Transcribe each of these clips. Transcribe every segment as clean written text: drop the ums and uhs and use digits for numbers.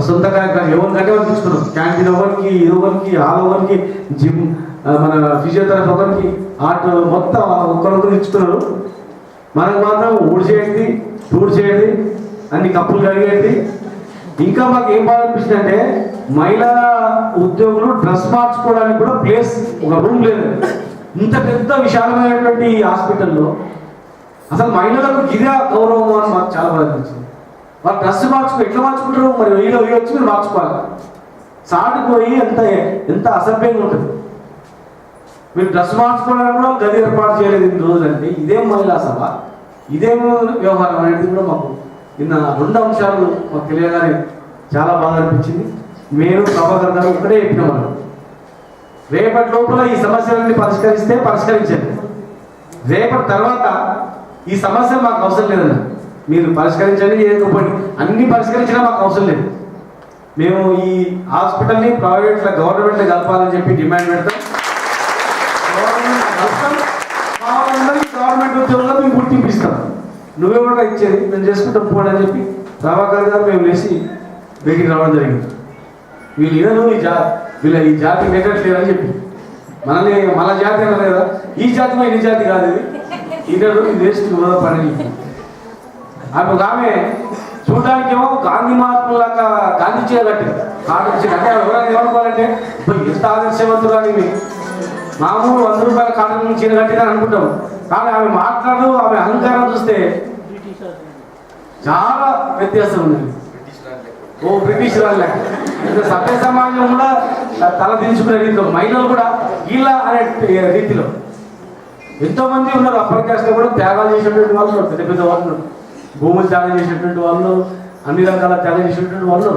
సొంత కార్యక్రమం ఎవరికంటే వాళ్ళు తీసుకున్నారు. క్యాంటీన్ ఒకరికి, ఇది ఒకరికి, హాల్ ఒకరికి, జిమ్, మన ఫిజియోథెరపీ ఒకరికి, ఆర్ట్ మొత్తం ఒక్కరొకరు ఇచ్చుకున్నారు. మనకు మాత్రం ఊడి చేయండి, టూర్ చేయండి, అన్ని కప్పులు కడిగేయండి. ఇంకా మాకు ఏం బాగా అనిపిస్తుంది అంటే మహిళా ఉద్యోగులు డ్రెస్ మార్చుకోవడానికి కూడా ప్లేస్, ఒక రూమ్ లేదు. ఇంత పెద్ద విశాలమైనటువంటి హాస్పిటల్లో అసలు మహిళలకు గిరా గౌరవం అని మాకు చాలా బాగా అనిపించింది. వాళ్ళు డ్రెస్ ఎట్లా మార్చుకుంటారు మరి, వీళ్ళు వచ్చి మీరు మార్చుకోవాలి. సాటిపోయి ఎంత అసభ్యంగా ఉంటుంది. మీరు డ్రెస్ మార్చుకోవడానికి కూడా గది ఏర్పాటు చేయలేదు ఇన్ని రోజులంటే ఇదేం మహిళా సభ, ఇదేం వ్యవహారం అనేది కూడా మాకు నిన్న 2 అంశాలు మాకు తెలియగానే చాలా బాగా అనిపించింది. మేము ప్రభాకర్ గారు ఒకటే చెప్పిన వాళ్ళు, రేపటి లోపల ఈ సమస్యలన్నీ పరిష్కరించండి. రేపటి తర్వాత ఈ సమస్య మాకు అవసరం లేదన్న, మీరు పరిష్కరించండి, చేయకపోండి, అన్ని పరిష్కరించినా మాకు అవసరం లేదు. మేము ఈ హాస్పిటల్ని ప్రైవేట్లో గవర్నమెంట్లో కలపాలని చెప్పి డిమాండ్ పెడతాం. గవర్నమెంట్ ఉద్యోగంలో మేము గుర్తింపిస్తాం. నువ్వే కూడా ఇచ్చేది మేము చేసుకుంటాం పోండి అని చెప్పి ప్రభాకర్ గారు మేము లేచి బయటికి రావడం జరిగింది. వీళ్ళు ఇదను వీళ్ళ ఈ జాతి నెట్టట్లేదని చెప్పి మన జాతి అన్నారు కదా, ఈ జాతి మా ఈ జాతి కాదు, ఇది ఇది వేస్ట్ పని. ఆమె చూడడానికేమో గాంధీ మహాత్ములాగా గాంధీ చేయగట్టింది కాటు అంటే ఎవరైనా ఏమనుకోవాలంటే ఎంత ఆదర్శవంతులు అని మామూలు 100 రూపాయల కాటు నుంచి చీర కట్టిందని అనుకుంటాం. కానీ ఆమె మాట్లాడు, ఆమె అహంకారం చూస్తే చాలా వ్యత్యాసం ఉంది. బ్రిటిష్ వాళ్ళ సభ్య సమాజం కూడా తల దించుకునే రీతిలో మహిళలు కూడా ఇలా అనే రీతిలో ఎంతో మంది ఉన్నారు. అప్పర్ క్యాస్ట్ కూడా త్యాగాలు చేసినటువంటి వాళ్ళు, పెద్ద పెద్ద వాళ్ళు, భూములు త్యాగం చేసినటువంటి వాళ్ళు, అన్ని రకాల త్యాగం చేసినటువంటి వాళ్ళు.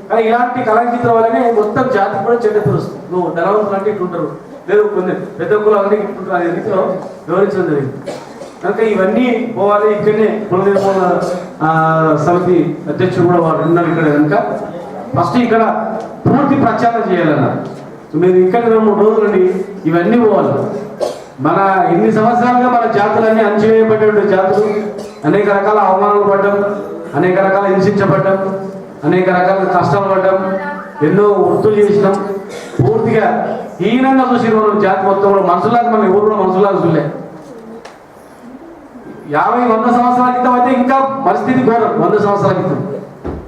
కానీ ఇలాంటి కళాచిత్రం వల్లనే మొత్తం జాతికి కూడా చెడ్డ తెలుస్తుంది. నువ్వు ధనవంతులు అంటే ఇట్లుంటారు, లేదు కొన్ని పెద్ద కులాలంటే ఇట్లుంటారు అనే రీతిలో వివరించడం జరిగింది. కనుక ఇవన్నీ పోవాలి. ఇక్కడనే కుల నిర్మూలన సమితి అధ్యక్షుడు కూడా వారు ఉన్నారు ఇక్కడ. కనుక ఫస్ట్ ఇక్కడ పూర్తి ప్రచారం చేయాలన్నారు. మీరు ఇక్కడ 2-3 రోజుల నుండి ఇవన్నీ పోవాలి. మన ఎన్ని సంవత్సరాలుగా మన జాతులన్నీ అణచివేయబడ్డ జాతులు అనేక రకాల అవమానాలు పడ్డం, అనేక రకాల హింసించబడ్డం, అనేక రకాల కష్టాలు పడ్డం, ఎన్నో వృత్తులు చేసినాం. పూర్తిగా హీనంగా చూసి మనం జాతి మొత్తం కూడా మనుషులాగా, మన ఎవరు కూడా మనుషులాగా చూడలే. 50-100 సంవత్సరాల క్రితం అయితే ఇంకా పరిస్థితి ఘోరం. 100 సంవత్సరాల క్రితం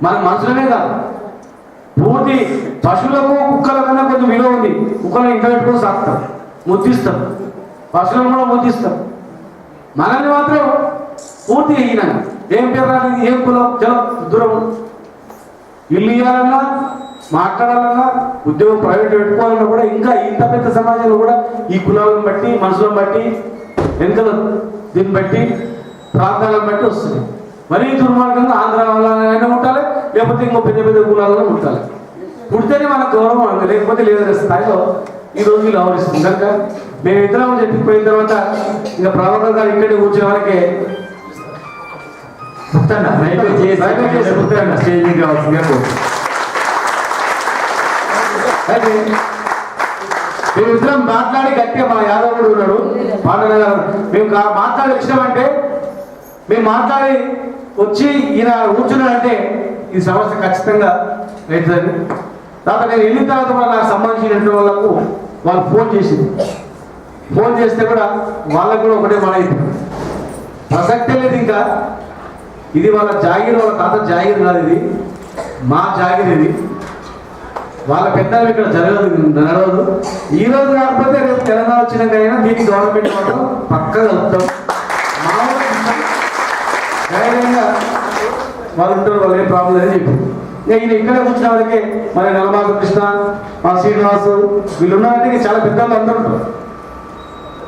మనకు మనుషులనే కాదు, పూర్తి పశువులకు కుక్కల కన్నా కొంచెం విలువ ఉంది. కుక్కలను ఇంట్లో పెట్టుకొని సాగుతాం, ముద్దిస్తాం, పశువులను కూడా ముద్దిస్తాం. మనల్ని మాత్రం పూర్తిగా హీనంగా, ఏం పేరు రాదు, ఏం కులం, చలో దూరం. ఇల్లు ఇవ్వాలన్నా, మాట్లాడాలన్నా, ఉద్యోగం ప్రైవేట్ పెట్టుకోవాలన్నా కూడా ఇంకా ఇంత పెద్ద సమాజంలో కూడా ఈ కులాలను బట్టి, మనుషులను బట్టి, వెనుకలు దీన్ని బట్టి, ప్రాంతాలను బట్టి వస్తుంది. మరీ దుర్మార్గంగా ఆంధ్ర వాళ్ళైనా ఉండాలి, లేకపోతే ఇంకో పెద్ద పెద్ద కులాలను ఉండాలి. పుడితేనే మనకు గౌరవం, లేకపోతే లేదనే స్థాయిలో ఈ రోజు వీళ్ళు వ్యవహరిస్తుంది. కనుక మేమిద్దరం చెప్పిపోయిన తర్వాత ఇంకా ప్రభాకర్ గారు ఇక్కడే కూర్చునే వారికి మేమిద్దరం మాట్లాడి గట్టిగా మా యాదవ్ కూడా ఉన్నాడు మాట్లాడారు. మేము మాట్లాడి వచ్చినామంటే, మేము మాట్లాడి వచ్చి ఈయన కూర్చున్నాడంటే ఈ సమస్య ఖచ్చితంగా అవుతుందని. తర్వాత నేను వెళ్ళిన తర్వాత కూడా నాకు సంబంధించినటువంటి వాళ్ళకు వాళ్ళు ఫోన్ చేస్తే కూడా వాళ్ళకు కూడా ఒకటే మాట అయిపోయింది, ప్రసక్తే లేదు. ఇంకా ఇది వాళ్ళ జాగీర్, వాళ్ళ తాత జాగీర్ కాదు, ఇది మా జాగీర్. ఇది వాళ్ళ పెద్దలు ఇక్కడ నడవదు. ఈ రోజు కాకపోతే రేపు తెలంగాణ వచ్చినాకైనా దీనికి గవర్నమెంట్ మాత్రం పక్కగా వస్తాం. ధైర్యంగా వాళ్ళు ఉంటారు, వాళ్ళు ఏం ప్రాబ్లం లేదని చెప్పి ఈయన ఇక్కడే కూర్చున్న వాళ్ళకి మన నలమాక కృష్ణ, మా శ్రీనివాసు వీళ్ళు ఉన్నారంటే చాలా పెద్ద వాళ్ళు అందరూ ఉంటారు.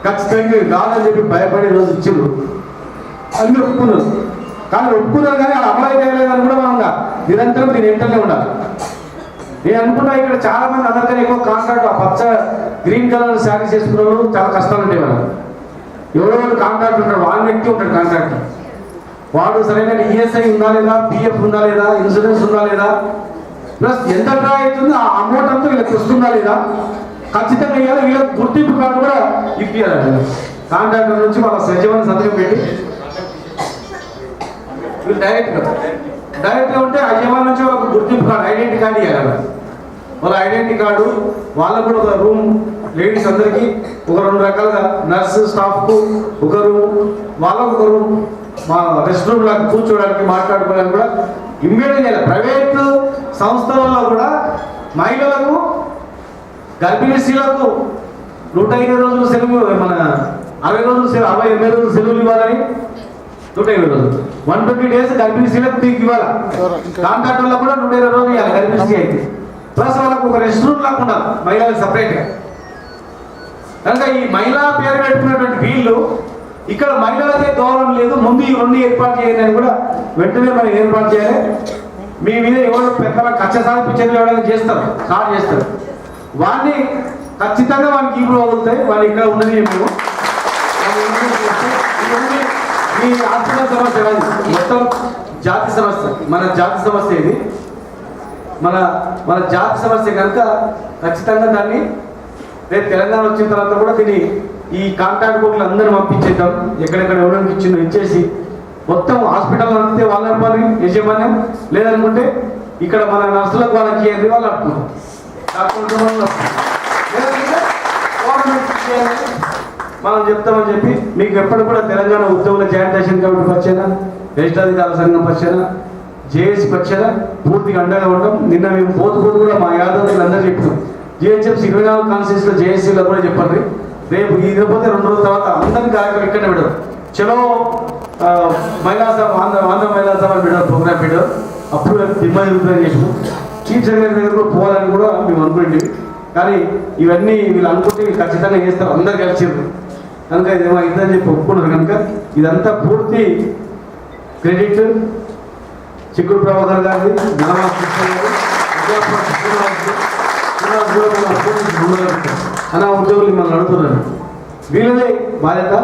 ఖచ్చితంగా కాదని చెప్పి భయపడి రోజు ఇచ్చిండ్రు, అన్ని ఒప్పుకున్నారు. కానీ ఒప్పుకున్నారు కానీ అది అప్లై చేయలేదని కూడా మనం నిరంతరం దీని వెంటనే ఉండాలి. నేను అనుకున్నా ఇక్కడ చాలా మంది అందరికీ ఎక్కువ కాంట్రాక్ట్, ఆ పచ్చ గ్రీన్ కలర్ శారీస్ చేసుకున్న వాళ్ళు చాలా కష్టాలు ఉంటాయి. వాళ్ళు ఎవరో కాంట్రాక్ట్ ఉంటాడు, వాళ్ళ వ్యక్తి ఉంటాడు కాంట్రాక్ట్. వాడు సరైన ఈఎస్ఐ ఉందా లేదా, పిఎఫ్ ఉందా లేదా, ఇన్సూరెన్స్ ఉందా లేదా, ప్లస్ ఎంత డ్రా అవుతుంది ఆ అమౌంట్ అంతా వీళ్ళకి వస్తుందా లేదా ఖచ్చితంగా ఇవ్వాలి. వీళ్ళకి గుర్తింపు కార్డు కూడా ఇప్పించాలి. కాంట్రాక్టర్ నుంచి వాళ్ళ సజీవన సంతకం పెట్టి వీళ్ళు డైరెక్ట్గా డైరెక్ట్గా ఉంటే యజమాని నుంచి వాళ్ళకు గుర్తింపు కార్డు, ఐడెంటిటీ కార్డు ఇవ్వాలి. వాళ్ళ ఐడెంటిటీ కార్డు, వాళ్ళకు కూడా ఒక రూమ్, లేడీస్ అందరికీ ఒక 2 రకాలుగా, నర్సు స్టాఫ్కు ఒక రూమ్, వాళ్ళకు ఒక రూమ్, మా రెస్ట్ రూమ్ లాగా కూర్చోడానికి మాట్లాడుకోవడానికి కూడా ఇమ్మీడియట్ చేయాలి. ప్రైవేట్ సంస్థలలో కూడా మహిళలకు, గర్భిణీ స్త్రీలకు 120 రోజులు సెలవు, మన 60 రోజులు సెలవు, 68 రోజులు సెలవులు ఇవ్వాలని 120 రోజులు, 120 డేస్ గర్భిణీ స్త్రీలకు మీకు ఇవ్వాలి. కాంట్రాక్టర్లో కూడా 120 రోజులు ఇవ్వాలి గర్భిణీ స్త్రీ అయితే. ప్లస్ వాళ్ళకు ఒక రెస్ట్ రూమ్ లాగా ఉండాలి మహిళలకు సపరేట్గా. కనుక ఈ మహిళా పేరు పెట్టుకున్నటువంటి వీళ్ళు ఇక్కడ మహిళలకే గౌరవం లేదు, ముందు ఈ 2 ఏర్పాటు చేయాలి అని కూడా వెంటనే మనం ఏర్పాటు చేయాలి. మీ మీద ఎవరు పెద్ద కక్ష సాధించేది ఎవరైనా చేస్తారు, స్టార్ట్ చేస్తారు, వాడిని ఖచ్చితంగా వానికి ఇప్పుడు వదులుతాయి, వాళ్ళు ఇక్కడ ఉన్నది మేము. ఈ ఆర్థిక సమస్య కాదు, మొత్తం జాతి సమస్య, మన జాతి సమస్య ఇది, మన జాతి సమస్య కనుక ఖచ్చితంగా దాన్ని రేపు తెలంగాణ వచ్చిన తర్వాత కూడా దీన్ని ఈ కాంట్రాక్ట్ బుక్లు అందరూ పంపించేద్దాం. ఎక్కడెక్కడ ఎవరికి ఇచ్చిందో ఇచ్చేసి మొత్తం హాస్పిటల్ అంతే వాళ్ళ నడపాలి యజమాన్యం, లేదనుకుంటే ఇక్కడ మన నర్సులకు వాళ్ళకి ఇవ్వండి, వాళ్ళు అడుగుతాం. మనం చెప్తామని చెప్పి మీకు ఎప్పుడు కూడా తెలంగాణ ఉద్యోగుల జాయింట్ యాక్షన్ కమిటీ పక్షాన, రిజిస్ట్రాధికారుల సంఘం పక్షాన, జేఏసీ పక్షాన పూర్తిగా అండగా ఉంటాం. నిన్న మేము పోతు కూడా మా యాదవ్ అందరూ చెప్తాం. జిహెచ్ఎంసీ 24 కాన్స్టిట్యూన్సీలో జేఏసీలో కూడా చెప్పండి. రేపు ఇకపోతే 2 రోజుల తర్వాత అందరినీ కార్యక్రమం ఇక్కడనే పెట్టారు. చలో మహిళా సభ, ఆంధ్ర మహిళా సభ పెట్టారు, ప్రోగ్రామ్ పెట్టారు. అప్పుడు దిమ్మాయి రిప్లై చేసాము. చీఫ్ సెక్రటరీ దగ్గర కూడా పోవాలని కూడా మేము అనుకోండి. కానీ ఇవన్నీ వీళ్ళు అనుకుంటే ఖచ్చితంగా చేస్తారు, అందరు కలిసిరు కనుక ఇదేమో ఇద్దని చెప్పి ఒప్పుకున్నారు. కనుక ఇదంతా పూర్తి క్రెడిట్ చిక్కుడు ప్రభాకర్ గారిది, అలా ఉద్యోగులు మనం అడుగుతున్నారు. వీళ్ళదే బాధ్యత,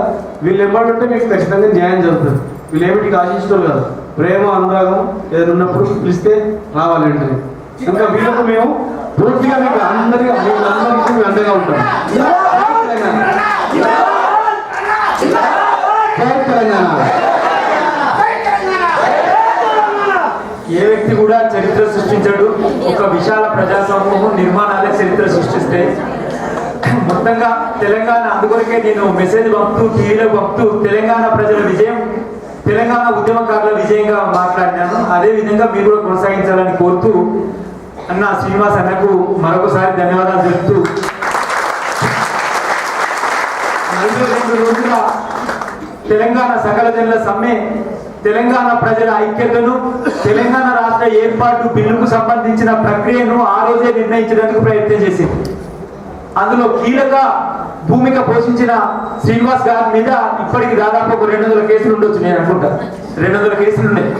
వీళ్ళు ఇవ్వాలంటే మీకు ఖచ్చితంగా న్యాయం జరుగుతుంది. వీళ్ళు ఏమిటికి ఆశించడం కాదు, ప్రేమ అనురాగం ఏదైనా ఉన్నప్పుడు పిలిస్తే రావాలంటే. కనుక వీళ్ళకు మేము పూర్తిగా మీకు అందరికీ అండగా ఉంటాం. తెలంగాణ ఏ వ్యక్తి కూడా చరిత్ర సృష్టించడు, ఒక విశాల ప్రజా సమూహం నిర్మాణాలే చరిత్ర సృష్టిస్తే. మొత్తంగా తెలంగాణ, అందుకొరకే నేను మెసేజ్ పంపుతూ, టీవీలో పంపుతూ తెలంగాణ ప్రజల విజయం, తెలంగాణ ఉద్యమకారుల విజయంగా మాట్లాడినాను. అదే విధంగా మీరు కూడా కొనసాగించాలని కోరుతూ అన్న శ్రీనివాస్ అన్నకు మరొకసారి ధన్యవాదాలు చెప్తూ, 42 రోజుల తెలంగాణ సకల జనుల సమ్మె తెలంగాణ ప్రజల ఐక్యతను, తెలంగాణ రాష్ట్ర ఏర్పాటు బిల్లుకు సంబంధించిన ప్రక్రియను ఆ రోజే నిర్ణయించడానికి ప్రయత్నం చేసింది. అందులో కీలక భూమిక పోషించిన శ్రీనివాస్ గారి మీద ఇప్పటికి దాదాపు ఒక 200 కేసులు ఉండొచ్చు, నేను అనుకుంటా 200 కేసులు ఉన్నాయి.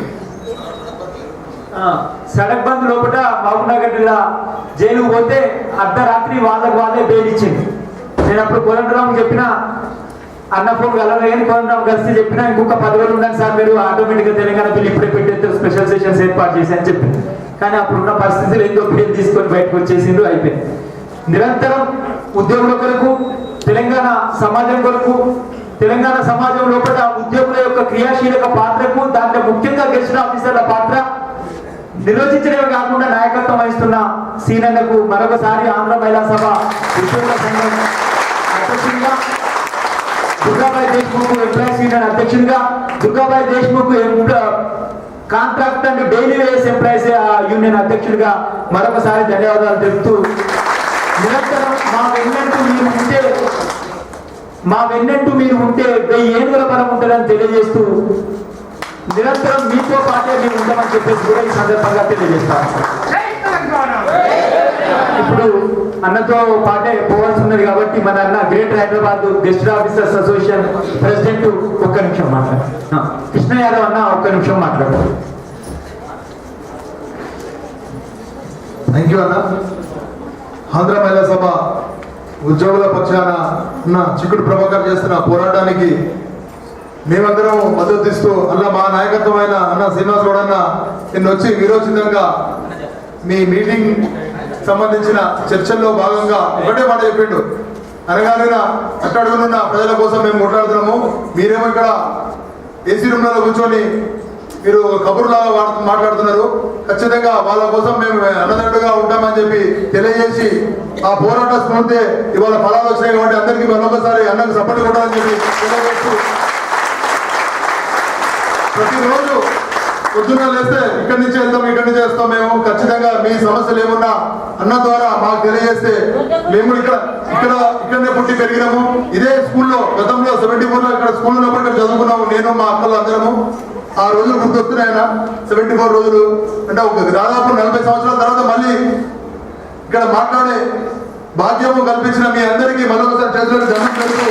సడక్ బంద్ లోపల మహబూబ్నగర్ జిల్లా జైలుకు పోతే అర్ధరాత్రి వాళ్ళకు వాళ్ళే బెయిల్ ఇచ్చింది. నేను అప్పుడు కోదండరామ్ చెప్పిన, అన్న ఫోన్ కలవలే కానీ కోదండరామ్ కలిసి చెప్పినా ఇంకొక 10 రోజులు ఉండండి సార్, మీరు ఆటోమేటిక్గా తెలంగాణ బిల్లు ఇప్పుడే పెట్టేస్తారు, స్పెషల్ సెషన్స్ ఏర్పాటు చేసి అని చెప్పింది. కానీ అప్పుడున్న పరిస్థితులు ఏందో బిల్లు తీసుకొని బయటకు వచ్చేసిండ్రు, అయిపోయింది. నిరంతరం ఉద్యోగుల కొరకు, తెలంగాణ సమాజం కొరకు, తెలంగాణ సమాజం లోపల ఉద్యోగుల యొక్క క్రియాశీలక పాత్రకు, దాంట్లో ముఖ్యంగా గెస్ట్ ఆఫీసర్ల పాత్ర నిర్వచించడమే కాకుండా నాయకత్వం వహిస్తున్న సీనన్నకు మరొకసారి ఆంధ్ర మహిళా సభ ఉద్యోగుల సంఘం అధ్యక్షుడిగా, దుర్గాబాయి దేశ్ముఖ్ ఎంప్లాయీస్ యూనియన్ అధ్యక్షుడిగా, Durgabai Deshmukh contract and daily ways employees union అధ్యక్షుడిగా మరొకసారి ధన్యవాదాలు తెలుపుతూ, నిరంతరం మా వెన్నెంటూ మీరు ఉంటే 1000 ఏనుగుల బలం ఉంటుందని తెలియజేస్తూ, నిరంతరం మీతో పాటే మేము ఉంటామని చెప్పేసి కూడా ఈ సందర్భంగా తెలియజేస్తాం. ఇప్పుడు అన్నతో పాటే పోవాల్సి ఉన్నది కాబట్టి మన అన్న greater Hyderabad guest officers association president ఒక్క నిమిషం మాట్లాడు, కృష్ణ యాదవ్ అన్న ఒక్క నిమిషం మాట్లాడు. థ్యాంక్ యూ అన్న. ఆంధ్ర మహిళా సభ ఉద్యోగుల పక్షాన ఉన్న చిక్కుడు ప్రభాకర్ చేస్తున్న పోరాటానికి మేమందరం మద్దతు ఇస్తూ, అలా మా నాయకత్వమైన అన్న శ్రీనివాస్ గౌడ్ అన్న నిన్న వచ్చి విరోచితంగా మీ మీటింగ్ సంబంధించిన చర్చల్లో భాగంగా ఒకటే మాట చెప్పిండు, అనగానే అట్టడుగునున్న ప్రజల కోసం మేము కొట్లాడుతున్నాము, మీరేమో ఇక్కడ ఏసీ రూమ్లలో కూర్చొని మీరు కబుర్లాగా మాట్లాడుతున్నారు. ఖచ్చితంగా వాళ్ళ కోసం మేము అన్నదండుగా ఉంటామని చెప్పి తెలియజేసి ఆ పోరాట స్ఫూర్తి ఇవాళ ఫలాలు వచ్చినాయి కాబట్టి అందరికీ మరొకసారి అన్నకు సపోర్ట్ కొట్టాలని చెప్పి తెలియజేస్తూ ప్రతిరోజు పొద్దున్న లేస్తే ఇక్కడి నుంచి వెళ్తాం, ఇక్కడి నుంచి వేస్తాం. మేము ఖచ్చితంగా మీ సమస్యలు ఏమున్నా అన్న ద్వారా మాకు తెలియజేస్తే మేము ఇక్కడనే పుట్టి పెరిగినాము. ఇదే స్కూల్లో గతంలో 74లో ఇక్కడ స్కూల్లో ఉన్నప్పుడు చదువుకున్నాము. నేను మా అక్కలు అందరము. ఆ రోజులు గుర్తొస్తున్నాయి ఆయన. 74 రోజులు అంటే ఒక దాదాపు 40 సంవత్సరాల తర్వాత మళ్ళీ ఇక్కడ మాట్లాడే భాగ్యము కల్పించిన మీ అందరికీ మరొకసారి చేతులకు దండం పెడుతూ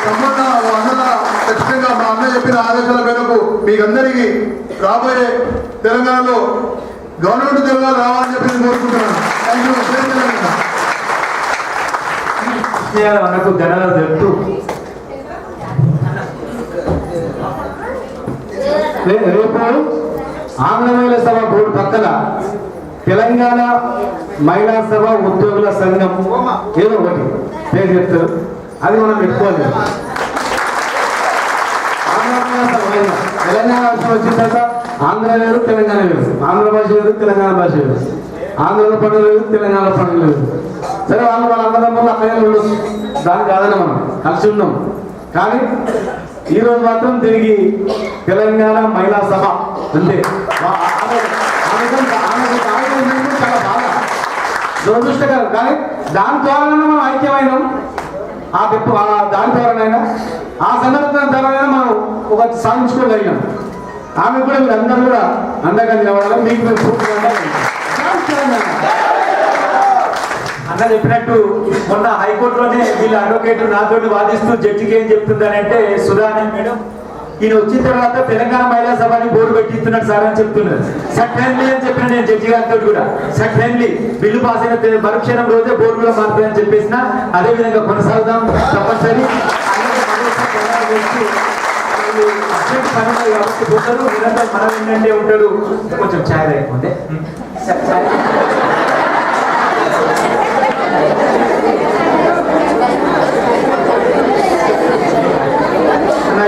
సంబంధ అన్నల ఖచ్చితంగా మా అన్న చెప్పిన ఆదేశాల మేరకు మీకందరికీ రాబోయే తెలంగాణలో గవర్నమెంట్ తెలంగాణ రావాలని చెప్పి నేను కోరుకుంటున్నాను. Thank you. తెలంగాణ అన్నకు ధన్యవాదాలు చెప్తూ రేపు ఆంధ్ర మహిళా సభ బోర్డు పక్కన తెలంగాణ మహిళా సభ ఉద్యోగుల సంఘం ఏదో ఒకటి పేరు చెప్తారు, అది మనం పెట్టుకోవాలి. తెలంగాణ రాష్ట్రం వచ్చిన తర్వాత ఆంధ్ర వేరు తెలంగాణ వేరు, ఆంధ్ర భాష వేరు తెలంగాణ భాష వేరు, ఆంధ్రలో పండుగ లేదు తెలంగాణ పండుగ లేదు. సరే వాళ్ళు వాళ్ళ అన్నదమ్ములు అక్కడే ఉండొచ్చు, దానికి కాదని మనం కలిసి ఉన్నాం. కానీ ఈరోజు మాత్రం తిరిగి తెలంగాణ మహిళా సభ అంతే చాలా బాగా దురదృష్టకరం. కానీ దాని ద్వారానే మనం ఐక్యమైనాం. దాని ద్వారానైనా ఆ సందర్భం ద్వారానైనా మనం ఒక సాధించుకోగలిగాం. ఆమె కూడా మీరు అందరూ కూడా అండగా నిలబడాలి. మీకు మీరు పూర్తిగా అన్న చెప్పినట్టు మొన్న హైకోర్టులోనే వీళ్ళ అడ్వకేట్ నాతోటి వాదిస్తూ జడ్జికి ఏం చెప్తుందనంటే, సుధా మేడం ఈయన వచ్చిన తర్వాత తెలంగాణ మహిళా సభని బోర్డు పెట్టిస్తున్నాడు సార్ అని చెప్తున్నారు. సార్ ఫ్రెండ్లీ అని చెప్పిన నేను జడ్జి గారితో కూడా సార్ ఫ్రెండ్లీ బిల్లు పాస్ అయిన మరుక్షణం రోజే బోర్డు కూడా మారుతుందని చెప్పేసిన అదే విధంగా కొనసాగుతాం తప్పనిసరి. పని కాబట్టి పోతారు నిరంతరం మనం ఏంటంటే ఉంటాడు. కొంచెం ఛాయ్ లేకపోతే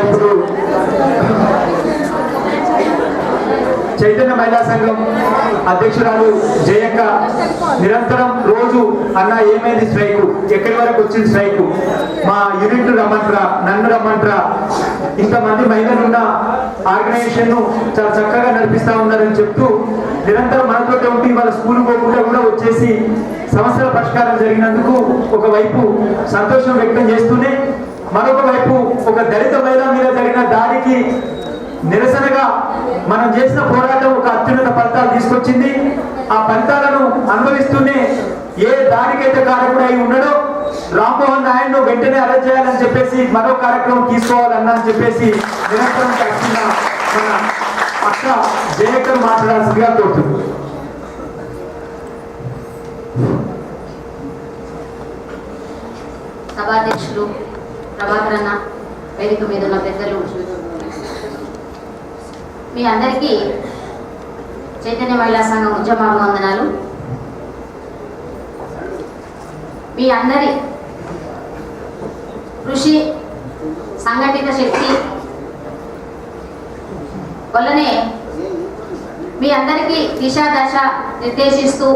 ఇప్పుడు చైతన్య మహిళా సంఘం అధ్యక్షురాలు జయక్క నిరంతరం రోజు అన్న ఏమైంది స్ట్రైకు, ఎక్కడి వరకు వచ్చింది స్ట్రైకు, మా యూనిట్ రమ్మంటారా, నన్ను రమ్మంటారా, ఇంతమంది మహిళలు ఉన్న ఆర్గనైజేషన్ ను చాలా చక్కగా నడిపిస్తా ఉన్నారని చెప్తూ నిరంతరం మనతోటి ఉండి వాళ్ళ స్కూల్ పోకుండా కూడా వచ్చేసి సమస్యల పరిష్కారం జరిగినందుకు ఒకవైపు సంతోషం వ్యక్తం చేస్తూనే మరొక వైపు ఒక దళిత మహిళ మీద జరిగిన దాడికి నిరసనగా మనం చేసిన పోరాటం ఒక అత్యున్నత ఫలితాలు తీసుకొచ్చింది. ఆ ఫలితాలను అనుభవిస్తూనే ఏ దాడికైతే కారకుడై ఉన్నాడో రామ్మోహన్ నాయుడును వెంటనే అరెస్ట్ చేయాలని చెప్పేసి మరో కార్యక్రమం తీసుకోవాలన్నా అని చెప్పేసి నిరంతరం కలిసిన మన అక్క జయకర్ మాట్లాడాల్సిందిగా కోరుతుంది. సభాధ్యక్షులు ప్రభాకర్ అన్న, వేదిక మీద ఉన్న పెద్దలు, మీ అందరికీ చైతన్య మహిళా సంఘం ఉద్యమాభివందనాలు. మీ అందరి కృషి, సంఘటిత శక్తి వల్లనే మీ అందరికీ దిశ నిర్దేశిస్తూ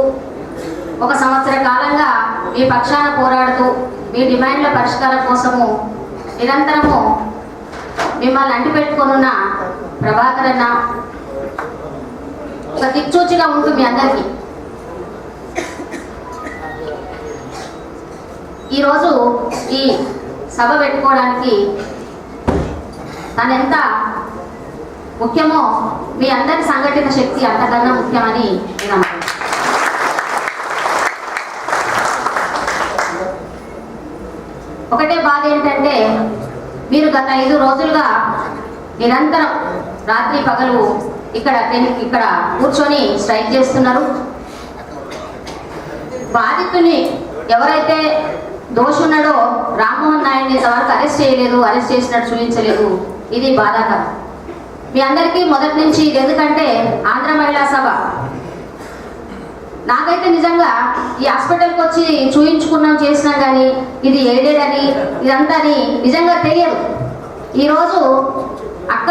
1 సంవత్సర కాలంగా మీ పక్షాన పోరాడుతూ మీ డిమాండ్ల పరిష్కారం కోసము నిరంతరము మిమ్మల్ని అంటిపెట్టుకొనున్న ప్రభాకర్ అన్న ఒక దిక్చూచిగా ఉంటుంది మీ అందరికీ. ఈరోజు ఈ సభ పెట్టుకోవడానికి తనెంత ముఖ్యమో మీ అందరి సంఘటిత శక్తి అంతకన్నా ముఖ్యమని నేను అనుకుంటున్నాను. ఒకటే బాధ ఏంటంటే మీరు గత 5 రోజులుగా నిరంతరం రాత్రి పగలు ఇక్కడ కూర్చొని స్ట్రైక్ చేస్తున్నారు. బాధితుని ఎవరైతే దోషి ఉన్నాడో రామ్మోహన్ నాయుడిని ఇంతవరకు అరెస్ట్ చేయలేదు, అరెస్ట్ చేసినట్టు చూపించలేదు. ఇది బాధాకరం మీ అందరికీ మొదటి నుంచి. ఇది ఎందుకంటే ఆంధ్ర మహిళా సభ నాకైతే నిజంగా ఈ హాస్పిటల్కి వచ్చి చూయించుకున్నాం చేసినాం కానీ ఇది ఎయిడెడ్ అని ఇదంతా అని నిజంగా తెలియదు. ఈరోజు అక్క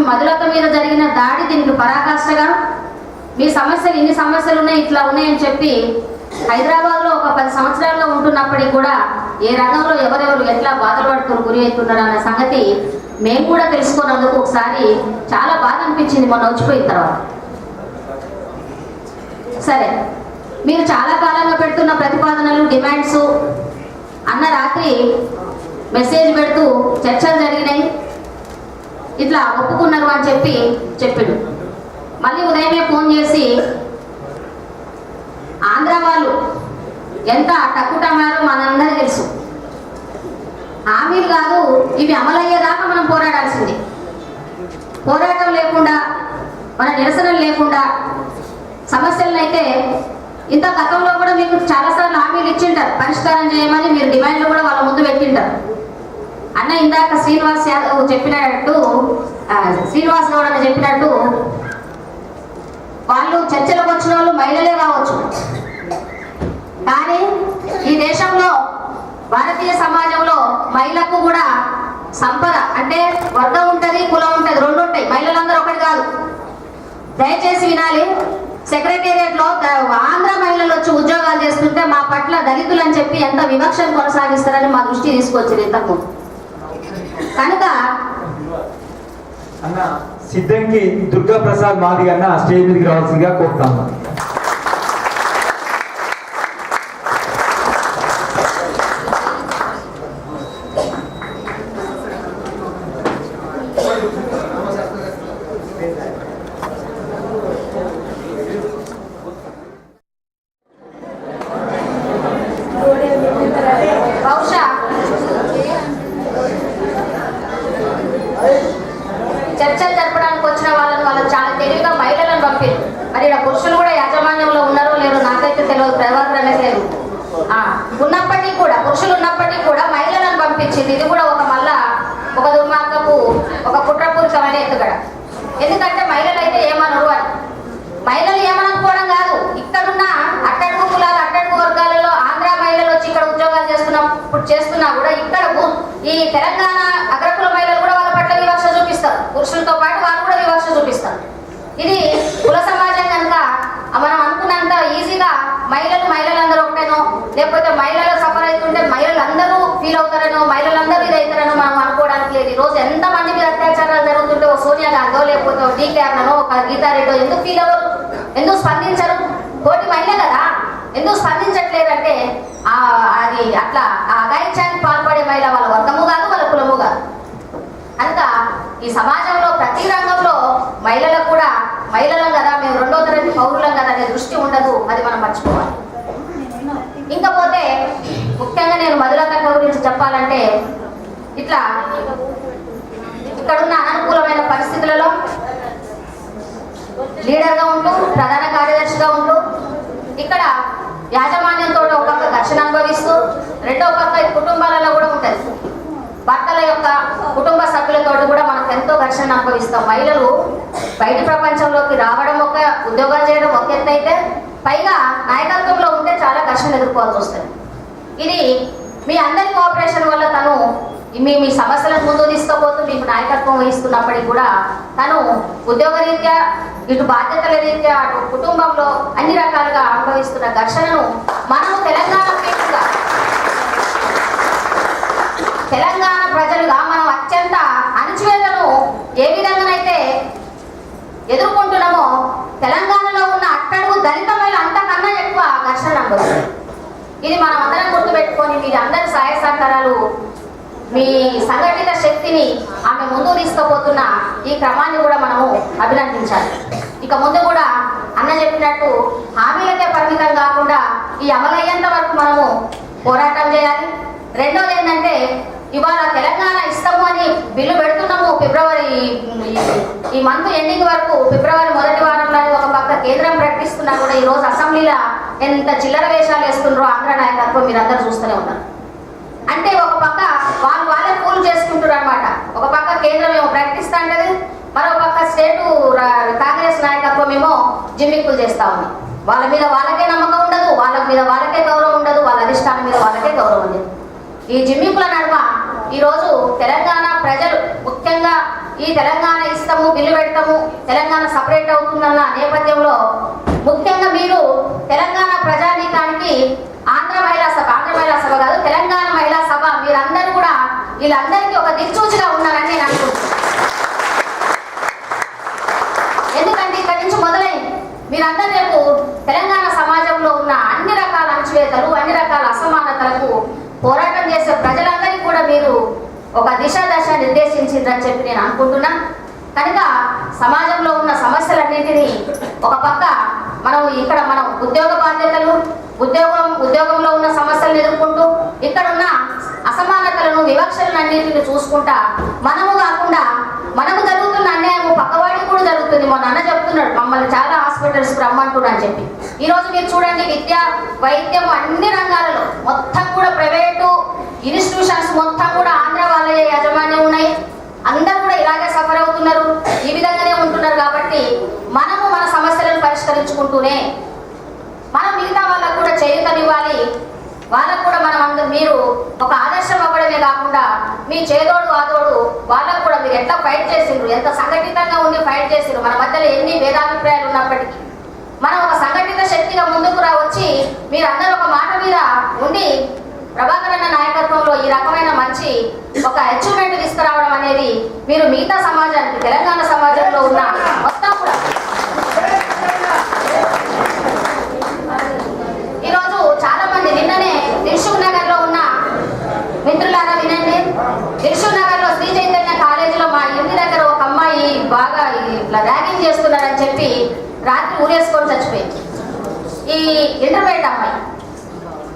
మధులత మీద జరిగిన దాడి దీనికి పరాకాష్ఠగా మీ సమస్యలు ఇన్ని సమస్యలు ఉన్నాయి ఇట్లా ఉన్నాయని చెప్పి హైదరాబాద్లో ఒక 10 సంవత్సరాలుగా ఉంటున్నప్పటికీ కూడా ఏ రంగంలో ఎవరెవరు ఎట్లా బాధలు పడుతూ గురి అవుతున్నారు అన్న సంగతి మేము కూడా తెలుసుకున్నందుకు ఒకసారి చాలా బాధ అనిపించింది మొన్న వచ్చిపోయిన తర్వాత. సరే, మీరు చాలా కాలంగా పెడుతున్న ప్రతిపాదనలు డిమాండ్స్ అన్న రాత్రి మెసేజ్ పెడుతూ చర్చలు జరిగినాయి, ఇట్లా ఒప్పుకున్నారు అని చెప్పి చెప్పాడు. మళ్ళీ ఉదయమే ఫోన్ చేసి ఆంధ్ర వాళ్ళు ఎంత టక్కుటమారో మనందరికీ తెలుసు, హామీలు కాదు ఇవి అమలయ్యేదాకా మనం పోరాడాల్సిందే. పోరాటం లేకుండా మన నిరసనలు లేకుండా సమస్యలను అయితే ఇంత గతంలో కూడా మీకు చాలాసార్లు హామీలు ఇచ్చింటారు, పరిష్కారం చేయమని మీరు డిమాండ్లు కూడా వాళ్ళ ముందు పెట్టింటారు. అన్న ఇందాక శ్రీనివాస్ యాదవ్ చెప్పినట్టు, శ్రీనివాస్ గౌడ్ అని చెప్పినట్టు వాళ్ళు చర్చలకు వచ్చిన వాళ్ళు మహిళలే కావచ్చు, కానీ ఈ దేశంలో భారతీయ సమాజంలో మహిళకు కూడా సంపద అంటే వర్గం ఉంటుంది, కులం ఉంటుంది, రెండు ఉంటాయి. మహిళలందరూ ఒకటి కాదు. దయచేసి వినాలి. సెక్రటేరియట్ లో ఆంధ్ర మహిళలు వచ్చి ఉద్యోగాలు చేస్తుంటే మా పట్ల దళితులు అని చెప్పి ఎంత వివక్షను కొనసాగిస్తారని మా దృష్టి తీసుకొచ్చింది ఇంతకు. కనుక అన్న సిద్ధంకి దుర్గా ప్రసాద్ మాది అన్న స్టేజ్ మీదకి రావాల్సిందిగా కోరుతాము. బహుశా చర్చలు జరపడానికి వచ్చిన వాళ్ళు చాలా తెలివిగా మహిళలను పంపారు. మరి ఇలా పురుషులు కూడా యాజమాన్యంలో ఉన్నారో లేరో నాకైతే తెలియదు, ప్రభాకర్ లేదు. ఉన్నప్పటికీ కూడా పురుషులు ఉన్నప్పటికీ కూడా మహిళలను పంపించింది. ఇది కూడా మళ్ళా ఒక దుర్మార్గపు ఒక కుట్రపూరితమైన ఎత్తుగడ. ఎందుకంటే మహిళలు అయితే ఏమనరు అని. మహిళలు ఏమనకపోవడం కాదు, ఇక్కడున్న అట్టడుగు కులాలు అట్టడుగు వర్గాలలో ఆంధ్ర మహిళలు వచ్చి ఇక్కడ ఉద్యోగాలు చేస్తున్నా కూడా ఇక్కడ ఈ తెలంగాణ అగ్రకుల మహిళలు కూడా వాళ్ళ పట్ల వివక్ష చూపిస్తారు. పురుషులతో పాటు వాళ్ళు కూడా వివక్ష చూపిస్తారు. ఇది కుల సమాజం కనుక మనం అనుకున్నంత ఈజీగా మహిళలందరూ ఒకటేనో, లేకపోతే మహిళలు సఫర్ అవుతుంటే మహిళలందరూ ఫీల్ అవుతారనో, మహిళలందరూ ఇది అవుతారనో మనం అనుకోవడానికి లేదు. ఈ రోజు ఎంత మంది మీద అత్యాచారాలు జరుగుతుంటే ఓ సోనియా గాంధీ లేకపోతే ఓ డీకేఆర్నో ఒక గీతారెడ్డో ఎందుకు ఫీల్ అవ్వరు, ఎందుకు స్పందించరు? కోటి మహిళ కదా, ఎందుకు స్పందించట్లేదంటే అది అట్లా ఆ అఘాయిత్యానికి పాల్పడే మహిళ వాళ్ళ వర్గము కాదు, వాళ్ళ కులము కాదు. కనుక ఈ సమాజంలో ప్రతి రంగంలో మహిళలకు కూడా మహిళలం కదా, మేము 2వ తరగతి పౌరులం కదా అనే దృష్టి ఉండదు. అది మనం మర్చిపోవాలి. ఇంకపోతే ముఖ్యంగా నేను మధులత గురించి చెప్పాలంటే, ఇట్లా ఇక్కడున్న అననుకూలమైన పరిస్థితులలో లీడర్గా ఉంటూ ప్రధాన కార్యదర్శిగా ఉంటూ ఇక్కడ యాజమాన్యంతో ఒక పక్క ఘర్షణ అనుభవిస్తూ, రెండో పక్క ఈ కుటుంబాలలో కూడా ఉంటుంది. భర్తల యొక్క కుటుంబ సభ్యులతో కూడా మనకు ఎంతో ఘర్షణ అనుభవిస్తాం. మహిళలు బయట ప్రపంచంలోకి రావడం ఒక, ఉద్యోగాలు చేయడం ఒక ఎత్తు అయితే పైగా నాయకత్వంలో ఉంటే చాలా ఘర్షణ ఎదుర్కోవాల్సి వస్తుంది. ఇది మీ అందరి కోఆపరేషన్ వల్ల తను మీ సమస్యలను ముందు తీసుకుపోతూ మీకు నాయకత్వం వహిస్తున్నప్పటికీ కూడా తను ఉద్యోగరీత్యా ఇటు బాధ్యతల రీత్యా అటు కుటుంబంలో అన్ని రకాలుగా అనుభవిస్తున్న ఘర్షణను మనం తెలంగాణ ప్రజలుగా మనం అత్యంత అణచివేతను ఏ విధంగానైతే ఎదుర్కొంటున్నామో తెలంగాణలో ఉన్న అట్టడుగు దళిత మహిళ అంతకన్నా ఎక్కువ ఘర్షణ అనుభవిస్తుంది. ఇది మనం అందరం గుర్తుపెట్టుకొని మీరు అందరి సహాయ సహకారాలు, మీ సంఘటిత శక్తిని ఆమె ముందు తీసుకుపోతున్న ఈ క్రమాన్ని కూడా మనము అభినందించాలి. ఇక ముందు కూడా అన్న చెప్పినట్టు హామీలకే పరిమితం కాకుండా ఈ అమలయ్యేంత వరకు మనము పోరాటం చేయాలి. రెండోది ఏంటంటే, ఇవాళ తెలంగాణ ఇస్తాము అని బిల్లు పెడుతున్నాము ఫిబ్రవరి ఈ మంత్ ఎండింగ్ వరకు, ఫిబ్రవరి మొదటి వారంలో ఒక పక్క కేంద్రం ప్రకటిస్తున్నా కూడా ఈ రోజు అసెంబ్లీలో ఎంత చిల్లర వేషాలు వేస్తున్నారో ఆంధ్ర నాయకత్వం మీరందరూ చూస్తూనే ఉన్నారు. అంటే ఒక పక్క వాళ్ళే పూలు చేసుకుంటారు అనమాట. ఒక పక్క కేంద్రం ఏమో ప్రకటిస్తా అంటది, మరో పక్క స్టేటు కాంగ్రెస్ నాయకత్వం ఏమో జిమ్మిక్కులు చేస్తా ఉంది. వాళ్ళ మీద వాళ్ళకే నమ్మకం ఉండదు, వాళ్ళ మీద వాళ్ళకే గౌరవం ఉండదు, వాళ్ళ అధిష్టానం మీద వాళ్ళకే గౌరవం ఉండదు. ఈ జిమ్మిక్కుల నడుమ ఈరోజు తెలంగాణ ప్రజలు, ముఖ్యంగా ఈ తెలంగాణ ఇస్తాము, బిల్లు పెడతాము, తెలంగాణ సపరేట్ అవుతుందన్న నేపథ్యంలో ముఖ్యంగా మీరు తెలంగాణ ప్రజానీకానికి ఆంధ్ర మహిళా సభ కాదు, తెలంగాణ మహిళా సభ మీరందరూ కూడా వీళ్ళందరికీ ఒక దిక్సూచిగా ఉన్నారని నేను అనుకుంటున్నాను. ఎందుకంటే ఇక్కడి నుంచి మొదలైంది. మీరందరూ రేపు తెలంగాణ సమాజంలో ఉన్న అన్ని రకాల అణచివేతలు, అన్ని రకాల అసమానతలకు పోరాటం చేసే ప్రజలందరికీ కూడా మీరు ఒక దశ నిర్దేశించిందని చెప్పి నేను అనుకుంటున్నా. కనుక సమాజంలో ఉన్న సమస్యలన్నింటినీ ఒక పక్క మనం ఉద్యోగ బాధ్యతలు, ఉద్యోగంలో ఉన్న సమస్యలను ఎదుర్కొంటూ, ఇక్కడ ఉన్న అసమానతలను, వివక్షలను అన్నింటిని చూసుకుంటా మనము కాకుండా మనకు జరుగుతున్న అన్యాయం పక్కవాడికి కూడా జరుగుతుంది. మా నాన్న చెప్తున్నాడు, మమ్మల్ని చాలా హాస్పిటల్స్ రమ్మంటున్నా అని చెప్పి. ఈరోజు మీరు చూడండి, విద్య, వైద్యం అన్ని రంగాలలో మొత్తం కూడా ప్రైవేటు ఇన్స్టిట్యూషన్స్ మొత్తం కూడా ఆంధ్ర వాళ్ళ యాజమాన్యం ఉన్నాయి. అందరూ కూడా ఇలాగే సఫర్ అవుతున్నారు, ఈ విధంగానే ఉంటున్నారు. కాబట్టి మనము మన సమస్యలను పరిష్కరించుకుంటూనే మనం మిగతా వాళ్ళకు కూడా చేయూతనివ్వాలి. వాళ్ళకు కూడా మీరు ఒక ఆదర్శం అవ్వడమే కాకుండా మీ చేదోడు ఆదోడు వాళ్ళకు కూడా మీరు ఎట్లా ఫైట్ చేసిండ్రు, ఎంత సంఘటితంగా ఉండి ఫైట్ చేసిండ్రు. మన మధ్యలో ఎన్ని భేదాభిప్రాయాలు ఉన్నప్పటికీ మనం ఒక సంఘటిత శక్తిగా ముందుకు వచ్చి మీరందరూ ఒక మాట మీద ఉండి ప్రభాకర్ అన్న నాయకత్వంలో ఈ రకమైన మంచి ఒక అచీవ్మెంట్ తీసుకురావడం అనేది మీరు మిగతా సమాజానికి, తెలంగాణ సమాజంలో ఉన్న మొత్తం కూడా ఈరోజు చాలా మంది నిన్ననే దిల్సుఖ్ నగర్ లో ఉన్న మిత్రులారా వినండి, దిల్సుఖ్ నగర్ లో శ్రీ చైతన్య కాలేజీలో మా ఇంటి దగ్గర ఒక అమ్మాయి బాగా ఇట్లా ర్యాగింగ్ చేస్తున్నారని చెప్పి రాత్రి ఊరేసుకొని చచ్చిపోయింది. ఈ ఇంటర్మీడియట్ అమ్మాయి.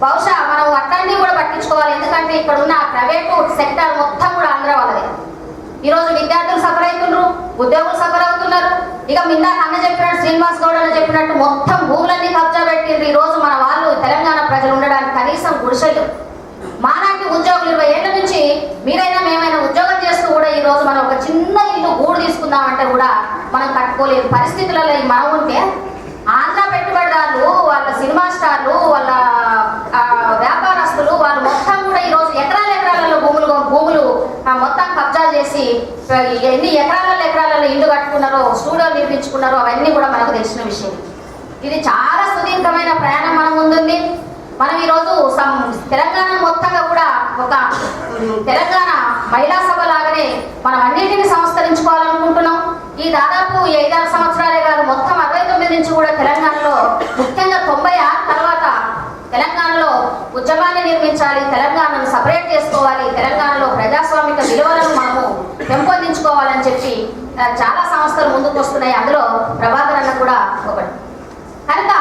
బహుశా మనం అట్లాంటివి కూడా పట్టించుకోవాలి. ఎందుకంటే ఇక్కడ ఉన్న ప్రైవేటు సెక్టర్ మొత్తం కూడా ఆంధ్ర వాళ్ళదే. ఈరోజు విద్యార్థులు సఫర్ అవుతున్నారు, ఉద్యోగులు సఫర్ అవుతున్నారు. ఇక ఇందాక అన్న చెప్పినట్టు, శ్రీనివాస్ గౌడ్ అన్న చెప్పినట్టు మొత్తం భూములన్నీ కబ్జా పెట్టిండ్రు. ఈ రోజు మన వాళ్ళు తెలంగాణ ప్రజలు ఉండడానికి కనీసం గుడిసెలు. మాలాంటి ఉద్యోగులు 20 ఏళ్ల నుంచి మీరైనా మేమైనా ఉద్యోగం చేస్తూ కూడా ఈ రోజు మనం ఒక చిన్న ఇల్లు గూడు తీసుకుందామంటే కూడా మనం కట్టుకోలేని పరిస్థితులలో మనం ఉంటే, ఆంధ్ర పెట్టుబడిదారులు, వాళ్ళ సినిమా స్టార్లు, వాళ్ళ వ్యాపారస్తులు వాళ్ళు మొత్తం కూడా ఈరోజు ఎకరాలలో భూములు మొత్తం కబ్జాలు చేసి ఎన్ని ఎకరాలలో ఇల్లు కట్టుకున్నారో, స్టూడియోలు నిర్మించుకున్నారో అవన్నీ కూడా మనకు తెలిసిన విషయం. ఇది చాలా సుదీర్ఘమైన ప్రయాణం మన ముందుంది. మనం ఈరోజు తెలంగాణ మొత్తంగా కూడా ఒక తెలంగాణ మహిళా సభ లాగానే మనం అన్నింటినీ సంస్కరించుకోవాలనుకుంటున్నాం. ఈ దాదాపు 5-6 సంవత్సరాలే కాదు, మొత్తం 69 నుంచి కూడా తెలంగాణలో, ముఖ్యంగా 96 తర్వాత తెలంగాణలో ఉద్యమాన్ని నిర్మించాలి, తెలంగాణను సపరేట్ చేసుకోవాలి, తెలంగాణలో ప్రజాస్వామిక విలువలను మనము పెంపొందించుకోవాలని చెప్పి చాలా సంస్థలు ముందుకు వస్తున్నాయి. అందులో ప్రభాకర్ అన్న కూడా ఒకటి. కనుక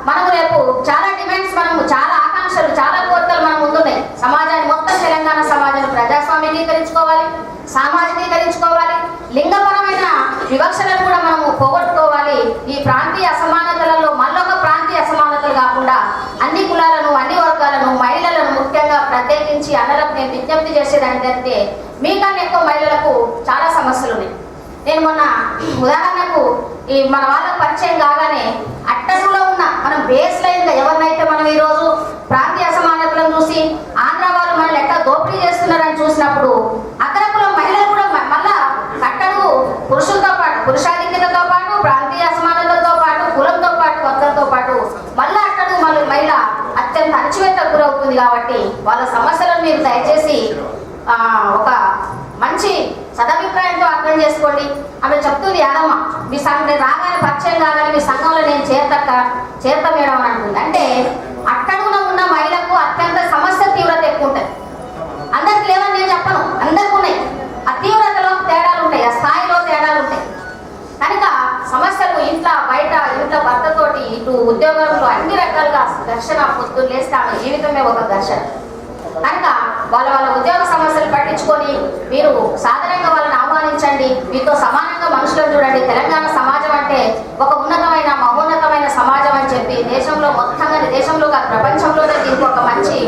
మనము రేపు చాలా డిమాండ్స్, మనము చాలా ఆకాంక్షలు, చాలా కోరికలు మన ముందున్నాయి. సమాజాన్ని మొత్తం తెలంగాణ సమాజాన్ని ప్రజాస్వామ్యీకరించుకోవాలి, సామాజికీకరించుకోవాలి, లింగపరమైన వివక్షలను కూడా మనము పోగొట్టుకోవాలి. ఈ ప్రాంతీయ అసమానతలలో మళ్ళొక ప్రాంతీయ అసమానతలు కాకుండా అన్ని కులాలను, అన్ని వర్గాలను, మహిళలను ముఖ్యంగా ప్రత్యేకించి అన్నలకు నేను విజ్ఞప్తి చేసేదానికంటే, మీకన్నా ఎక్కువ మహిళలకు చాలా సమస్యలు ఉన్నాయి. నేను మొన్న ఉదాహరణకు మన వాళ్ళకు పరిచయం కాగానే అట్టడుగులో ఉన్న మనం బేస్ లైన్గా ఎవరినైతే మనం ఈరోజు ప్రాంతీయ అసమానతలను చూసి ఆంధ్ర వాళ్ళు మనల్ని ఎట్లా దోపిడీ చేస్తున్నారని చూసినప్పుడు, అగ్రకులం మహిళలు కూడా మళ్ళా అట్టడుగు పురుషులతో పాటు, పురుషాధిక్యతతో పాటు, ప్రాంతీయ అసమానతలతో పాటు, కులంతో పాటు, వర్గంతో పాటు మళ్ళా అట్టడుగు మహిళ అత్యంత అణచివేతకు గురవుతుంది. కాబట్టి వాళ్ళ సమస్యలను మీరు దయచేసి ఒక మంచి సదభిప్రాయంతో అర్థం చేసుకోండి. ఆమె చెప్తుంది, యాదమ్మ మీ సంఘం రాగానే, పరిచయం కాగానే మీ సంఘంలో నేను చేరత మేడం అని అంటుంది. అంటే అట్టడుగున ఉన్న మహిళకు అత్యంత సమస్య తీవ్రత ఎక్కువ ఉంటుంది. అందరికి లేవని నేను చెప్పను, అందరికి ఉన్నాయి. ఆ తీవ్రతలో తేడాలు ఉంటాయి, ఆ స్థాయిలో తేడాలు ఉంటాయి. కనుక సమస్యలు ఇంట్లో, బయట, ఇంట్లో భర్తతోటి, ఇటు ఉద్యోగంలో అన్ని రకాలుగా ఘర్షణ. పొద్దున్న లేస్తే ఆమె జీవితమే ఒక ఘర్షణ. కనుక వాళ్ళ ఉద్యోగ సమస్యలు పట్టించుకొని మీరు సాధారణంగా వాళ్ళని ఆహ్వానించండి. మీతో సమానంగా మనుషులను చూడండి. తెలంగాణ సమాజం అంటే ఒక ఉన్నతమైన, మహోన్నతమైన సమాజం అని చెప్పి దేశంలో మొత్తంగా, దేశంలో కాదు ప్రపంచంలోనే దీనికి ఒక మంచి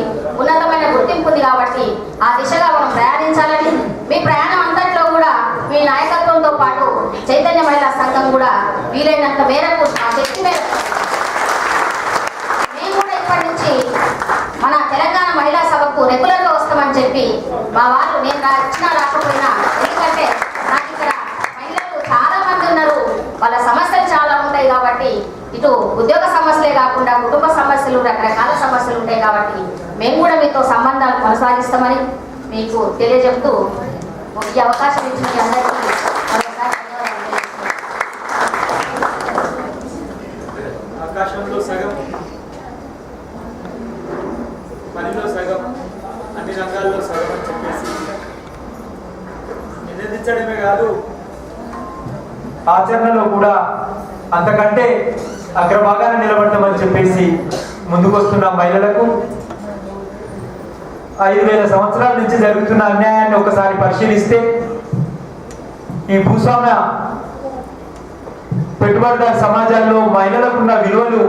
ఉన్నతమైన గుర్తింపు ఉంది. కాబట్టి ఆ దిశగా మనం ప్రయాణించాలని, మీ ప్రయాణం అంతట్లో కూడా మీ నాయకత్వంతో పాటు చైతన్య మహిళా సంఘం కూడా వీలైనంత మేరకు, ఆ శక్తి మేరకు మేము కూడా ఇప్పటి నుంచి మన తెలంగాణ మహిళా సభకు రెగ్యులర్గా వస్తామని చెప్పి మా వాళ్ళు, నేను రాకపోయినా, ఎందుకంటే నాకు ఇక్కడ కాకుండా కుటుంబ సమస్యలు, రకరకాల సమస్యలు ఉంటాయి కాబట్టి మేము కూడా మీతో సంబంధాలు కొనసాగిస్తామని మీకు తెలియజెప్తూ ఈ అవకాశం ఇచ్చిన మీ అందరికీ మరోసారి ధన్యవాదాలు తెలియజేస్తున్నాను. ఆకాశంలో సగం, పనిలో సగం, అన్ని రంగాల్లో సగం అని చెప్పేసి నివేదించడమే కాదు, ఆచరణలో కూడా అంతకంటే అగ్రభాగాన నిలబడతామని చెప్పేసి ముందుకొస్తున్న మహిళలకు 5000 సంవత్సరాల నుంచి జరుగుతున్న అన్యాయాన్ని ఒకసారి పరిశీలిస్తే ఈ భూస్వామ్య పెట్టుబడిదారు సమాజాల్లో మహిళలకున్న విలువలు,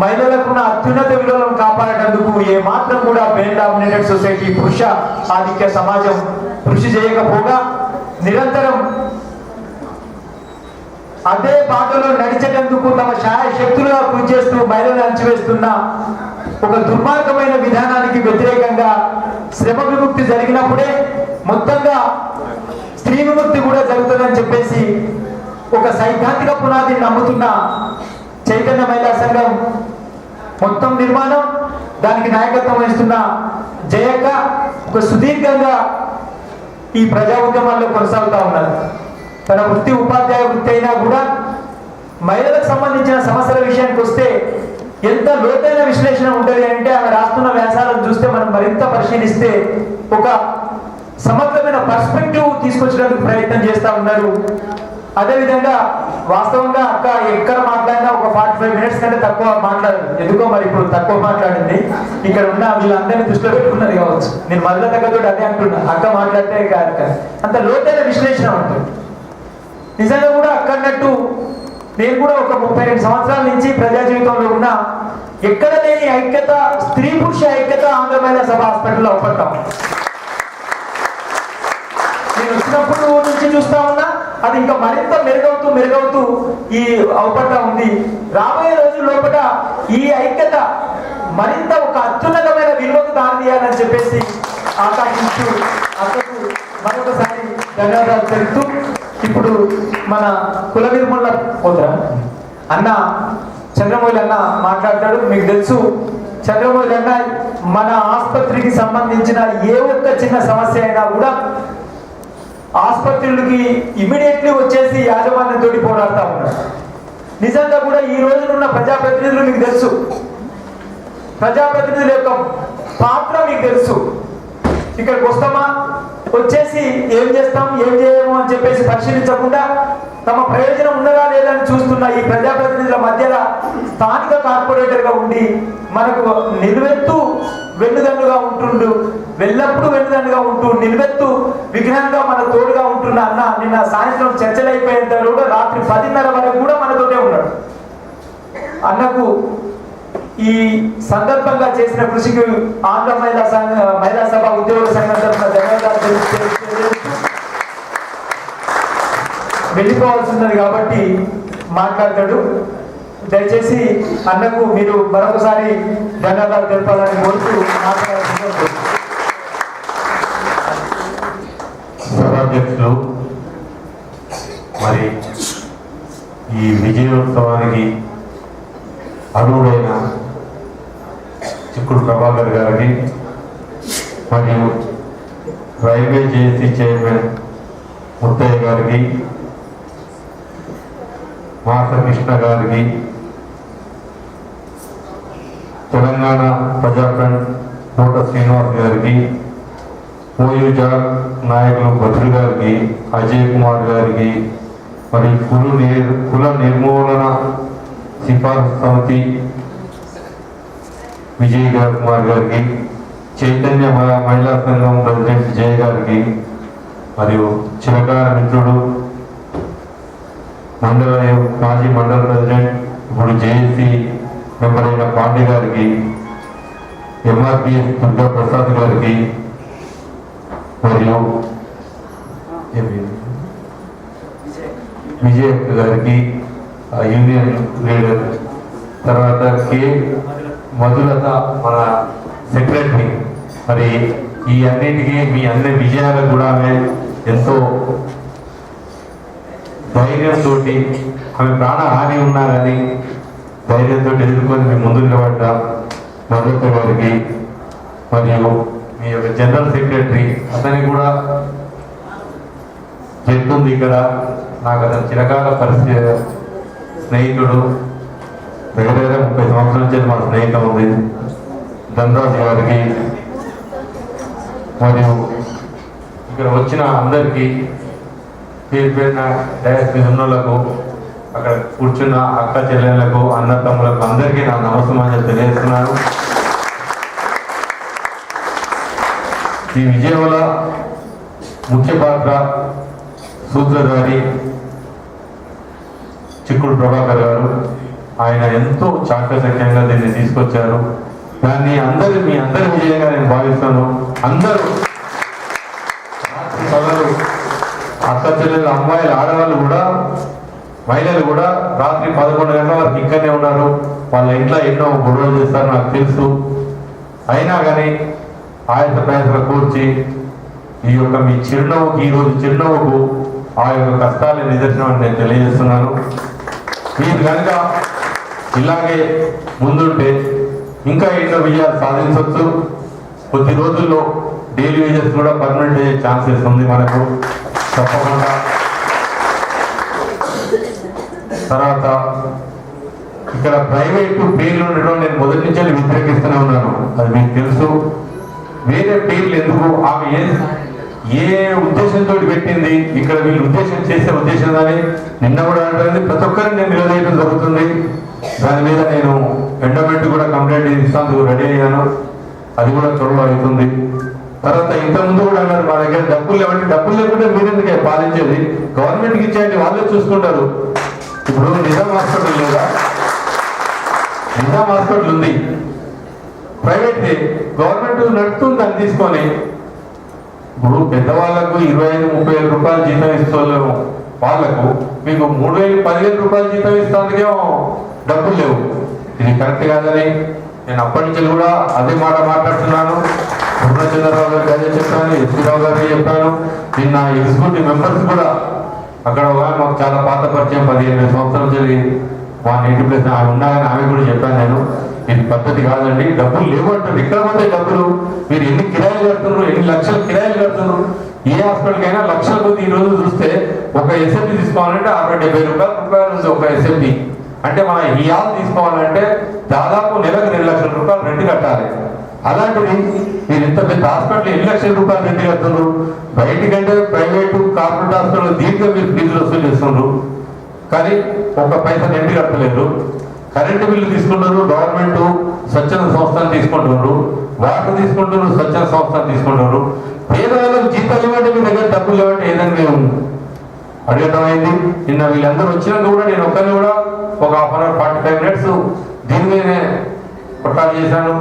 మహిళలకున్న అత్యున్నత విలువలను కాపాడేందుకు ఏ మాత్రం కూడా మేల్ డామినేటెడ్ సొసైటీ, పురుష ఆధిక్య సమాజం కృషి చేయకపోగా నిరంతరం అదే బాటలో నడిచేటందుకు తమ శాయశక్తులుగా కృషి చేస్తూ మహిళలు అణచివేస్తున్న ఒక దుర్మార్గమైన విధానానికి వ్యతిరేకంగా శ్రమ విముక్తి జరిగినప్పుడే మొత్తంగా స్త్రీ విముక్తి కూడా జరుగుతుందని చెప్పేసి ఒక సైద్ధాంతిక పునాదిని నమ్ముతున్న చైతన్య మహిళా సంఘం మొత్తం నిర్మాణం, దానికి నాయకత్వం వహిస్తున్న జయక్క ఒక సుదీర్ఘంగా ఈ ప్రజా ఉద్యమాల్లో కొనసాగుతూ ఉన్నారు. తన వృత్తి ఉపాధ్యాయ వృత్తి అయినా కూడా మహిళలకు సంబంధించిన సమస్యల విషయానికి వస్తే ఎంత లోతైన విశ్లేషణ ఉంటుంది అంటే ఆమె రాస్తున్న వ్యాసాలను చూస్తే మనం మరింత పరిశీలిస్తే ఒక సమగ్రమైన పర్స్పెక్టివ్ తీసుకొచ్చడానికి ప్రయత్నం చేస్తూ ఉన్నారు. అదేవిధంగా వాస్తవంగా అక్క ఎక్కడ మాట్లాడినా ఒక 45 మినిట్స్ కంటే తక్కువ మాట్లాడదు. ఎందుకో మరి ఇప్పుడు తక్కువ మాట్లాడింది. ఇక్కడ ఉన్న వీళ్ళందరినీ దృష్టిలో పెట్టుకున్నది కావచ్చు. నేను మొదల తగ్గతో అదే అంటున్నా, అక్క మాట్లాడితే కాదు కదా, అంత లోతైన విశ్లేషణ ఉంటుంది. నిజంగా కూడా అక్కడన్నట్టు నేను కూడా ఒక 32 సంవత్సరాల నుంచి ప్రజా జీవితంలో ఉన్న ఎక్కడ లేని ఐక్యత, స్త్రీ పురుష ఐక్యత ఆంధ్ర మహిళా సభ హాస్పిటల్లో అవపడతాం. నేను వచ్చినప్పుడు నుంచి చూస్తా ఉన్నా అది ఇంకా మరింత మెరుగవుతూ ఈ అవపడతా ఉంది. రాబోయే రోజుల లోపల ఈ ఐక్యత మరింత ఒక అత్యున్నతమైన విలువకు దారితీయాలని చెప్పేసి ఆకాంక్షిస్తూ అక్కకు మరొకసారి ధన్యవాదాలు తెలుపుతూ ఇప్పుడు మన కుల నిర్మూలన పోతాం అన్న చంద్రమౌళి అన్న మాట్లాడతాడు. మీకు తెలుసు చంద్రమౌళి అన్న మన ఆసుపత్రికి సంబంధించిన ఏ ఒక్క చిన్న సమస్య అయినా కూడా ఆసుపత్రులకి ఇమీడియట్లీ వచ్చేసి యాజమాన్యంతో పోరాడుతూ ఉన్నారు. నిజంగా కూడా ఈ రోజునున్న ప్రజాప్రతినిధులు మీకు తెలుసు, ప్రజాప్రతినిధుల యొక్క పాత్ర మీకు తెలుసు. ఇక్కడికి వస్తామా, వచ్చేసి ఏం చేస్తాం ఏం చేయము అని చెప్పేసి పరిశీలించకుండా తమ ప్రయోజనం ఉన్నదా లేదని చూస్తున్న ఈ ప్రజాప్రతినిధుల మధ్యలో స్థానిక కార్పొరేటర్గా ఉండి మనకు నిలువెత్తు వెన్నుదన్నుగా ఉంటుండు, ఎల్లప్పుడూ వెన్నుదన్నుగా ఉంటూ నిలువెత్తు విఘ్నంగా మన తోడుగా ఉంటున్న అన్న నిన్న సాయంత్రం చర్చలు అయిపోయేంత కూడా రాత్రి 10:30 వరకు కూడా మనతోటే ఉన్నాడు. అన్నకు ఈ సందర్భంగా చేసిన కృషికి ఆంధ్ర మహిళా సభ ఉద్యోగ సంఘం తరఫున ధన్యవాదాలు వెళ్ళిపోవాల్సింది కాబట్టి మాట్లాడతాడు. దయచేసి అన్నకు మీరు మరొకసారి ధన్యవాదాలు తెలపాలని కోరుతూ మాట్లాడాల్సింది. సభాధ్యక్షులు, మరి ఈ విజయోత్సవానికి అర్హుడైన చిక్కుడు ప్రభాకర్ గారికి మరియు రైల్వే జేఏసీ చైర్మన్ ముత్తయ్య గారికి, మాస కృష్ణ గారికి, తెలంగాణ ప్రజాఫ్రంట్ కోట శ్రీనివాస్ గారికి, ఓయూజా నాయకులు భద్రు గారికి, అజయ్ కుమార్ గారికి, మరి కుల నిర్మూలన సిఫార్సు సమితి విజయ్ కుమార్ గారికి, చైతన్య మహిళా సంఘం ప్రెసిడెంట్ జయ గారికి, మరియు చిరకాల మిత్రుడు మాజీ మండల ప్రెసిడెంట్ ఇప్పుడు జేఏసీ మెంబర్ అయిన పాండే గారికి, ఎంఆర్పిఎస్ దుర్గా ప్రసాద్ గారికి, మరియు విజయ్ గారికి యూనియన్ లీడర్, తర్వాత కే మధులత మన సెక్రటరీ. మరి ఈ అన్నిటికీ మీ అందరి విజయాలకు కూడా ఎంతో ధైర్యంతో ఆమె ప్రాణహాని ఉన్నా కానీ ధైర్యంతో ఎదుర్కొని మీ ముందు నిలబడ్డ మధుత గారికి మరియు మీ యొక్క జనరల్ సెక్రటరీ అతనికి కూడా చెప్తుంది ఇక్కడ నాకు అతను చిరకాల పరిస్థితి స్నేహితుడు దగ్గర 30 సంవత్సరాల నుంచి మన స్నేహితం ఉంది ధనరాజు గారికి మరియు ఇక్కడ వచ్చిన అందరికీ పేరు పేరున డయాస్ మీద ఉన్నోళ్లకు అక్కడ కూర్చున్న అక్క చెల్లెళ్లకు అన్న తమ్ములకు అందరికీ నా నమస్కారం తెలియజేస్తున్నాను. ఈ విజయంలో ముఖ్య పాత్ర సూత్రధారి చిక్కుడు ప్రభాకర్ గారు. ఆయన ఎంతో చాకచక్యంగా దీన్ని తీసుకొచ్చారు. దాన్ని మీ అందరి విజయంగా నేను భావిస్తాను. అందరూ పగలు అక్క చెల్లెలు అమ్మాయిలు ఆడవాళ్ళు కూడా మహిళలు కూడా రాత్రి 11 గంటల వరకు ఇక్కడనే ఉన్నారు. వాళ్ళ ఇంట్లో ఎన్నో గొడవలు చేస్తారు నాకు తెలుసు. అయినా కానీ ఆయత ప్రయత్నం కూర్చి ఈ యొక్క మీ చిరునవ్వుకి ఈరోజు చిరునవ్వుకు ఆ యొక్క కష్టాల నిదర్శనం అని నేను తెలియజేస్తున్నాను. మీరు కనుక ఇలాగే ముందుంటే ఇంకా ఎన్నో విజయాలు సాధించవచ్చు. కొద్ది రోజుల్లో డైలీ వేజెస్ కూడా పర్మనెంట్ అయ్యే ఛాన్సెస్ ఉంది మనకు తప్పకుండా. తర్వాత ఇక్కడ ప్రైవేటు పేర్లు ఉండడం నేను మొదటి నుంచి వ్యతిరేకిస్తూనే ఉన్నాను. అది మీకు తెలుసు. వేరే పేర్లు ఎందుకు, ఆమె ఏ ఉద్దేశంతో పెట్టింది, ఇక్కడ వీళ్ళు ఉద్దేశం చేసే ఉద్దేశం కానీ నిన్న కూడా అంటుంది. ప్రతి ఒక్కరిని నేను నిలదీయడం జరుగుతుంది. దాని మీద నేను ఎండోమెంట్ కూడా కంప్లైంట్ ఇస్తాను, రెడీ అయ్యాను. అది కూడా త్వరలో అవుతుంది. తర్వాత ఇంతకుముందు కూడా అన్నారు మా దగ్గర డబ్బులు లేవంటే, డబ్బులు లేకుంటే మీరెందుకే పాలించేది, గవర్నమెంట్కి ఇచ్చేయండి, వాళ్ళే చూసుకుంటారు. ఇప్పుడు నిజాం హాస్పిటల్ లేదా, నిజాం హాస్పిటల్ ఉంది, ప్రైవేట్ గవర్నమెంట్ నడుపుతుంది. దాన్ని తీసుకొని ఇప్పుడు పెద్దవాళ్లకు 25-30 రూపాయలు జీతం ఇస్తున్నాము, వాళ్లకు మీకు 3,000 10,000 రూపాయలు జీతం ఇస్తానికేమో డబ్బులు లేవు. ఇది కరెక్ట్ కాదని నేను అప్పటి నుంచి కూడా అదే మాట మాట్లాడుతున్నాను. పూర్ణచంద్రరావు గారికి అదే చెప్పాను, ఎస్పీరావు గారికి చెప్పాను. నిన్న ఎగ్జిక్యూటివ్ మెంబర్స్ కూడా అక్కడ మాకు చాలా పాత పరిచయం, 15 సంవత్సరాల నుంచి మా నేటి ప్లేస్ ఆమె ఉన్నాయని ఆమె కూడా చెప్పాను నేను. ఇది పద్ధతి కాదండి, డబ్బులు లేవు అంటారు. ఇక్కడ పోతే డబ్బులు మీరు ఎన్ని కిరాయిలు కడుతున్నారు, ఎన్ని లక్షల కిరాయిలు కడుతున్నారు. ఏ హాస్పిటల్కి అయినా లక్షల కొద్ది ఈ రోజు చూస్తే ఒక ఎస్ఎంపీ తీసుకోవాలంటే 60-70 రూపాయలు ఉంది ఒక ఎస్ఎంపీ. అంటే మన ఈ హాల్ తీసుకోవాలంటే దాదాపు నెలకు 2 లక్షల రూపాయలు రెంట్ కట్టాలి. అలాంటిది మీరు ఇంత పెద్ద హాస్పిటల్ 2 లక్షల రూపాయలు రెంట్ కడుతున్నారు. బయటికంటే ప్రైవేటు కార్పొరేట్ హాస్పిటల్ దీంట్లో మీరు ఫీజులు వసూలు చేస్తున్నారు, కానీ ఒక్క పైసా రెంట్ కట్టలేదు. కరెంటు బిల్లు తీసుకుంటారు, గవర్నమెంట్ స్వచ్ఛంద సంస్థను తీసుకుంటున్నారు. వాటర్ తీసుకుంటున్నారు, స్వచ్ఛంద సంస్థను తీసుకుంటున్నారు. పేదవాళ్ళకు జీతాలు ఇవ్వండి, మీ దగ్గర డబ్బులు ఇవ్వండి, ఏదైనా మేము అడగటం అయింది. నిన్న వీళ్ళందరూ వచ్చినాక కూడా నేను ఒక్కరిని కూడా ఒక 1/2 అవర్ 45 మినిట్స్ దీని మీదనే కొట్టాలు చేశాను.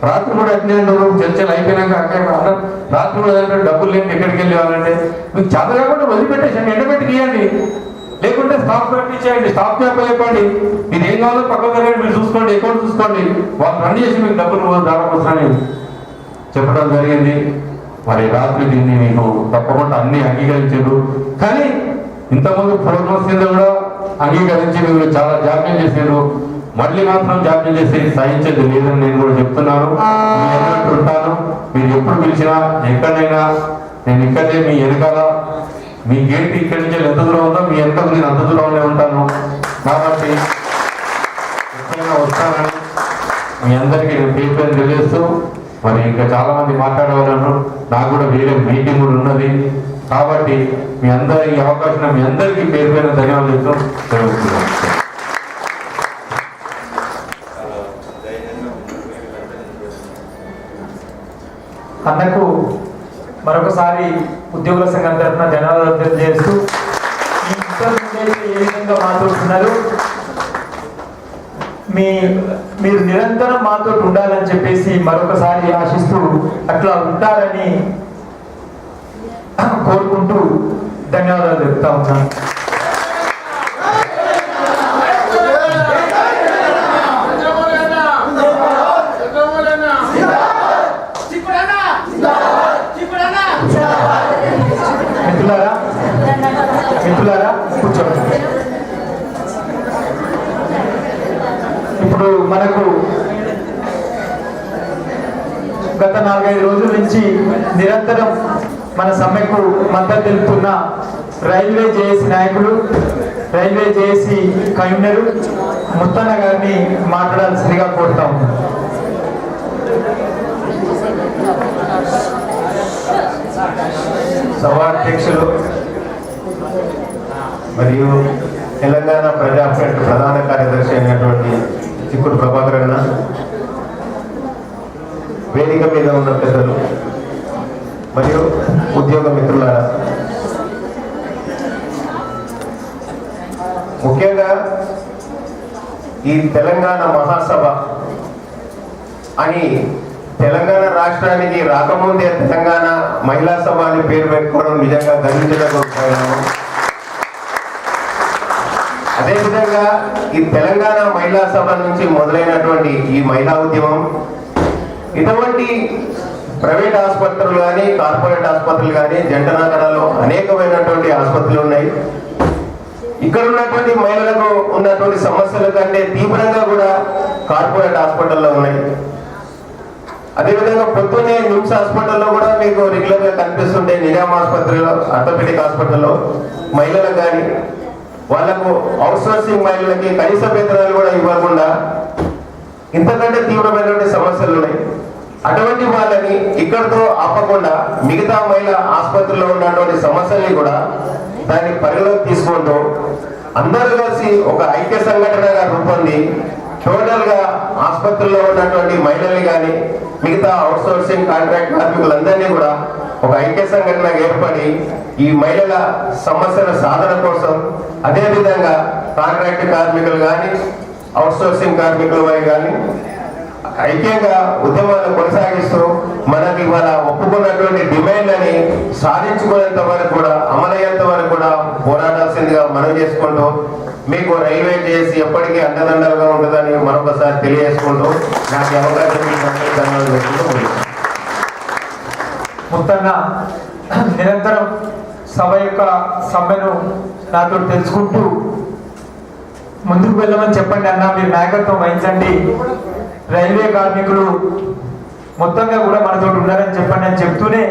రాత్రి కూడా ఎట్లా చర్చలు అయిపోయినాక అక్కడ రాత్రి కూడా డబ్బులు లేని ఎక్కడికి వెళ్ళి వాళ్ళంటే మీకు చేత కాకుండా వదిలిపెట్టేసండి, ఎండబెట్టి తీయండి, లేకుంటే స్టాఫ్ పెట్టించేయండి, స్టాఫ్ చెప్పండి, మీరు ఏం కావాలో పక్కన తిరగండి, మీరు చూసుకోండి, అకౌంట్ చూసుకోండి, వాళ్ళు రన్ చేసి మీకు డబ్బులు దారాకొస్తానని చెప్పడం జరిగింది. మరి రాత్రి దీన్ని మీకు తప్పకుండా అన్ని అంగీకరించారు. కానీ ఇంతకుముందు ప్రోగ్రామ్స్ కింద కూడా అంగీకరించి మీరు చాలా జాప్యం చేశారు. మళ్ళీ మాత్రం జాప్యం చేసి సహించేది లేదని నేను కూడా చెప్తున్నాను. మీ ఎన్నట్టు ఉంటాను, మీరు ఎప్పుడు పిలిచినా ఎక్కడైనా నేను ఇక్కడే మీ వెనకాల, మీ గేట్ ఇక్కడి నుంచి ఎంత దూరం ఉందో మీ వెనక నేను అంత దూరంలో ఉంటాను. కాబట్టి ఎక్కడైనా వస్తానని మీ అందరికీ నేను పేరు తెలియజేస్తూ, మరి ఇంకా చాలా మంది మాట్లాడేవాళ్ళు, నాకు కూడా వేరే మీటింగ్ కూడా ఉన్నది. కాబట్టి మీ అందరి అవకాశం మీ అందరికీ పేరు పైన ధన్యవాదాలు చెప్తూ జరుగుతున్నాను. అన్నకు మరొకసారి ఉద్యోగుల సంఘం తరఫున ధన్యవాదాలు తెలియజేస్తూ, ఈ ఏ విధంగా మాట్లాడుతున్నారు, మీరు నిరంతరం మాతో ఉండాలని చెప్పేసి మరొకసారి ఆశిస్తూ అట్లా ఉంటారని కోరుకుంటూ ధన్యవాదాలు చెప్తా ఉన్నాను. మిత్రులారా కూర్చోండి. ఇప్పుడు మనకు గత 4-5 రోజుల నుంచి నిరంతరం మన సమ్మెకు మద్దతు తెలుపుతున్న రైల్వే జేఏసీ నాయకులు, రైల్వే జేఏసీ కన్వీనర్ ముత్తన్న గారిని మాట్లాడాల్సిందిగా కోరుతాం. సభాధ్యక్షులు మరియు తెలంగాణ ప్రజా ఫ్రంట్ ప్రధాన కార్యదర్శి అయినటువంటి చిక్కుడు ప్రభాకర్ అన్న, వేదిక మీద ఉన్న పెద్దలు మరియు ఉద్యోగ మిత్రులారా, ముఖ్యంగా ఈ తెలంగాణ మహాసభ అని తెలంగాణ రాష్ట్రానికి రాకముందే తెలంగాణ మహిళా సభ అని పేరు పెట్టుకోవడం నిజంగా గర్వించదగ్గ. అదేవిధంగా ఈ తెలంగాణ మహిళా సభ నుంచి మొదలైనటువంటి ఈ మహిళా ఉద్యమం ఇటువంటి ప్రైవేట్ ఆసుపత్రులు కానీ, కార్పొరేట్ ఆసుపత్రులు కానీ, జంటనగరాల్లో అనేకమైనటువంటి ఆసుపత్రులు ఉన్నాయి. ఇక్కడ ఉన్నటువంటి మహిళలకు ఉన్నటువంటి సమస్యల కంటే తీవ్రంగా కూడా కార్పొరేట్ హాస్పిటల్లో ఉన్నాయి. అదేవిధంగా పొద్దున్నే నిమ్స్ హాస్పిటల్లో కూడా మీకు రెగ్యులర్ గా కనిపిస్తుంటే నిజాం ఆసుపత్రిలో, ఆర్థోపెడిక్ హాస్పిటల్లో మహిళలకు కానీ, వాళ్లకు అవుట్ సోర్సింగ్ మహిళలకి కనీస వేతనాలు కూడా ఇవ్వకుండా ఇంతకంటే తీవ్రమైనటువంటి సమస్యలు ఉన్నాయి. అటువంటి వాళ్ళని ఇక్కడితో ఆపకుండా మిగతా మహిళా ఆసుపత్రిలో ఉన్నటువంటి సమస్యల్ని కూడా దాన్ని పరిగణలోకి తీసుకుంటూ అందరూ కలిసి ఒక ఐక్య సంఘటనగా రూపొంది టోటల్ గా ఆసుపత్రిలో ఉన్నటువంటి మహిళల్ని కానీ, మిగతా అవుట్ సోర్సింగ్ కాంట్రాక్ట్ కార్మికులందరినీ కూడా ఒక ఐక్య సంఘటనగా ఏర్పడి ఈ మహిళల సమస్యల సాధన కోసం, అదేవిధంగా కాంట్రాక్ట్ కార్మికులు కానీ, అవుట్ సోర్సింగ్ కార్మికుల వారి కానీ ఐక్యంగా ఉద్యమాలను కొనసాగిస్తూ మనకి ఇవాళ ఒప్పుకున్నటువంటి డిమాండ్లని సాధించుకునేంత వరకు కూడా, అమలయ్యేంత వరకు కూడా పోరాడాల్సిందిగా మనం చేసుకుంటూ మీకు రైల్వే చేసి ఎప్పటికీ అండదండలుగా ఉంటుందని మరొకసారి తెలియజేసుకుంటూ నాకు అవకాశం ముత్తన్న నిరంతరం సభ యొక్క సమ్మెను నాతో తెలుసుకుంటూ ముందుకు వెళ్ళమని చెప్పండి అన్న, మీరు నాయకత్వం వహించండి, రైల్వే కార్మికులు మొత్తంగా కూడా మనతో ఉన్నారని చెప్పండి అని చెప్తూనే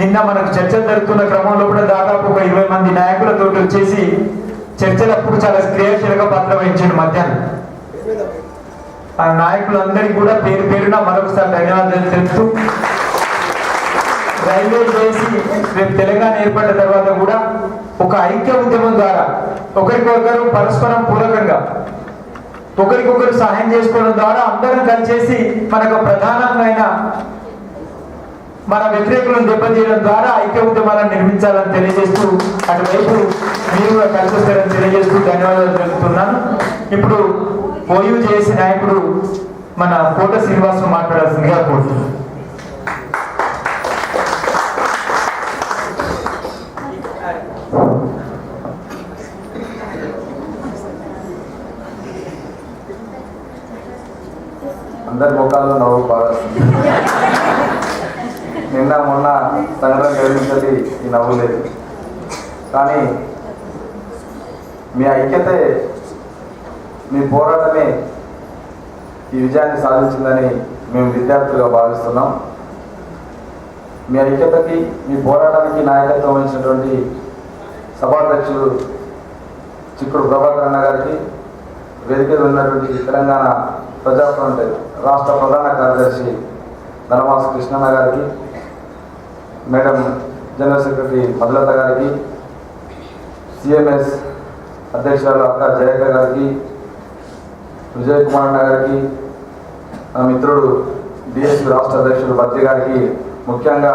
నిన్న మనకు చర్చలు జరుగుతున్న క్రమంలో కూడా దాదాపు ఒక 20 మంది నాయకులతో వచ్చేసి చర్చలప్పుడు చాలా క్రియాశీలక పాత్ర వహించాడు మధ్యాహ్నం. ఆ నాయకులందరికీ కూడా పేరు పేరున మరొకసారి ధన్యవాదాలు తెలుపుతూ రైల్వే చేసి రేపు తెలంగాణ ఏర్పడిన తర్వాత కూడా ఒక ఐక్య ఉద్యమం ద్వారా ఒకరికొకరు పరస్పరం పూరకంగా ఒకరికొకరు సహాయం చేసుకోవడం ద్వారా అందరం కలిసేసి మనకు ప్రధానమైన మన వ్యతిరేకులను దెబ్బతీయడం ద్వారా ఐక్య ఉద్యమాలను నిర్మించాలని తెలియజేస్తూ అటువైపు మీరు కూడా కలిసి వస్తారని తెలియజేస్తూ ధన్యవాదాలు తెలుపుతున్నాను. ఇప్పుడు ఓయూ చేసి నాయకుడు మన కోట శ్రీనివాసులు మాట్లాడాల్సిందిగా కోరుతున్నాను. అందరి ముఖాల్లో నవ్వు బాగా వస్తుంది. నిన్న మొన్న సంఘటన జరిగింది, ఈ నవ్వు లేదు. కానీ మీ ఐక్యతే, మీ పోరాటమే ఈ విజయాన్ని సాధించిందని మేము విద్యార్థులుగా భావిస్తున్నాం. మీ ఐక్యతకి, మీ పోరాటానికి నాయకత్వం వహించినటువంటి సభాధ్యక్షులు చిక్కుడు ప్రభాకర్ అన్న గారికి, వేదికలో ఉన్నటువంటి తెలంగాణ ప్రజా ఫ్రంట్ రాష్ట్ర ప్రధాన కార్యదర్శి ధనమాస కృష్ణన్న గారికి, మేడం జనరల్ సెక్రటరీ మధులత గారికి, సిఎంఎస్ అధ్యక్షురాలు అక్క జయక్క గారికి, విజయ్ కుమార్ అన్న గారికి, నా మిత్రుడు డిఎస్పీ రాష్ట్ర అధ్యక్షుడు భద్రి గారికి, ముఖ్యంగా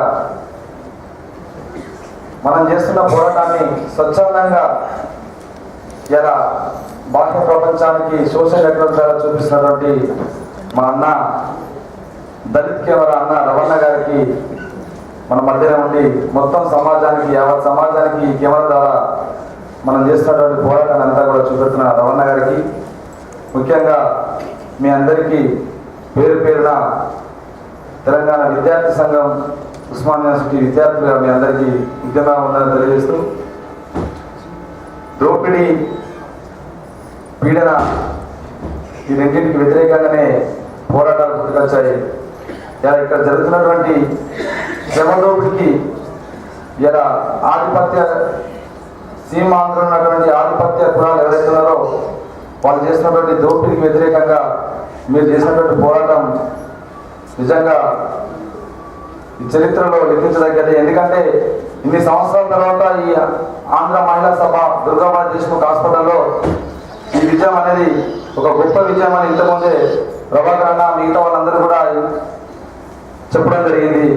మనం చేస్తున్న పోరాటాన్ని స్వచ్ఛందంగా ఇలా బాహ్య ప్రపంచానికి సోషల్ నెట్వర్క్ ద్వారా చూపిస్తున్నటువంటి మా అన్న దళిత్ కెమెరా అన్న రవణ గారికి, మన మధ్యన ఉండి మొత్తం సమాజానికి, యావత్ సమాజానికి కెమెరా ద్వారా మనం చేస్తున్నటువంటి పోరాటాన్ని అంతా కూడా చూపెడుతున్న రవణ గారికి, ముఖ్యంగా మీ అందరికీ పేరు పేరున తెలంగాణ విద్యార్థి సంఘం ఉస్మానియా యూనివర్సిటీ విద్యార్థులుగా మీ అందరికీ ఉద్యమం ఉందని తెలియజేస్తూ, దోపిడీ, పీడన ఈ రెండింటికి వ్యతిరేకంగానే పోరాటాలు పుట్టుకొచ్చాయి. ఇలా ఇక్కడ జరుగుతున్నటువంటి శ్రమదోపిడికి ఇలా ఆధిపత్య సీమాంధ్ర ఉన్నటువంటి ఆధిపత్య కులాలు ఎవరైతే ఉన్నారో వాళ్ళు చేసినటువంటి దోపిడీకి వ్యతిరేకంగా మీరు చేసినటువంటి పోరాటం నిజంగా ఈ చరిత్రలో లెక్కించదగ్గది. ఎందుకంటే ఇన్ని సంవత్సరాల తర్వాత ఈ ఆంధ్ర మహిళా సభ దుర్గాబాయి దేశ్ముఖ్ హాస్పిటల్లో ఈ విజయం అనేది ఒక గొప్ప విజయం అని ఇంతకుముందే ప్రభాకర్ అన్న మిగతా వాళ్ళందరూ కూడా చెప్పడం జరిగింది.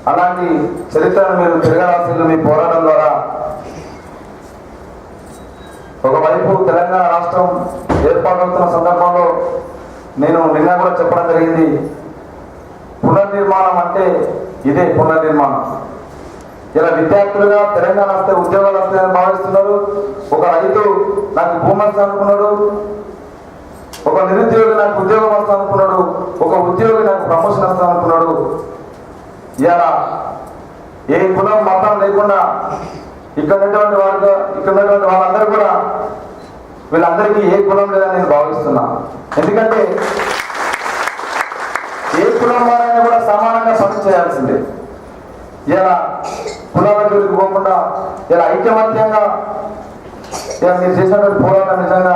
అలాంటి చరిత్రను మీరు తిరగరాల్సింది మీ పోరాటం ద్వారా. ఒకవైపు తెలంగాణ రాష్ట్రం ఏర్పాటవుతున్న సందర్భంలో నేను నిన్న కూడా చెప్పడం జరిగింది, పునర్నిర్మాణం అంటే ఇదే పునర్నిర్మాణం. ఇలా విద్యార్థులుగా తెలంగాణ వస్తే ఉద్యోగాలు వస్తాయని భావిస్తున్నారు. ఒక రైతు నాకు భూమి వస్తా అనుకున్నాడు, ఒక నిరుద్యోగి నాకు ఉద్యోగం వస్తా అనుకున్నాడు, ఒక ఉద్యోగి నాకు ప్రమోషన్ వస్తా అనుకున్నాడు. ఇలా ఏ కులం మతం లేకుండా ఇక్కడ ఉన్నటువంటి వాళ్ళందరూ కూడా వీళ్ళందరికీ ఏ కులం లేదని నేను భావిస్తున్నా. ఎందుకంటే ఏ కులం వారైనా కూడా సమానంగా పని చేయాల్సిందే. ఇలా కులాల జోలికి పోకుండా ఇలా ఐకమత్యంగా ఇలా మీరు చేసినటువంటి పోరాటం నిజంగా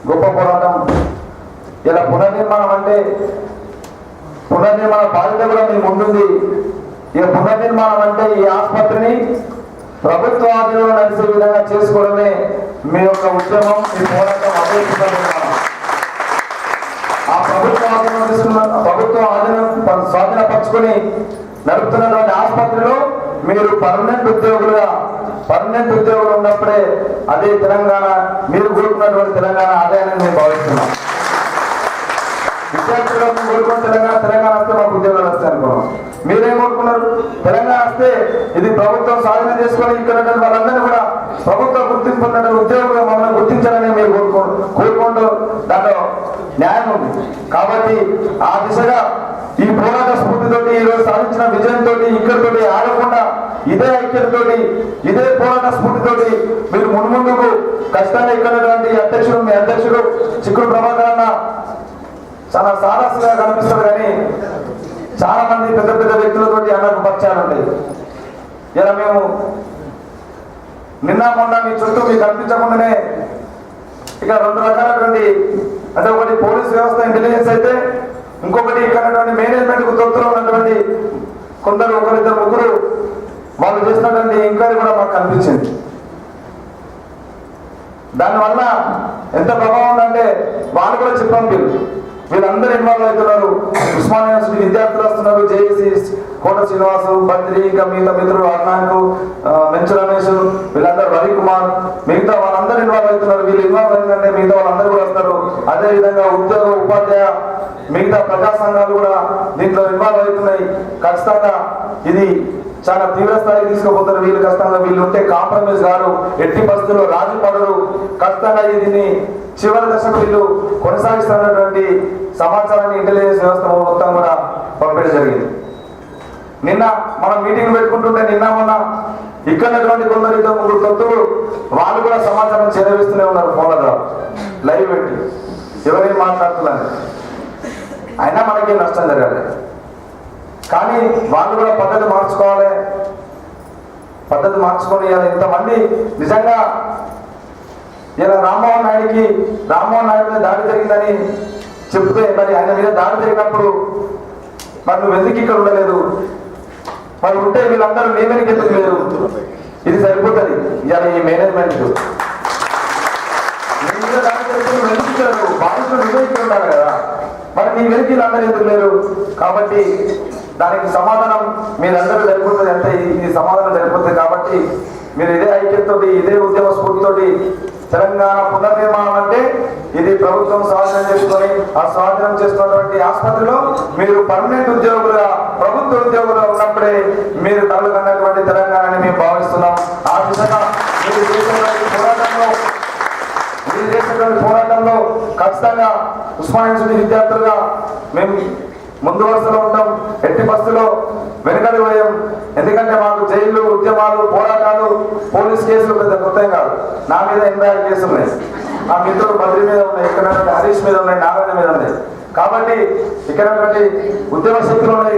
గొప్ప పోరాటం. ఇలా పునర్నిర్మాణం అంటే పునర్నిర్మాణ బాధ్యత కూడా మీ ముందుంది. ఇక పునర్నిర్మాణం అంటే ఈ ఆసుపత్రిని ప్రభుత్వ ఆధీనంలో నడిచే విధంగా చేసుకోవడమే మీ యొక్క ఉద్యమం, మీ పోరాటం. అదే ఆ ప్రభుత్వ ఆధీనం తీసుకున్న ప్రభుత్వ ఆధీనం స్వాధీనపరచుకొని నడుపుతున్నటువంటి ఆసుపత్రిలో మీరు పర్మనెంట్ ఉద్యోగులు ఉన్నప్పుడే అదే తెలంగాణ, మీరు కోరుకున్నటువంటి తెలంగాణ అదే అని నేను భావిస్తున్నాను. విద్యార్థులను కోరుకున్న తెలంగాణ వస్తే మాకు ఉద్యోగాలు వస్తాయి అనుకున్నాం. మీరేం కోరుకున్నారు? తెలంగాణ వస్తే ఇది ప్రభుత్వం స్వాధీనం చేసుకొని ఇక్కడ వాళ్ళందరినీ కూడా ప్రభుత్వ గుర్తింపు ఉద్యోగులు మమ్మల్ని గుర్తించాలని మీరు కోరుకుంటూ దాంట్లో న్యాయం ఉంది. కాబట్టి ఆ దిశగా ఈ పోరాట స్ఫూర్తితోటి ఈరోజు సాధించిన విజయంతో ఇక్కడితోటి ఆగకుండా ఇదే ఐక్యతతోటి ఇదే పోరాట స్ఫూర్తితోటి మీరు మున్ముందుకు ఖచ్చితంగా ఇక్కడ మీ అధ్యక్షుడు చిక్కుడు ప్రభాకర్ అన్న చాలా సారస్సుగా కనిపిస్తారు, కానీ చాలా మంది పెద్ద పెద్ద వ్యక్తులతోటి అన్నకు పరిచయాలు ఉంటాయి. ఇలా మేము నిన్న మొన్న మీ చుట్టూ మీకు కనిపించకుండానే ఇక రెండు రకాలటువంటి, అంటే ఒకటి పోలీస్ వ్యవస్థ ఇంటెలిజెన్స్ అయితే, ఇంకొకటి ఇక్కడ మేనేజ్మెంట్ కు తొత్తులో ఉన్నటువంటి కొందరు ఒకరిద్దరు ముగ్గురు వాళ్ళు చేసినటువంటి ఎంక్వైరీ కూడా మాకు కనిపించింది. దానివల్ల ఎంత ప్రభావం ఉందంటే వాళ్ళు కూడా చెప్పాం, వీళ్ళందరూ ఇన్వాల్వ్ అవుతున్నారు. ఉస్మానియా యూనివర్సిటీ విద్యార్థులు వస్తున్నారు, జేఏసీ కోట శ్రీనివాసు, బద్రి, ఇంకా మిగతా మిత్రులు అర్నాంక్, మెంచు రమేష్, వీళ్ళందరూ రవికుమార్, మిగతా వాళ్ళందరూ ఇన్వాల్వ్ అవుతున్నారు. వీళ్ళు ఇన్వాల్వ్ అయిందంటే మిగతా వాళ్ళందరూ కూడా వస్తారు. అదేవిధంగా ఉద్యోగ ఉపాధ్యాయ మిగతా ప్రజా సంఘాలు కూడా దీంట్లో ఇన్వాల్వ్ అవుతున్నాయి. ఖచ్చితంగా ఇది చాలా తీవ్ర స్థాయికి తీసుకుపోతారు. వీళ్ళు ఖచ్చితంగా వీళ్ళు ఉంటే కాంప్రమైజ్ గారు, ఎట్టి పరిస్థితుల్లో రాజు పడరు. ఖచ్చితంగా దీన్ని చివరి దశకు వీళ్ళు కొనసాగిస్తున్నటువంటి సమాచారాన్ని ఇంటెలిజెన్స్ వ్యవస్థ మొత్తం కూడా పంపడం జరిగింది. నిన్న మనం మీటింగ్ పెట్టుకుంటుంటే నిన్న మొన్న ఇక్కడ కొందరు ముగ్గురు తొత్తులు వాళ్ళు కూడా సమాచారం చేరవేస్తూనే ఉన్నారు ఫోన్ల ద్వారా లైవ్ పెట్టి ఎవరేం మాట్లాడుతున్నారు. అయినా మనకి నష్టం జరగాలి, కానీ వాళ్ళు కూడా పద్ధతి మార్చుకొని ఇంతమంది నిజంగా ఇలా రామ్మోహన్ నాయుడు మీద దాడి జరిగిందని చెప్తే, మరి ఆయన మీద దాడి జరిగినప్పుడు మరి నువ్వు ఎందుకు ఇక్కడ ఉండలేదు, మరి ఉంటే వీళ్ళందరూ నీ వెనక్కి ఎందుకు లేరు? ఇది సరిపోతుంది. ఇవాళ ఈ మేనేజ్మెంట్ బాధితులు నిర్వహించి ఉండాలి కదా, మరి నీ వెనక్కి వీళ్ళందరూ ఎందుకు లేరు? కాబట్టి దానికి సమాధానం మీరందరూ సరిపోతుంది. అంటే ఇది సమాధానం సరిపోతుంది. కాబట్టి మీరు ఇదే ఐక్యతతోటి ఇదే ఉద్యమ స్ఫూర్తితోటి తెలంగాణ పునర్నిర్మాణం అంటే ఇది ప్రభుత్వం స్వాధీనం చేసుకొని ఆ స్వాధీనం చేసుకున్నటువంటి ఆసుపత్రిలో మీరు పర్మనెంట్ ఉద్యోగులుగా ప్రభుత్వ ఉద్యోగులుగా ఉన్నప్పుడే మీరు కళ్ళు కన్నటువంటి తెలంగాణని మేము భావిస్తున్నాం. ఆ దిశగా మీరు చేసినటువంటి పోరాటంలో ఖచ్చితంగా ఉస్మానియా యూనివర్సిటీ విద్యార్థులుగా మేము ముందు వరుసలో ఉంటాం. ఎట్టి బస్సులో వెనుకడి పోయాం. ఎందుకంటే మాకు జైలు, ఉద్యమాలు, పోరాటాలు, పోలీస్ కేసులు పెద్ద కొత్త కాదు. నా మీద 85 కేసులు ఉన్నాయి. ఆ మిత్రుడు బద్రి మీద ఉన్నాయి, ఇక్కడ హరీష్ మీద ఉన్నాయి, నారాయణ మీద ఉన్నాయి. కాబట్టి ఇక్కడ ఉద్యమ శక్తులు ఉన్నాయి.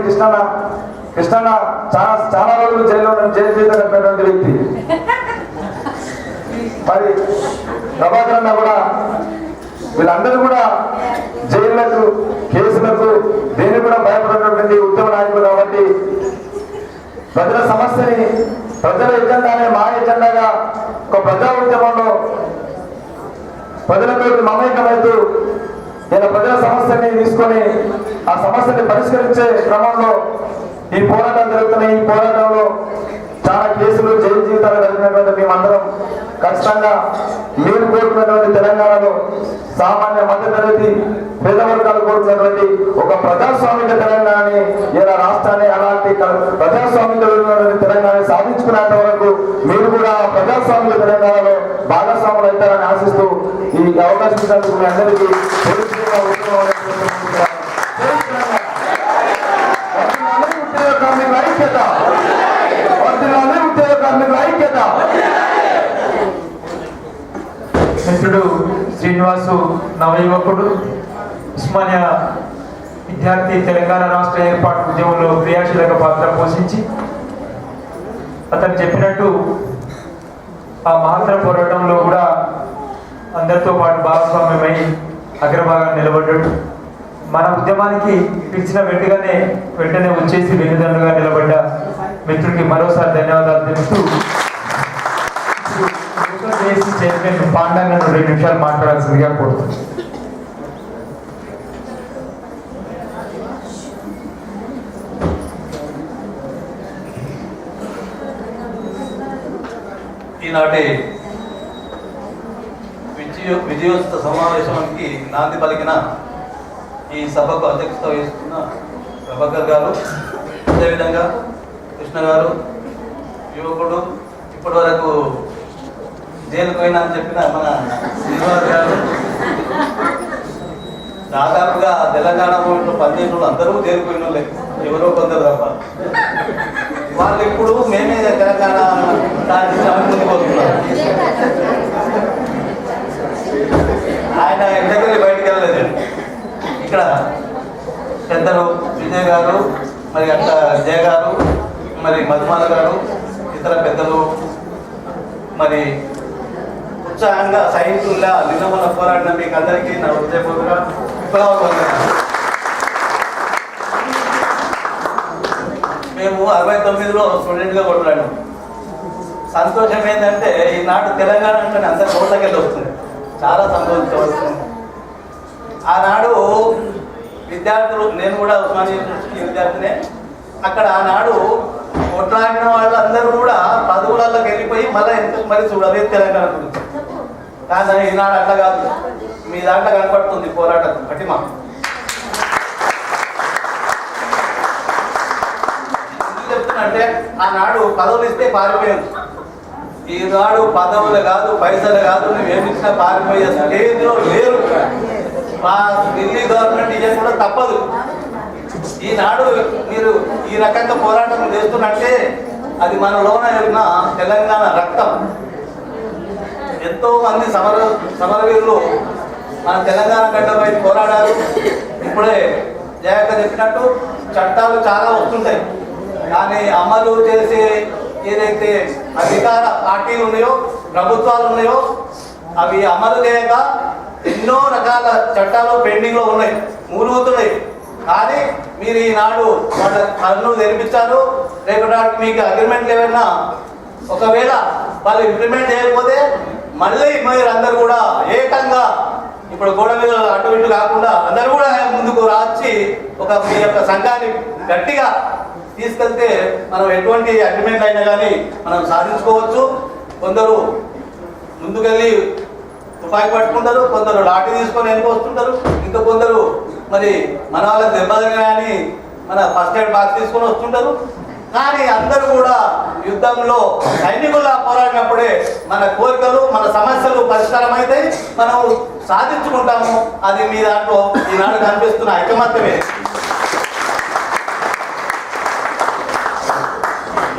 కృష్ణన్న చాలా చాలా రోజులు జైల్లో జైలు జీవితం గడిపినటువంటి వ్యక్తి. మరి ప్రభాకర్ అన్న కూడా వీళ్ళందరూ కూడా జైళ్లకు, కేసులకు, దేని కూడా భయపడినటువంటి ఉద్యమ నాయకులు. కాబట్టి ప్రజల సమస్యని ప్రజల ఎజెండానే మా ఎజెండాగా ఒక ప్రజా ఉద్యమంలో ప్రజలతో మమేకమైతూ ఇలా ప్రజల సమస్యని తీసుకొని ఆ సమస్యని పరిష్కరించే క్రమంలో ఈ పోరాటం జరుగుతున్నాయి. ఈ పోరాటంలో చాలా కేసులు, జైలు జీవితాలు జరిగినటువంటి మేమందరం ఖచ్చితంగా మీరు కోరుకున్నటువంటి తెలంగాణలో సామాన్య మధ్యతరగతి పేద వర్గాలు కోరుకున్నటువంటి ఒక ప్రజాస్వామిక తెలంగాణని, ఇలా రాష్ట్రాన్ని అలాంటి ప్రజాస్వామిక తెలంగాణని సాధించుకునేంత వరకు మీరు కూడా ప్రజాస్వామిక తెలంగాణలో భాగస్వాములు అవుతారని ఆశిస్తూ ఈ అవకాశం ఇచ్చినందుకు మీ అందరికీ మిత్రుడు శ్రీనివాసు నవయువకుడు, ఉస్మానియా విద్యార్థి, తెలంగాణ రాష్ట్ర ఏర్పాటు ఉద్యమంలో క్రియాశీలక పాత్ర పోషించి అతను చెప్పినట్టు ఆ మహత్తర పోరాటంలో కూడా అందరితో పాటు భాగస్వామ్యమై అగ్రభాగాన్ని నిలబడ్డాడు. మన ఉద్యమానికి పిలిచిన వెంటనే వచ్చేసి వెన్నుదండుగా నిలబడ్డ మిత్రుడికి మరోసారి ధన్యవాదాలు తెలుపుతూ చైర్మన్ పాండాంగను 2 నిమిషాలు మాట్లాడాల్సిందిగా కోరుతున్నాను. ఈనాటి విజయోత్సవ సమావేశానికి నాంది పలికిన ఈ సభకు అధ్యక్షత వహిస్తున్న ప్రభాకర్ గారు, అదేవిధంగా కృష్ణ గారు, యువకుడు, ఇప్పటి వరకు జైలుకు పోయినా అని చెప్పిన మన శ్రీనివాస్ గారు, దాదాపుగా తెలంగాణ పనిచేసిన వాళ్ళు అందరూ జైలుకు పోయిన వాళ్ళే, ఎవరో కొందరు తప్ప. వాళ్ళు ఇప్పుడు మేమే తెలంగాణ ముందుకు వస్తున్నారు. ఆయన ఇంటికి బయటికి వెళ్ళలేదు. ఇక్కడ పెద్దలు విజయ్ గారు, మరి అట్ట జయ గారు, మరి మధుమాల గారు, ఇతర పెద్దలు మరి ఉత్సాహంగా సైనికుల్లా నిన్నమన పోరాడిన మీకు అందరికీ నా హృదయపూర్వక విప్లవం. మేము 69లో స్టూడెంట్గా కొట్లాడాము. సంతోషం ఏంటంటే ఈనాడు తెలంగాణ అంటే అందరి రోడ్లకెళ్ళి వస్తుంది, చాలా సంతోషించవస్తుంది. ఆనాడు విద్యార్థులు, నేను కూడా ఉస్మానియా యూనివర్సిటీ విద్యార్థినే, అక్కడ ఆనాడు కొట్లాడిన వాళ్ళందరూ కూడా పదవులలోకి వెళ్ళిపోయి మళ్ళీ ఎంత మరి చూడాలి తెలంగాణ గురించి. కానీ ఈనాడు అట్లా కాదు, మీ దాంట్లో కనపడుతుంది పోరాటం పట్టిమ. చెప్తున్నంటే ఆనాడు పదవులు ఇస్తే పారిపోయాను. ఈనాడు పదవులు కాదు, పైసలు కాదు, నువ్వేమి ఇచ్చినా పారిపోయే స్టేజ్లో లేరు. మా ఢిల్లీ గవర్నమెంట్ ఇది కూడా తప్పదు. ఈనాడు మీరు ఈ రకంగా పోరాటం చేస్తున్నట్టే అది మనలోన ఉన్న తెలంగాణ రక్తం. ఎంతో మంది సమరవీరులు మన తెలంగాణ గడ్డపై పోరాడారు. ఇప్పుడే జయక్క చెప్పినట్టు చట్టాలు చాలా వస్తుంటాయి, కానీ అమలు చేసే ఏదైతే అధికార పార్టీలు ఉన్నాయో, ప్రభుత్వాలు ఉన్నాయో, అవి అమలు చేయక ఎన్నో రకాల చట్టాలు పెండింగ్లో ఉన్నాయి, మూలుగుతున్నాయి. కానీ మీరు ఈనాడు వాళ్ళ కన్ను తెరిపించారు. రేపటి మీకు అగ్రిమెంట్లు ఏమైనా ఒకవేళ వాళ్ళు ఇంప్లిమెంట్ చేయకపోతే మళ్ళీ మీరు అందరు కూడా ఏకంగా ఇప్పుడు గోడ మీద అటు ఇటు కాకుండా అందరూ కూడా ముందుకు రాచి ఒక మీ యొక్క సంఘాన్ని గట్టిగా తీసుకెళ్తే మనం ఎటువంటి అగ్రిమెంట్ అయినా కానీ మనం సాధించుకోవచ్చు. కొందరు ముందుకెళ్ళి తుపాకి పట్టుకుంటారు, కొందరు లాఠీ తీసుకొని వెనుక వస్తుంటారు, ఇంకా కొందరు మరి మన వాళ్ళకి దెబ్బలు కానీ మన ఫస్ట్ ఎయిడ్ బాక్స్ తీసుకొని వస్తుంటారు. కానీ అందరూ కూడా యుద్ధంలో సైనికుల్లా పోరాడినప్పుడే మన కోరికలు, మన సమస్యలు పరిష్కారం అయితే మనం సాధించుకుంటాము. అది మీ దాంట్లో ఈనాడు కనిపిస్తున్న ఐకమత్యమే.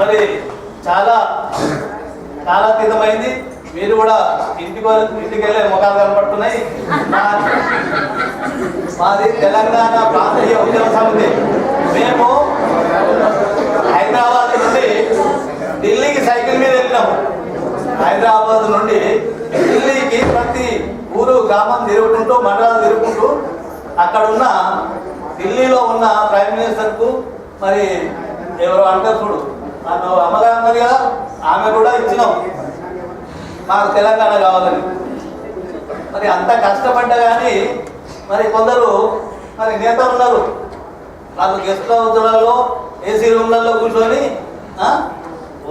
మరి చాలా కాలాతీతమైంది. మీరు కూడా ఇంటికి వెళ్ళే ముఖాలు కనపడుతున్నాయి. మాది తెలంగాణ ప్రాంతీయ ఉద్యమ సమితి. మేము హైదరాబాద్ నుండి ఢిల్లీకి సైకిల్ మీద వెళ్ళినాము. హైదరాబాద్ నుండి ఢిల్లీకి ప్రతి ఊరు గ్రామం తిరుగుకుంటూ మండలాలు తిరుగుకుంటూ అక్కడ ఉన్న ఢిల్లీలో ఉన్న ప్రైమ్ మినిస్టర్కు మరి ఎవరు అంటారు చూడు నన్ను అమ్మగారు అన్నారు కదా, ఆమె కూడా ఇచ్చినాం మాకు తెలంగాణ కావాలని. మరి అంత కష్టపడ్డా కానీ మరి కొందరు మరి నేతలు ఉన్నారు వాళ్ళు గెస్ట్ హౌస్లలో ఏసీ రూమ్లలో కూర్చొని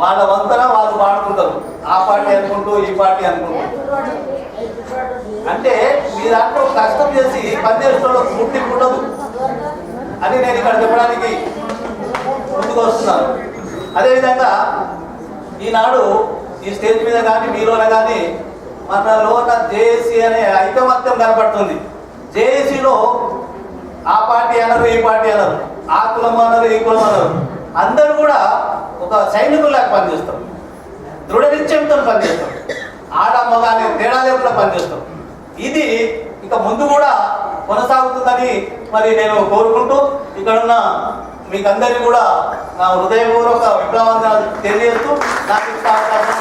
వాళ్ళ వంతన వాళ్ళు పాడుకుంటారు. ఆ పార్టీ అనుకుంటూ ఈ పార్టీ అనుకుంటూ. అంటే మీ దాంట్లో కష్టం చేసి పనిచేసిన గుర్తింపు ఉండదు అని నేను ఇక్కడ చెప్పడానికి ముందుకు వస్తున్నాను. అదేవిధంగా ఈనాడు ఈ స్టేజ్ మీద కానీ మీలోనే కానీ మనలో ఉన్న జేఏసీ అనే ఐకమత్యం కనపడుతుంది. జేఏసీలో ఆ పార్టీ అనరు ఈ పార్టీ అనరు, ఆ కులం అనరు ఈ కులం అనరు, అందరూ కూడా ఒక సైనికుల్లాగా పనిచేస్తాం, దృఢ నిశ్చయంతో పనిచేస్తాం, ఆడమ్మగానే తేడా లేకుండా పనిచేస్తాం. ఇది ఇక ముందు కూడా కొనసాగుతుందని మరి నేను కోరుకుంటూ ఇక్కడున్న మీకు అందరికీ కూడా నా హృదయపూర్వక విప్లవాన్ని తెలియజేస్తూ నాకు ఇచ్చిన అవకాశం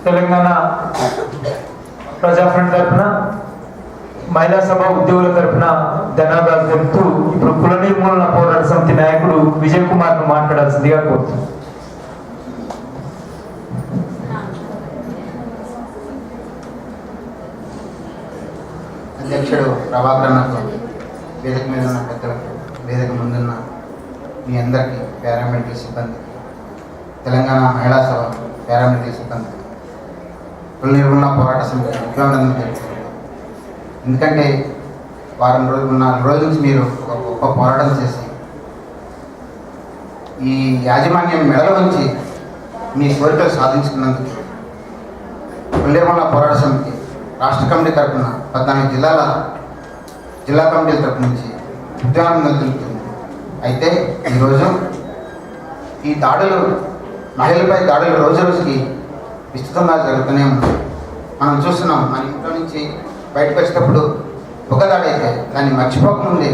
తెలంగాణ ప్రజా ఫ్రంట్ తరఫున మహిళా సభ ఉద్యోగుల తరఫున ధన్యవాదాలు తెలుపుతూ ఇప్పుడు కుల నిర్మూలన పోరాట సమితి నాయకుడు విజయ్ కుమార్ ను మాట్లాడాల్సిందిగా కోరుతున్నాను. అధ్యక్షుడు ప్రభాకర్ అన్నకు, వేదిక మీద ఉన్న పెద్దలకు, వేదిక ముందున్న మీ అందరికీ, పారామిలిటరీ సిబ్బంది, తెలంగాణ మహిళా సభ పారామిలిటరీ సిబ్బంది, కుల నిర్మూలన పోరాట సమితి అభినందనలు తెలుపుతున్నాను. ఎందుకంటే 4 రోజుల నుంచి మీరు ఒక గొప్ప పోరాటం చేసి ఈ యాజమాన్యం మెడల నుంచి మీ కోరికలు సాధించుకున్నందుకు కుల నిర్మూలన పోరాట సమితి రాష్ట్ర కమిటీ తరఫున 14 జిల్లా కమిటీల తరఫు నుంచి ఉద్యమాన్ని తెలుపుతుంది. అయితే ఈరోజు ఈ దాడులు, మహిళలపై దాడులు రోజు రోజుకి విస్తృతంగా జరుగుతూనే ఉంది. మనం చూస్తున్నాం, మన ఇంట్లో నుంచి బయటకు వచ్చేటప్పుడు ఒక దాడి అయితే దాన్ని మర్చిపోకముందే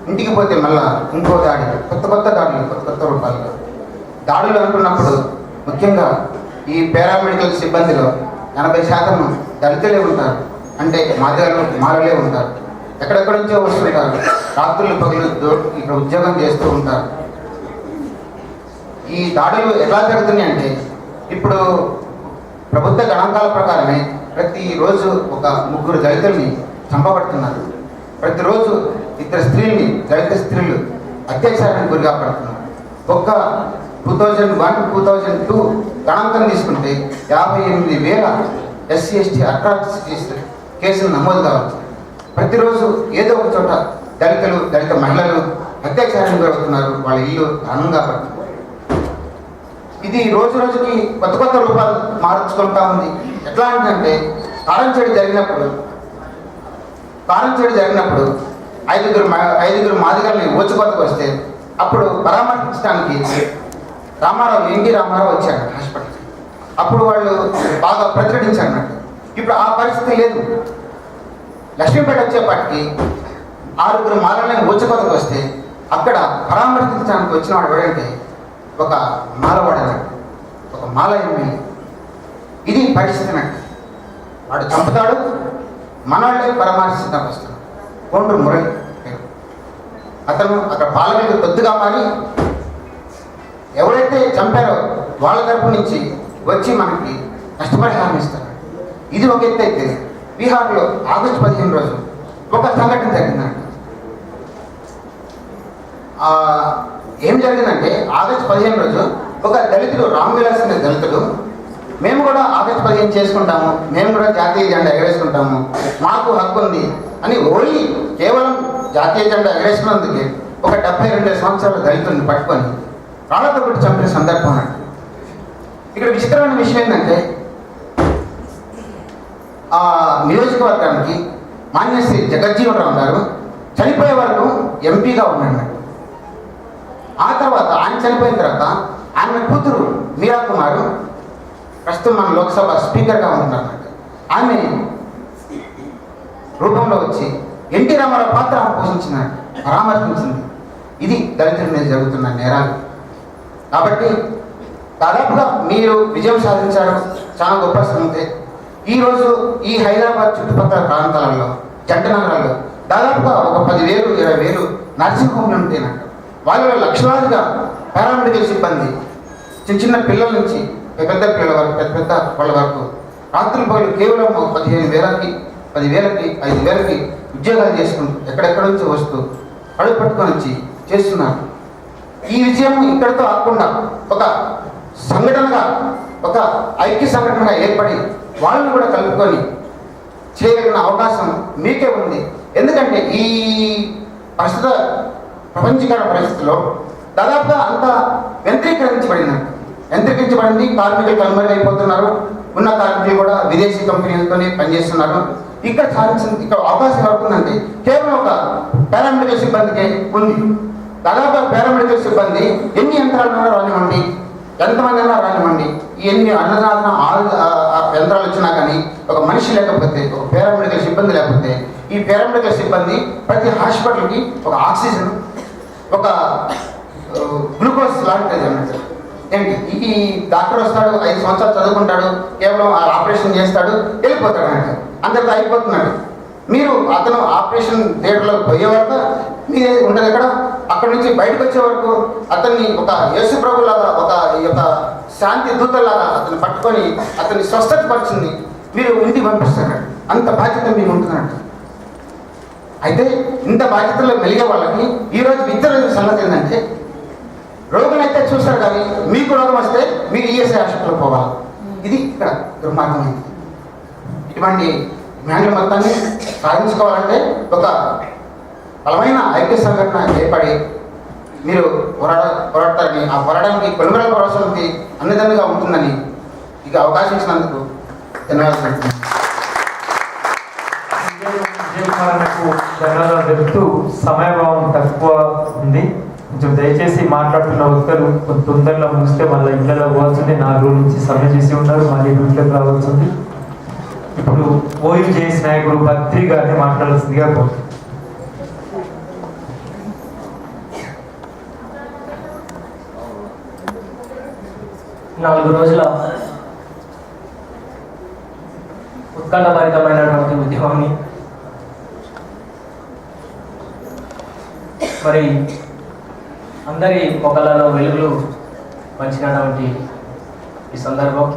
ఇంటికి పోతే మళ్ళీ ఇంకో దాడి, కొత్త దాడులు, కొత్త రూపాయలు దాడులు అనుకున్నప్పుడు ముఖ్యంగా ఈ పారామెడికల్ సిబ్బందిలో 80% దళితులే ఉంటారు. అంటే మాలలే ఉంటారు. ఎక్కడెక్కడ నుంచో వస్తుంటారు. రాత్రులు పగులు ఇక్కడ ఉద్యోగం చేస్తూ ఉంటారు. ఈ దాడులు ఎలా జరుగుతున్నాయి అంటే ఇప్పుడు ప్రభుత్వ గణాంకాల ప్రకారమే ప్రతిరోజు ఒక 3 దళితుల్ని చంపబడుతున్నారు. ప్రతిరోజు 2 స్త్రీల్ని, దళిత స్త్రీలు అత్యాచారానికి గురిగా పడుతున్నారు. ఒక్క 2001-2002 గణాంకం తీసుకుంటే 58,000 SC ST అట్రాసిటీస్ కేసులు నమోదు కావచ్చు. ప్రతిరోజు ఏదో ఒక చోట దళిత మహిళలు అత్యాచారానికి గురవుతున్నారు. వాళ్ళ ఇల్లు అనంగా పడుతుంది. ఇది రోజు రోజుకి కొత్త రూపాలు మార్చుకుంటా ఉంది. ఎట్లా అంటే కారం చెడు జరిగినప్పుడు 5 మాదిగల్ని ఓచుకోతకు వస్తే అప్పుడు పరామర్శించడానికి ఎన్టీ రామారావు వచ్చాడు హాస్పిటల్. అప్పుడు వాళ్ళు బాగా ప్రతిఘటించారు అన్నట్టు. ఇప్పుడు ఆ పరిస్థితి లేదు. లక్ష్మీపేట వచ్చేపాటికి 6 మాలల్ని ఓచుకోతకు వస్తే అక్కడ పరామర్శించడానికి వచ్చిన వాడు ఎవడంటే ఒక మాలవాడన్నట్టు, ఒక మాల ఎమ్మెల్యే. ఇది పరిస్థితి అన్నట్టు. వాడు చంపుతాడు, మనవాళ్ళే పరామర్శించడానికి వస్తాడు. కొండ్రు మురళి అతను అక్కడ పాలకులకు తొత్తుగా మారి ఎవరైతే చంపారో వాళ్ళ తరపు నుంచి వచ్చి మనకి నష్టపరిహారం ఇస్తారు. ఇది ఒక ఎత్తు అయితే బీహార్లో ఆగస్టు 15 రోజు ఒక సంఘటన జరిగిందంట. ఏం జరిగిందంటే ఆగస్టు 15 రోజు ఒక దళితుడు, రామ్ విలాస్ అనే దళితుడు, మేము కూడా ఆగస్టు 15 చేసుకుంటాము, మేము కూడా జాతీయ జెండా ఎగరేసుకుంటాము, మాకు హక్కు ఉంది అని ఓన్లీ కేవలం జాతీయ జెండా ఎగరేసుకున్నందుకే ఒక 72 సంవత్సరాల దళితుడిని పట్టుకొని రాళ్లతో పెట్టి చంపిన సందర్భం అన్నట్టు. ఇక్కడ విచిత్రమైన విషయం ఏంటంటే ఆ నియోజకవర్గానికి మాన్యశ్రీ జగజ్జీవన్ రావు గారు చనిపోయే వరకు ఎంపీగా ఉన్నాడు. ఆ తర్వాత ఆయన చనిపోయిన తర్వాత ఆమె కూతురు మీరా కుమార్ ప్రస్తుతం మన లోక్సభ స్పీకర్గా ఉంటున్నారు. ఆమె రూపంలో వచ్చి ఎన్టీ రామారావు పాత్ర పోషించిన పరామర్శించింది. ఇది దళితుల మీద జరుగుతున్న నేరాలు. కాబట్టి దాదాపుగా మీరు విజయం సాధించారు, చాలా గొప్ప సంగతి. ఈరోజు ఈ హైదరాబాద్ చుట్టుపక్కల ప్రాంతాలలో జంట నగరాల్లో దాదాపుగా ఒక 10,000 20,000 నర్సింగ్ హోమ్లు ఉంటేనంట. వాళ్ళలో లక్షలాదిగా పారామెడికల్ సిబ్బంది చిన్న చిన్న పిల్లల నుంచి పెద్ద పిల్లల వరకు పెద్ద వాళ్ళ వరకు రాత్రుల పగలు కేవలం 15,000కి 10,000కి 5,000కి ఉద్యోగాలు చేసుకుంటూ ఎక్కడెక్కడ నుంచి వస్తూ అడుగు పట్టుకొని వచ్చి చేస్తున్నారు. ఈ విజయం ఇక్కడితో ఆకుండా ఒక సంఘటనగా, ఒక ఐక్య సంఘటనగా ఏర్పడి వాళ్ళని కూడా కలుపుకొని చేయగలిగిన అవకాశం మీకే ఉంది. ఎందుకంటే ఈ ప్రస్తుత ప్రపంచీకరణ పరిస్థితుల్లో దాదాపుగా అంతా యంత్రీకరించబడింది. కార్మికులు కనుమరుగైపోతున్నారు. ఉన్న కార్మికులు కూడా విదేశీ కంపెనీలతోనే పనిచేస్తున్నారు. ఇక్కడ అవకాశం అవుతుందంటే కేవలం ఒక పారామెడికల్ సిబ్బందికే ఉంది. దాదాపు పారామెడికల్ సిబ్బంది ఎన్ని యంత్రాలు రానివ్వండి, ఎంతమంది అయినా రానివ్వండి, ఎన్ని అన్నదాన యంత్రాలు వచ్చినా కానీ ఒక మనిషి లేకపోతే, ఒక పారామెడికల్ సిబ్బంది లేకపోతే, ఈ పారామెడికల్ సిబ్బంది ప్రతి హాస్పిటల్కి ఒక ఆక్సిజన్, ఒక గ్లూకోజ్ లాంటిది అన్నట్టు. ఏంటి, ఈ డాక్టర్ వస్తాడు, 5 సంవత్సరాలు చదువుకుంటాడు, కేవలం ఆపరేషన్ చేస్తాడు, వెళ్ళిపోతాడు అన్నట్టు, అంతటితో అయిపోతున్నాడు. మీరు అతను ఆపరేషన్ థియేటర్లోకి పోయే వరకు మీరే ఉంటుంది. ఎక్కడ అక్కడి నుంచి బయటకు వచ్చే వరకు అతన్ని ఒక యేసు ప్రభులాగా, ఒక ఈ యొక్క శాంతి దూతలాగా అతను పట్టుకొని అతన్ని స్వస్థతపరిచింది మీరు ఇంటికి పంపిస్తాడు. అంత బాధ్యత మీకు ఉంటున్నట్టు. అయితే ఇంత బాధ్యతలో మెలిగే వాళ్ళకి ఈరోజు ఇద్దరు సంగతి ఏంటంటే, రోగులైతే చూస్తారు కానీ మీకు రోగం వస్తే మీరు ఈఎస్ఐ హాస్పిటల్కి పోవాలి. ఇది ఇక్కడ దుర్మార్గమైంది. ఇటువంటి జ్ఞానం మొత్తాన్ని సాధించుకోవాలంటే ఒక బలమైన ఐక్య సంఘటన ఏర్పడి మీరు పోరాడతారని, ఆ పోరాటానికి కొనుగోలు భరోసానికి అన్నదండగా ఉంటుందని ఇక అవకాశం ఇచ్చినందుకు ధన్యవాదాలు. ధన్యవాదాలు చెప్తూ సమయభావం తక్కువ ఉంది, కొంచెం దయచేసి మాట్లాడుతున్న ఒక్కరు తొందరలో ముగిస్తే మళ్ళీ ఇళ్ళలో పోవాల్సింది. 4 రోజుల నుంచి సమ్మె చేసి ఉన్నారు, మళ్ళీ డ్యూటీలోకి రావాల్సింది. ఇప్పుడు ఓయూజేఎస్ నాయకుడు భద్రి గారిని మాట్లాడాల్సిందిగా కోరుతున్నాను. 4 రోజుల ఉత్కంఠభరితమైనటువంటి ఉద్యమాన్ని మరి అందరి మొక్కలలో వెలుగులు పంచినటువంటి ఈ సందర్భం,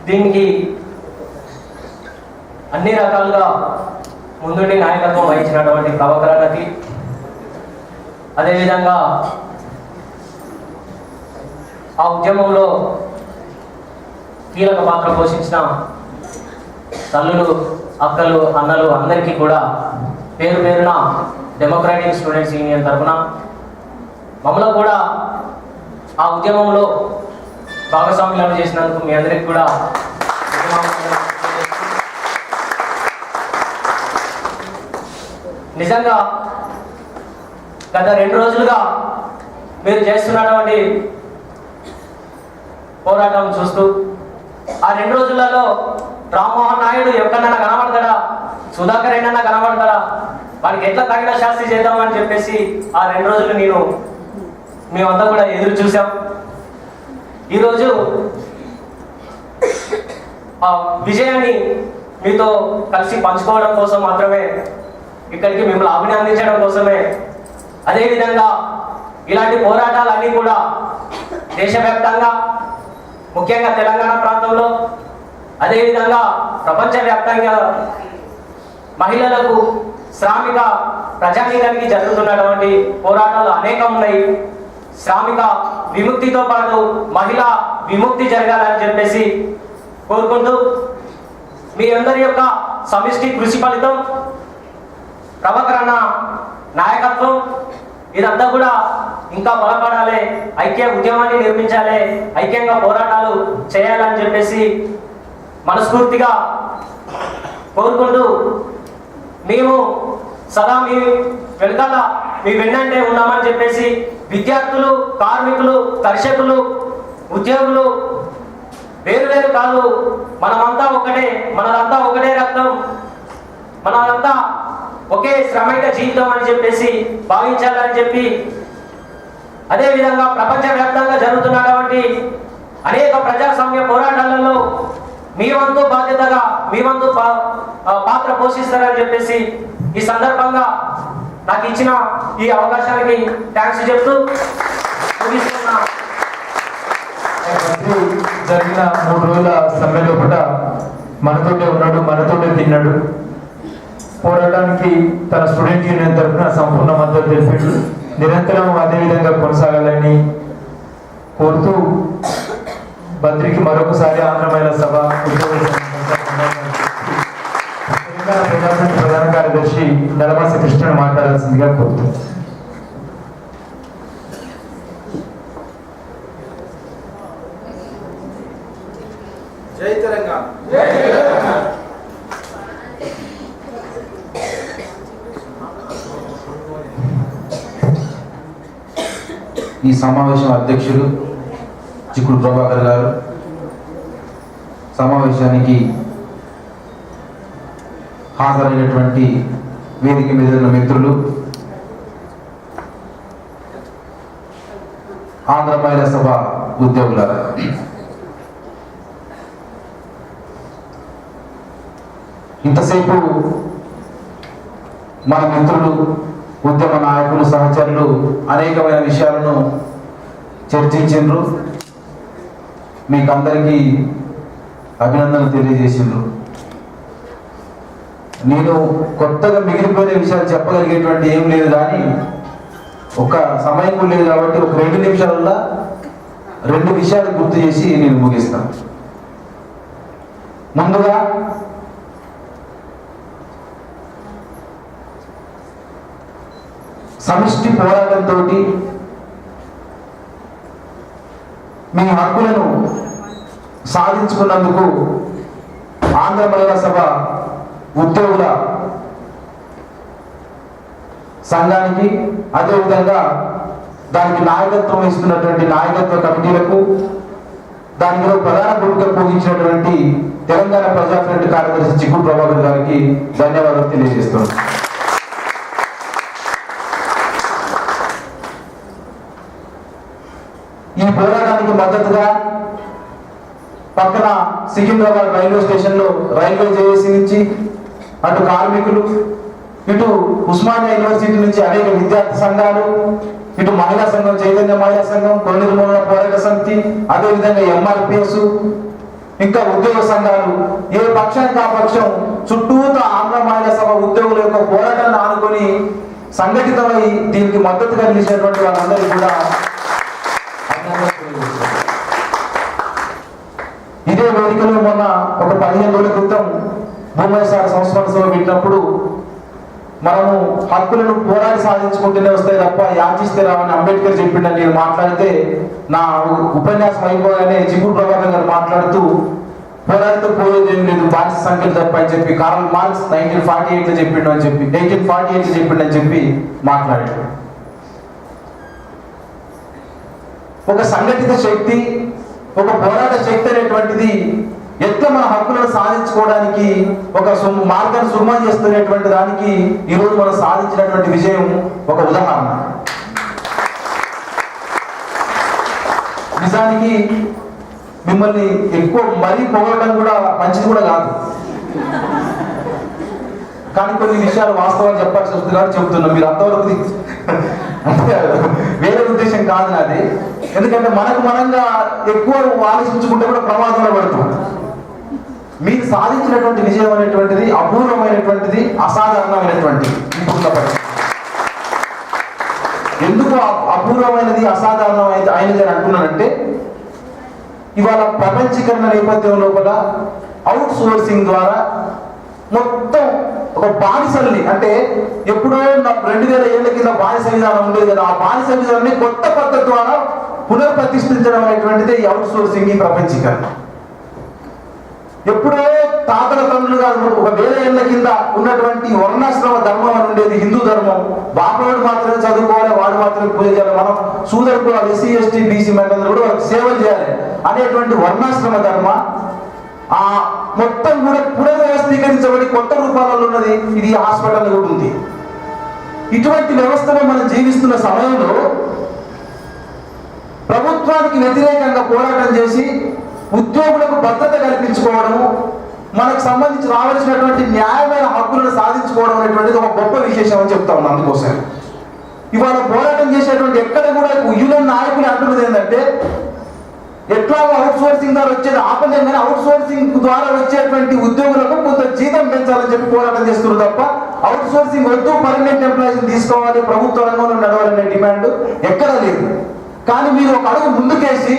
దీనికి అన్ని రకాలుగా ముందుండి నాయకత్వం వహించినటువంటి ప్రభాకరన్నకి, అదేవిధంగా ఆ ఉద్యమంలో కీలక పాత్ర పోషించిన తల్లులు, అక్కలు, అన్నలు అందరికీ కూడా పేరు పేరున డెమోక్రాటిక్ స్టూడెంట్స్ యూనియన్ తరఫున మమ్మల్ని కూడా ఆ ఉద్యమంలో భాగస్వామ్యాలు చేసినందుకు మీ అందరికీ కూడా నిజంగా గత 2 రోజులుగా మీరు చేస్తున్నటువంటి పోరాటం చూస్తూ ఆ 2 రోజులలో రామ్మోహన్ నాయుడు ఎక్కడన్నా కనబడతాడా, సుధాకర్ రెడ్డి అన్నా కనబడతాడా, వాడికి ఎట్లా తగిన శాస్తి చేద్దామని చెప్పేసి ఆ 2 రోజులు మేమంతా కూడా ఎదురు చూసాం. ఈరోజు ఆ విజయాన్ని మీతో కలిసి పంచుకోవడం కోసం మాత్రమే, ఇక్కడికి మిమ్మల్ని అభినందించడం కోసమే, అదేవిధంగా ఇలాంటి పోరాటాలన్నీ కూడా దేశవ్యాప్తంగా, ముఖ్యంగా తెలంగాణ ప్రాంతంలో, అదేవిధంగా ప్రపంచవ్యాప్తంగా మహిళలకు, శ్రామిక ప్రజానీకానికి జరుగుతున్నటువంటి పోరాటాలు అనేకం ఉన్నాయి. శ్రామిక విముక్తితో పాటు మహిళా విముక్తి జరగాలని చెప్పేసి కోరుకుంటూ, మీ అందరి యొక్క సమిష్టి కృషి ఫలితం, ప్రభాకరన్న నాయకత్వం, ఇదంతా కూడా ఇంకా బలపడాలి, ఐక్య ఉద్యమాన్ని నిర్మించాలి, ఐక్యంగా పోరాటాలు చేయాలని చెప్పేసి మనస్ఫూర్తిగా కోరుకుంటూ, మేము సదా మీ వెనకాల మీ వెన్నంటే ఉన్నామని చెప్పేసి విద్యార్థులు, కార్మికులు, కర్షకులు, ఉద్యోగులు వేరు వేరు కాదు, మనమంతా ఒకటే, మనదంతా ఒకటే రక్తం, మనదంతా ఒకే శ్రమిక జీవితం అని చెప్పేసి భావించాలని చెప్పి, అదేవిధంగా ప్రపంచవ్యాప్తంగా జరుగుతున్నటువంటి అనేక ప్రజాస్వామ్య పోరాటాలలో మీ వంతు బాధ్యతగా మీ వంతు పాత్ర పోషిస్తారని చెప్పేసి ఈ సందర్భంగా నాకు ఇచ్చిన ఈ అవకాశానికి థ్యాంక్స్ చెప్తూ ముగిస్తున్నా. జరిగిన 3 రోజుల సమ్మె లోపల మనతోటే ఉన్నాడు, మనతోటే తిన్నాడు. పోరాటానికి తన స్టూడెంట్ యూనియన్ తరఫున సంపూర్ణ మద్దతు తెలిపాడు. నిరంతరం అదేవిధంగా కొనసాగాలని కోరుతూ బద్రికి మరొకసారి ఆంధ్ర మహిళా సభ తెలంగాణ ప్రధాన కార్యదర్శి నలమాస కృష్ణను మాట్లాడాల్సిందిగా కోరుతూ. జై తెలంగాణ. ఈ సమావేశం అధ్యక్షులు చిక్కుడు ప్రభాకర్ గారు, సమావేశానికి హాజరైనటువంటి వేదిక మీద ఉన్న మిత్రులు, ఆంధ్ర మహిళా సభ ఉద్యోగులారా, ఇంతసేపు మన మిత్రులు, ఉద్యమ నాయకులు, సహచరులు అనేకమైన విషయాలను చర్చించారు. మీకు అందరికీ అభినందనలు తెలియజేసిండ్రు. నేను కొత్తగా మిగిలిపోయిన విషయాలు చెప్పగలిగేటువంటి ఏం లేదు, కానీ ఒక సమయం కూడా లేదు కాబట్టి ఒక 2 నిమిషాలలో 2 విషయాలు గుర్తు చేసి నేను ముగిస్తాను. ముందుగా సమిష్టి పోరాటంతో మీ హక్కులను సాధించుకున్నందుకు ఆంధ్ర మహిళా సభ ఉద్యోగుల సంఘానికి, అదేవిధంగా దానికి నాయకత్వం వహిస్తున్నటువంటి నాయకత్వ కమిటీలకు, దానిలో ప్రధాన భూమిక పోషించినటువంటి తెలంగాణ ప్రజా ఫ్రంట్ కార్యదర్శి చిక్కుడు ప్రభాకర్ గారికి ధన్యవాదాలు తెలియజేస్తున్నాను. ఈ పోరాటానికి మద్దతుగా పక్కన సికింద్రాబాద్ రైల్వే స్టేషన్లో రైల్వే జేఏసీ నుంచి, అటు కార్మికులు, ఇటు ఉస్మానియా యూనివర్సిటీ నుంచి అనేక విద్యార్థి సంఘాలు, ఇటు మహిళా సంఘం, చైతన్య మహిళా సంఘం, కొల నిర్మూలన పోరాట సమితి, అదేవిధంగా ఎంఆర్పిఎస్, ఇంకా ఉద్యోగ సంఘాలు, ఏ పక్షానికి ఆ పక్షం చుట్టూత ఆంధ్ర మహిళా సభ ఉద్యోగుల యొక్క పోరాటాన్ని ఆనుకొని సంఘటితమై దీనికి మద్దతుగా నిలిచినటువంటి వాళ్ళందరికీ కూడా ఇదే వేదికలో మొన్న ఒక 15 రోజుల క్రితం భూమేశ్వర సంస్మరణ సభ పెట్టినప్పుడు మనము హక్కులను పోరాడి సాధించుకుంటూనే వస్తాయి తప్ప యాచిస్తే రావని అంబేద్కర్ చెప్పిండని నేను మాట్లాడితే, నా ఉపన్యాసం అయిపోగానే చిక్కుడు ప్రభాకర్ గారు మాట్లాడుతూ పోరాడితో పోయేది ఏం లేదు, బానిస సంఖ్యలు తప్ప అని చెప్పి కార్ల్ మార్క్స్ 1948 చెప్పిండు అని చెప్పి 1848 చెప్పిండు అని చెప్పి మాట్లాడాడు. ఒక సంఘటిత శక్తి, ఒక పోరాట శక్తి అనేటువంటిది ఎట్లా మన హక్కులను సాధించుకోవడానికి ఒక మార్గాన్ని సుగమం చేస్తున్నటువంటి దానికి ఈరోజు మనం సాధించినటువంటి విజయం ఒక ఉదాహరణ. నిజానికి మిమ్మల్ని ఎక్కువ మరీ పొగడటం కూడా మంచిది కూడా కాదు, కానీ కొన్ని విషయాలు వాస్తవాలు చెప్పాల్సి వస్తుంది కాబట్టి చెప్తున్నాం. మీరు అంతవరకు అంటే వేరే ఉద్దేశం కాదు నాది, ఎందుకంటే మనకు మనంగా ఎక్కువ ఆలోచించుకుంటే కూడా ప్రమాదంలో పడుతుంది. మీరు సాధించినటువంటి విజయం అనేటువంటిది అపూర్వమైనటువంటిది, అసాధారణమైనటువంటిది. ఎందుకు అపూర్వమైనది, అసాధారణమైనది అయినది అని అంటున్నానంటే, ఇవాళ ప్రపంచీకరణ నేపథ్యం లోపల అవుట్ సోర్సింగ్ ద్వారా మొత్తం ఒక బానిసల్ని, అంటే ఎప్పుడో 2000 ఏళ్ల కింద బానిస విధానం ఉండేది కదా, ఆ బానిస విధానాన్ని కొత్త పద్ధతి ద్వారా పునర్ప్రతిష్ఠించడం అనేటువంటిది ఈ అవుట్ సోర్సింగ్, ఈ ప్రపంచీకరణ. ఎప్పుడో తాతల తండ్రులుగా ఒక వేల ఏళ్ల కింద ఉన్నటువంటి వర్ణాశ్రమ ధర్మం అని ఉండేది హిందూ ధర్మం. బాపవాడు మాత్రమే చదువుకోవాలి, వాడు మాత్రమే పూజ చేయాలి, మనం సూదరుకు ఎస్సీ ఎస్టీ బీసీ మహిళలు కూడా సేవలు చేయాలి అనేటువంటి వర్ణాశ్రమ ధర్మ ఆ మొత్తం కూడా పునర్వ్యవస్థీకరించబడి కొత్త రూపాలలో ఉన్నది. ఇది హాస్పిటల్ కూడా ఉంది. ఇటువంటి వ్యవస్థలో మనం జీవిస్తున్న సమయంలో ప్రభుత్వానికి వ్యతిరేకంగా పోరాటం చేసి ఉద్యోగులకు భద్రత కల్పించుకోవడము, మనకు సంబంధించి రావాల్సినటువంటి న్యాయమైన హక్కులను సాధించుకోవడం అనేటువంటిది ఒక గొప్ప విశేషం అని చెప్తా ఉన్నాం. అందుకోసం ఇవాళ పోరాటం చేసేటువంటి ఎక్కడ కూడా యూనియన్ నాయకులు అంటున్నది ఏంటంటే, ఎట్లా అవుట్ సోర్సింగ్ ద్వారా వచ్చేది ఆపలేం, కానీ అవుట్ సోర్సింగ్ ద్వారా వచ్చేటువంటి ఉద్యోగులకు కొంత జీతం పెంచాలని చెప్పి పోరాటం చేస్తున్నారు తప్ప అవుట్ సోర్సింగ్ వద్దు, పర్మనెంట్ ఎంప్లాయీస్ తీసుకోవాలి, ప్రభుత్వ రంగంలో నడవాలనే డిమాండ్ ఎక్కడా లేదు. కానీ మీరు ఒక అడుగు ముందుకేసి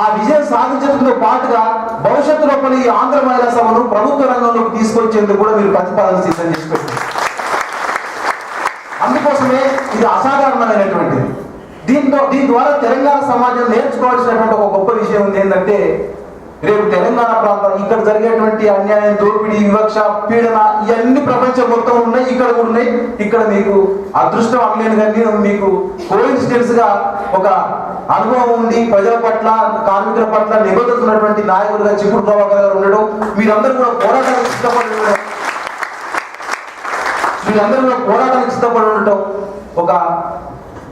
ఆ విజయం సాధించడంతో పాటుగా భవిష్యత్తు లోపల ఈ ఆంధ్ర మహిళా సభను ప్రభుత్వ రంగంలోకి తీసుకొచ్చేందుకు కూడా మీరు ప్రతిపాదన సిద్ధం చేసి పెట్టారు. అందుకోసమే ఇది అసాధారణమైనటువంటిది. దీని ద్వారా తెలంగాణ సమాజం నేర్చుకోవాల్సినటువంటి ఒక గొప్ప విషయం ఉంది. ఏంటంటే రేపు తెలంగాణ ప్రాంతం ఇక్కడ జరిగేటువంటి అన్యాయం, దోపిడీ, వివక్ష, పీడన ఇవన్నీ ప్రపంచం మొత్తం ఉన్నాయి, ఇక్కడ కూడా ఉన్నాయి. ఇక్కడ మీకు అదృష్టం అనలేను కానీ మీకు కోఇన్సిడెన్స్ గా ఒక అనుభవం ఉంది, ప్రజల పట్ల కార్మికుల పట్ల నిబద్ధత ఉన్నటువంటి నాయకులుగా చిక్కుడు ప్రభాకర్ గారు ఉండడం, మీరందరూ కూడా పోరాటానికి సిద్ధపడి ఉండడం, ఒక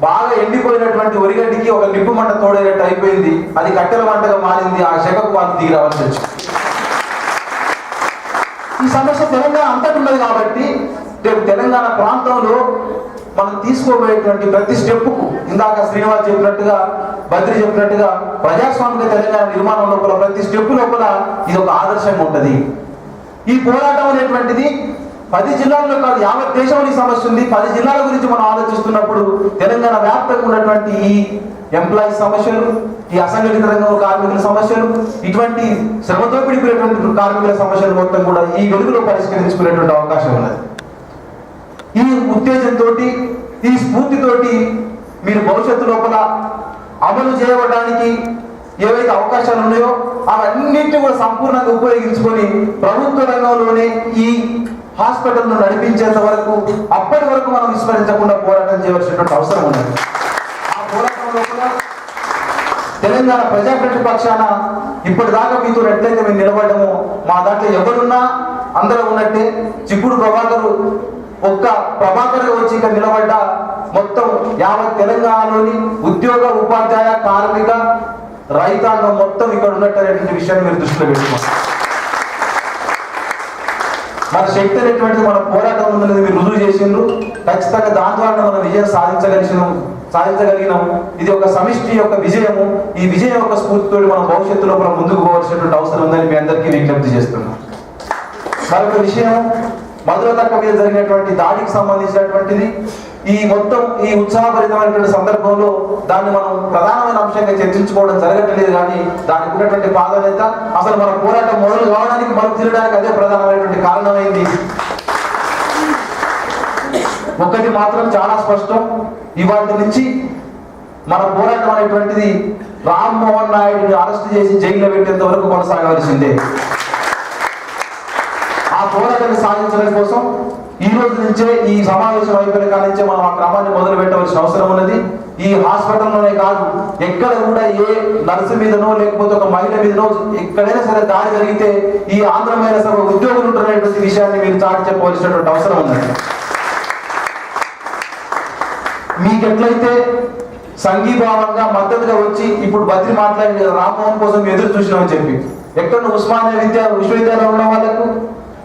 బాగా ఎండిపోయినటువంటి ఒరిగడ్డికి ఒక నిప్పు మంట తోడైనట్టు అయిపోయింది. అది కట్టెల మంటగా మారింది. ఆ శకకు వాళ్ళు దిగి రావాల్సి వచ్చింది. ఈ సమస్య తెలంగాణ అంతటి ఉన్నది కాబట్టి రేపు తెలంగాణ ప్రాంతంలో మనం తీసుకోబోయేటువంటి ప్రతి స్టెప్పుకు ఇందాక శ్రీనివాస్ చెప్పినట్టుగా, బద్రి చెప్పినట్టుగా ప్రజాస్వామిక తెలంగాణ నిర్మాణం లోపల ప్రతి స్టెప్ లోపల ఇది ఒక ఆదర్శంగా ఉంటుంది. ఈ పోరాటం అనేటువంటిది 10 జిల్లాల్లో కాదు, యావత్ దేశంలో ఈ సమస్య ఉంది. 10 జిల్లాల గురించి మనం ఆలోచిస్తున్నప్పుడు తెలంగాణ వ్యాప్తంగా ఉన్నటువంటి ఈ ఎంప్లాయీస్ సమస్యలు, ఈ అసంఘటిత రంగంలో కార్మికుల సమస్యలు, ఇటువంటి శ్రమతోపిడిపోయేటువంటి కార్మికుల సమస్యలు మొత్తం కూడా ఈ వెలుగులో పరిష్కరించుకునేటువంటి అవకాశం ఉన్నది. ఈ ఉత్తేజంతో, ఈ స్ఫూర్తితోటి మీరు భవిష్యత్తు లోపల అమలు చేయడానికి ఏవైతే అవకాశాలు ఉన్నాయో అవన్నింటినీ కూడా సంపూర్ణంగా ఉపయోగించుకొని ప్రభుత్వ రంగంలోనే ఈ హాస్పిటల్ను నడిపించేంత వరకు, అప్పటి వరకు మనం విస్మరించకుండా పోరాటం చేయవలసినటువంటి అవసరం ఉన్నది. ఆ పోరాటం లోపల తెలంగాణ ప్రజాప్రతి పక్షాన ఇప్పటిదాకా మీతో ఎట్లయితే మేము నిలబడము, మా దాంట్లో ఎవరున్నా అందరూ ఉన్నట్టే. చిక్కుడు ప్రభాకర్ ఒక్క ప్రభాకర్ వచ్చి ఇక్కడ నిలబడ్డ మొత్తం యావత్ తెలంగాణలోని ఉద్యోగ, ఉపాధ్యాయ, కార్మిక, రైతాంగం మొత్తం ఇక్కడ ఉన్నట్టనేటువంటి విషయాన్ని మీరు దృష్టిలో పెట్టుకోండి. మన శక్తి అనేటువంటిది మన పోరాటం ఉందనేది మీరు రుజువు చేసిండ్రు. ఖచ్చితంగా దాని ద్వారా మనం విజయం సాధించగలిగినాము. ఇది ఒక సమిష్టి యొక్క విజయము. ఈ విజయం యొక్క స్ఫూర్తితో మనం భవిష్యత్తులో మనం ముందుకు పోవాల్సినటువంటి అవసరం ఉందని మీ అందరికీ విజ్ఞప్తి చేస్తున్నాం. మరొక విషయం, మధురతక్క మీద జరిగినటువంటి దాడికి సంబంధించినటువంటిది ఈ మొత్తం ఈ ఉత్సాహభరితమైనటువంటి సందర్భంలో దాన్ని మనం ప్రధానమైన అంశంగా చర్చించుకోవడం జరగట్లేదు. కానీ దానికి ఉన్నటువంటి ప్రాధాన్యత, అసలు మన పోరాటం మొదలు కావడానికి, మనం తిరగడానికి అదే ప్రధానమైనటువంటి కారణమైంది. ఒక్కటి మాత్రం చాలా స్పష్టం, ఇవాటి నుంచి మన పోరాటం అనేటువంటిది రామ్మోహన్ నాయుడిని అరెస్ట్ చేసి జైల్లో పెట్టేంత వరకు కొనసాగవలసిందే. ఆ పోరాటాన్ని సాధించడం కోసం ఈ రోజు నుంచే, ఈ సమావేశం అయిపోయిన కాడి నుంచే మనం ఆ క్రమాన్ని మొదలు పెట్టవలసిన అవసరం ఉన్నది. ఈ హాస్పిటల్లోనే కాదు, ఎక్కడ కూడా ఏ నర్సు మీదనో లేకపోతే ఒక మహిళ మీదనో ఎక్కడైనా సరే దాడి జరిగితే ఈ ఆంధ్ర మహిళా సభ ఉద్యోగులు ఉంటున్నటువంటి విషయాన్ని మీరు చాటి చెప్పవలసినటువంటి అవసరం ఉన్నది. మీకెట్లయితే సంఘీభావంగా మద్దతుగా వచ్చి ఇప్పుడు బద్రి మాట్లాడి రామ్మోహన్ కోసం ఎదురు చూసినామని చెప్పి, ఎక్కడ ఉస్మానియా విశ్వవిద్యాలయంలో ఉన్న వాళ్ళకు,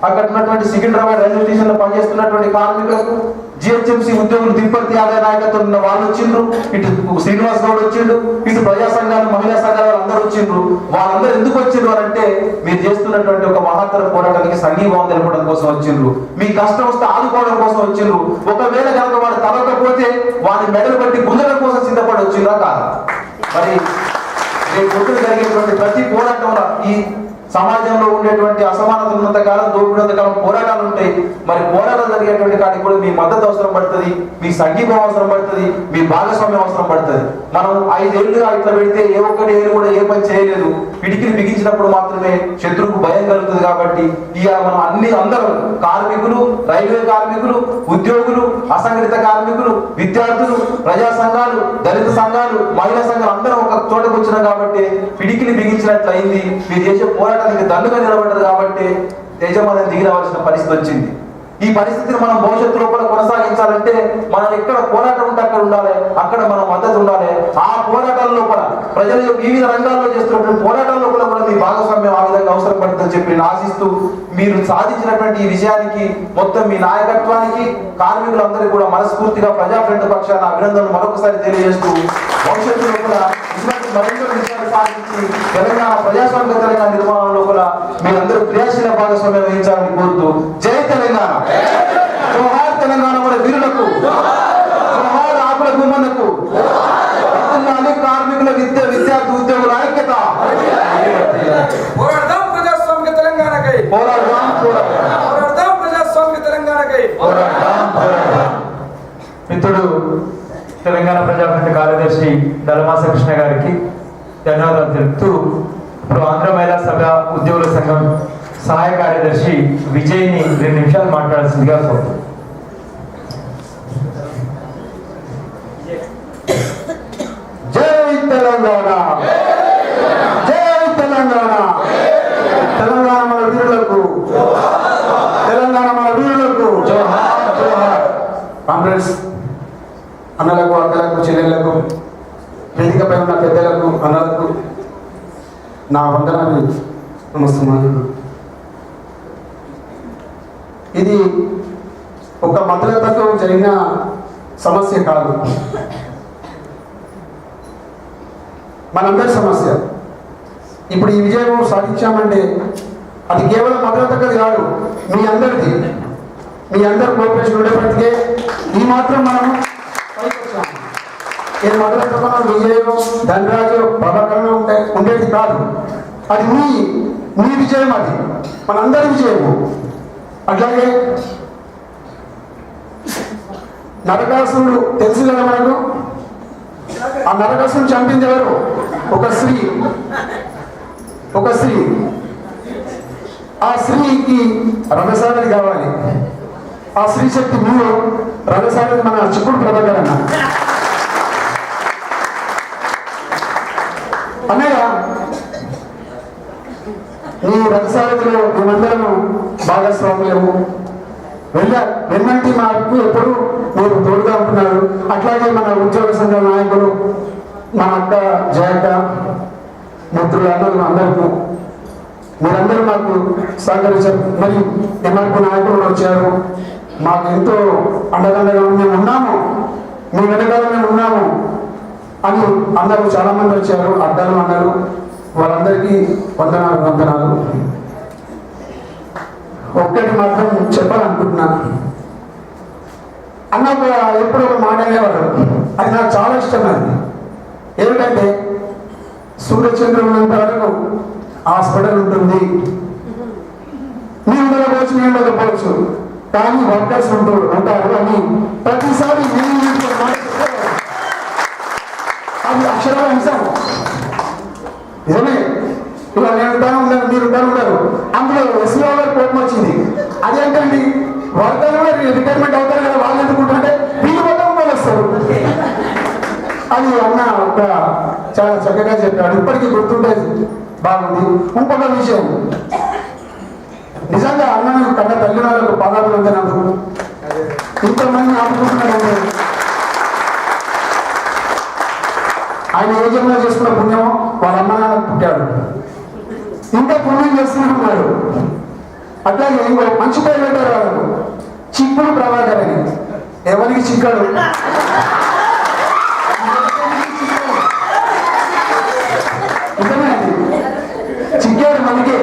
అక్కడ ఉన్నటువంటి సికింద్రాబాద్ రైల్వే స్టేషన్ లో పనిచేస్తున్నటువంటి కార్మికులకు, జిహెచ్ఎంసీ ఉద్యోగులు తిరుపతి యాదవ్ నాయకత్వం ఉన్న వాళ్ళు వచ్చిండ్రు, ఇటు శ్రీనివాస్ గౌడ్ వచ్చిండు, ఇటు ప్రజా సంఘాలు, మహిళా సంఘాలు అందరూ వచ్చిండ్రు. వాళ్ళందరూ ఎందుకు వచ్చిండ్రు అని అంటే, మీరు చేస్తున్నటువంటి ఒక మహత్తర పోరాటానికి సంఘీభావం తెలపడం కోసం వచ్చిండ్రు. మీ కష్టం వస్తే ఆదుకోవడం కోసం వచ్చిండ్రు. ఒకవేళ కనుక వాడు తలకపోతే వాడి మెడలు బట్టి గుంజడం కోసం సిద్ధపడి వచ్చిందా కాదు? మరి రేపు పొద్దున జరిగేటువంటి ప్రతి పోరాటంలో ఈ సమాజంలో ఉండేటువంటి అసమానతలు ఉన్నంత కాలం, దోపిడినంత కాలం పోరాటాలు ఉంటాయి. మరి పోరాటాలు జరిగేటువంటి కాడికి కూడా మీ మద్దతు అవసరం పడుతుంది, మీ సంఘీభం అవసరం పడుతుంది, మీ భాగస్వామ్యం అవసరం పడుతుంది. మనం 5 ఏళ్ళుగా ఇట్లా పెడితే ఏ ఒక్కటి ఏళ్ళు కూడా ఏ పని చేయలేదు. పిడికిని బిగించినప్పుడు మాత్రమే శత్రువుకు భయం కలుగుతుంది. కాబట్టి ఇక మనం అందరం కార్మికులు, రైల్వే కార్మికులు, ఉద్యోగులు, అసంఘటిత కార్మికులు, విద్యార్థులు, ప్రజా సంఘాలు, దళిత సంఘాలు, మహిళా సంఘాలు అందరం ఒక చోటకు వచ్చినాం. కాబట్టి పిడికిని బిగించినట్లు అయింది. మీరు చేసే పోరాటానికి దండుగా నిలబడ్డారు. కాబట్టి యజమాని దిగి రావాల్సిన పరిస్థితి వచ్చింది. ఈ పరిస్థితిని మనం భవిష్యత్తు లోపల కొనసాగించాలంటే మనం ఎక్కడ పోరాటం ఉంటే అక్కడ ఉండాలి, అక్కడ మనం మద్దతు ఉండాలి. ఆ పోరాటాల లోపల ప్రజలు వివిధ రంగాల్లో చేస్తున్నటువంటి పోరాటాల లోపల కూడా మీ భాగస్వామ్యం ఆ విధంగా అవసరం పడుతుందని చెప్పి నేను ఆశిస్తూ, మీరు సాధించినటువంటి ఈ విజయానికి మొత్తం మీ నాయకత్వానికి, కార్మికులందరికీ కూడా మనస్ఫూర్తిగా ప్రజా ఫ్రంట్ పక్షాన అభినందనలు మరొకసారి తెలియజేస్తూ, భవిష్యత్తులో కూడా ఇటువంటి మరెన్నో విజయాలు సాధించి తెలంగాణ ప్రజాస్వామ్య తెలంగాణ నిర్మాణంలో కూడా మీరందరూ క్రియాశీల భాగస్వామ్యం వహించాలని కోరుతూ, జై తెలంగాణ, జోహార్ తెలంగాణ మన వీరులకు, జోహార్ ఆకుల గుమ్మలకు, కార్మికుల విద్యార్థి ఉద్యోగుల ఐక్యత. పోరాడదాం ప్రజాస్వామ్య తెలంగాణకై, పోరాడదాం ప్రజాస్వామ్య తెలంగాణకై. మిత్రుడు తెలంగాణ ప్రజాఫ్రంట్ కార్యదర్శి దళమాస కృష్ణ గారికి ధన్యవాదాలు తెలుపుతూ, ఇప్పుడు ఆంధ్ర మహిళా సభ ఉద్యోగుల సంఘం సహాయ కార్యదర్శి విజయ్ని 2 నిమిషాలు మాట్లాడాల్సిందిగా కోరుతున్నాను. జై తెలంగాణ, జై తెలంగాణ, తెలంగాణ మన వీరులకు, తెలంగాణ మన వీరులకు జోహార్, జోహార్. కాంగ్రెస్ అన్నలకు, అక్కలకు, చెల్లెళ్లకు, వేదికపై ఉన్న పెద్దలకు, అన్నలకు నా వందనాలు, నమస్కారాలు. ఇది ఒక మద్దతుతో జరిగిన సమస్య కాదు, మనందరి సమస్య. ఇప్పుడు ఈ విజయం సాధించామంటే అది కేవలం మద్దతుది కాదు, మీ అందరిది. మీ అందరు కోఆపరేషన్ ఉండేప్పటికే ఈ మాత్రం మనం ఏ మద్దతు విజయం ధనరాజు ప్రభాకరణ ఉండేది కాదు. అది మీ విజయం, అది మనందరి విజయము. అట్లాగే నరకాసురుడు తెలుసు కదా మనకు. ఆ నరకాసురుడు చంపింది ఎవరు? ఒక స్త్రీ. ఆ స్త్రీకి రథసారథి కావాలి. ఆ స్త్రీ శక్తి మీరు రథసారథి మన చిక్కుడు ప్రభాకర్ అన్నయ్య. నీ రథసారథిలో మేమందరము భాగస్వామ్యము. వెన్నంటి మాకు ఎప్పుడు మీరు తోడుగా ఉంటున్నారు. అట్లాగే మన ఉద్యోగ సంఘ నాయకులు, మన అక్క జయక్క, మిత్రులు అందరూ మీరందరూ మాకు సహకరించారు. మరియు ఎంఆర్పీ నాయకులు వచ్చారు, మాకు ఎంతో అండదండగా మేము ఉన్నాము, మీ వెనకాల మేము ఉన్నాము అని అందరూ చాలా మంది వచ్చారు. అడ్డాలు అన్నారు, వాళ్ళందరికీ వందనాలు. ఒక్కటి మాత్రం చెప్పాలనుకుంటున్నాను. అన్న ఎప్పుడు ఒక మాట అనేవాడు, అది నాకు చాలా ఇష్టం. అది ఏమిటంటే, సూర్యచంద్రుడు ఉన్నంత వరకు హాస్పిటల్ ఉంటుంది. మీ ఉండకపోవచ్చు, నేను ఉండకపోవచ్చు, కానీ వర్కర్స్ ఉంటారు అని ప్రతిసారి అది అక్షరాల అంశం. నిజమే. ఇలా నేను ఉంటాను, మీరు ఉంటారు. అందులో ఎస్సీ గారు కోపం వచ్చింది. అదేంటండి, వర్కర్ రిటైర్మెంట్ అవుతారు కదా, వాళ్ళు ఎందుకుంటుంటే వీళ్ళు మొత్తం వాళ్ళు వస్తారు. అది అన్న ఒక చాలా చక్కగా చెప్పాడు, ఇప్పటికీ గుర్తుంటే బాగుంది. ఇంకొక విషయం, నిజంగా అన్నను కన్న తల్లి వాళ్ళకు పాదాలు వందనాలు. ఇంతమంది ఆడుకుంటున్నారంటే ఆయన ఏ జన్మ చేసుకున్న పుణ్యం వాళ్ళ అమ్మ నాన్న పుట్టాడు, ఇంకా పుణ్యం చేస్తున్నాడు. అట్లాగే ఇంకో మంచి పేరు పెట్టారు వాళ్ళకు, చిక్కుడు ప్రభాకర్ అని. ఎవరికి చిక్కడు, చిక్కాడు మనకి.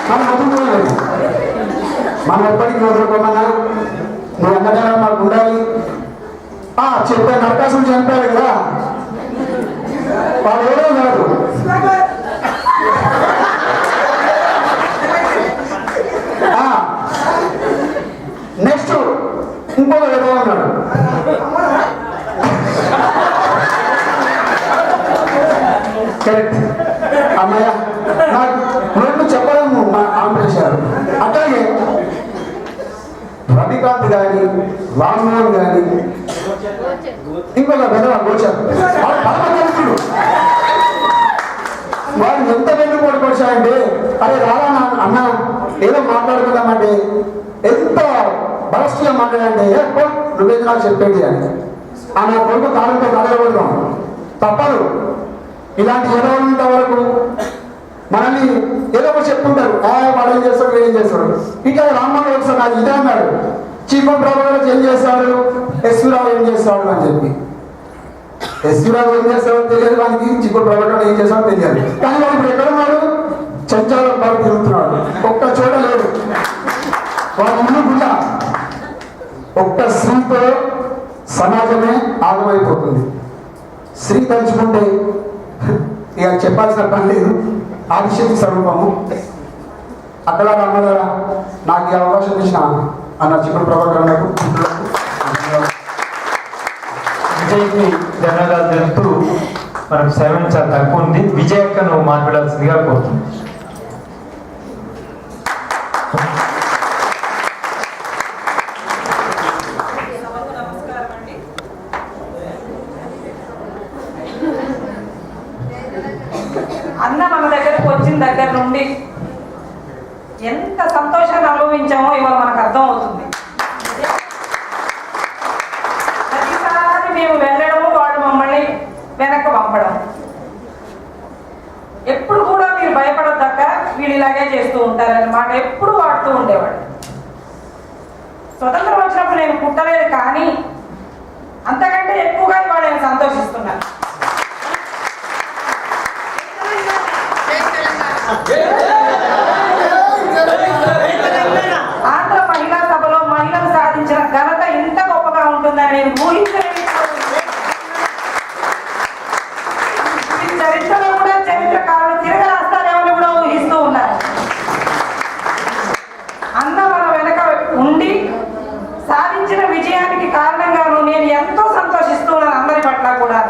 మనం వదులుకోలేదు, మనం ఎప్పటికీ వదులుకోమన్నా. నువ్వు అన్నదానం మాకు ఉండాలి. చెప్పాను, నరకాసుడు చనిపోయాడు కదా, వాడు ఎవరో కాదు, కరెక్ట్ అమ్మాయ నాకు రెండు చెప్పడం ఆపేశారు. అట్లాగే రవికాంత్ కానీ రామ్మోహన్ కానీ ఇంకొక పెద్ద గోచారు వాళ్ళు ఎంత వెన్నుపోటు వచ్చాయంటే అరే రాలా అన్న ఏదో మాట్లాడుకుందామంటే ఎంత బలస్గా మాట్లాడంటే నువ్వేది నాకు చెప్పేది అని ఆ నా కొడుకు కాలంతో కలగబడతాం తప్పదు. ఇలాంటి ఎదవలంత వరకు మనల్ని ఏదో ఒకటి చెప్తుంటారు, వాడు ఏం చేస్తాడు వీడు ఏం చేస్తాడు. ఇట్లా రామ్మోహన్ ఒకసారి నాకు ఇదే అన్నాడు, చీఫ్ ఆఫ్ ప్రభుత్వం ఏం చేస్తాడు, ఎస్వి రావు ఏం చేస్తాడు అని చెప్పి. ఎస్వి రావు ఏం చేస్తాడో తెలియదు, వానికి చీఫ్ ఆఫ్ ప్రభుత్వం ఏం చేస్తాడో తెలియదు. కానీ వాడు ఇప్పుడు ఎక్కడ ఉన్నాడు, చంచాల బాబు తిరుగుతున్నాడు, ఒక్క చోట లేడు. వాడు ముందు కూడా ఒక్క స్త్రీతో సమాజమే ఆగమైపోతుంది. స్త్రీ తలుచుకుంటే ఇక చెప్పాల్సిన పని లేదు, ఆదిశక్తి స్వరూపము. అక్కడ అమ్మలారా నాకు ఈ అవకాశం ఇచ్చిన అన్న చిక్కుడు ప్రభాకర్ విజయ్కి ధన్యవాదాలు తెలుపుతూ మనకు సమయం చాలా తక్కువ ఉంది. విజయ్ అక్క నువ్వు మాట్లాడాల్సిందిగా కోరుతుంది. అన్న మన దగ్గరకు వచ్చిన దగ్గర నుండి ఎంత సంతోషాన్ని అనుభవించామో ఇవాళ మనకు అర్థం అవుతుంది. ప్రతిసారి మేము వెళ్ళడము వాడు మమ్మల్ని వెనక్కి పంపడం. ఎప్పుడు కూడా మీరు భయపడద్దక్క, వీళ్ళు ఇలాగే చేస్తూ ఉంటారని మాట ఎప్పుడు వాడుతూ ఉండేవాడు. స్వతంత్రం వచ్చినప్పుడు నేను పుట్టలేదు, కానీ అంతకంటే ఎక్కువగా ఇవాళ నేను సంతోషిస్తున్నాను. ఆంధ్ర మహిళా సభలో మహిళలు సాధించిన ఘనత ఇంత గొప్పగా ఉంటుందని నేను ఊహించలేదు. చరిత్రలో కూడా చరిత్రకారులు తిరగరాస్తారేమని కూడా ఊహిస్తూ ఉన్నారు. అన్న మన వెనక ఉండి సాధించిన విజయానికి కారణంగాను నేను ఎంతో సంతోషిస్తూ ఉన్నాను అందరి పట్ల కూడా.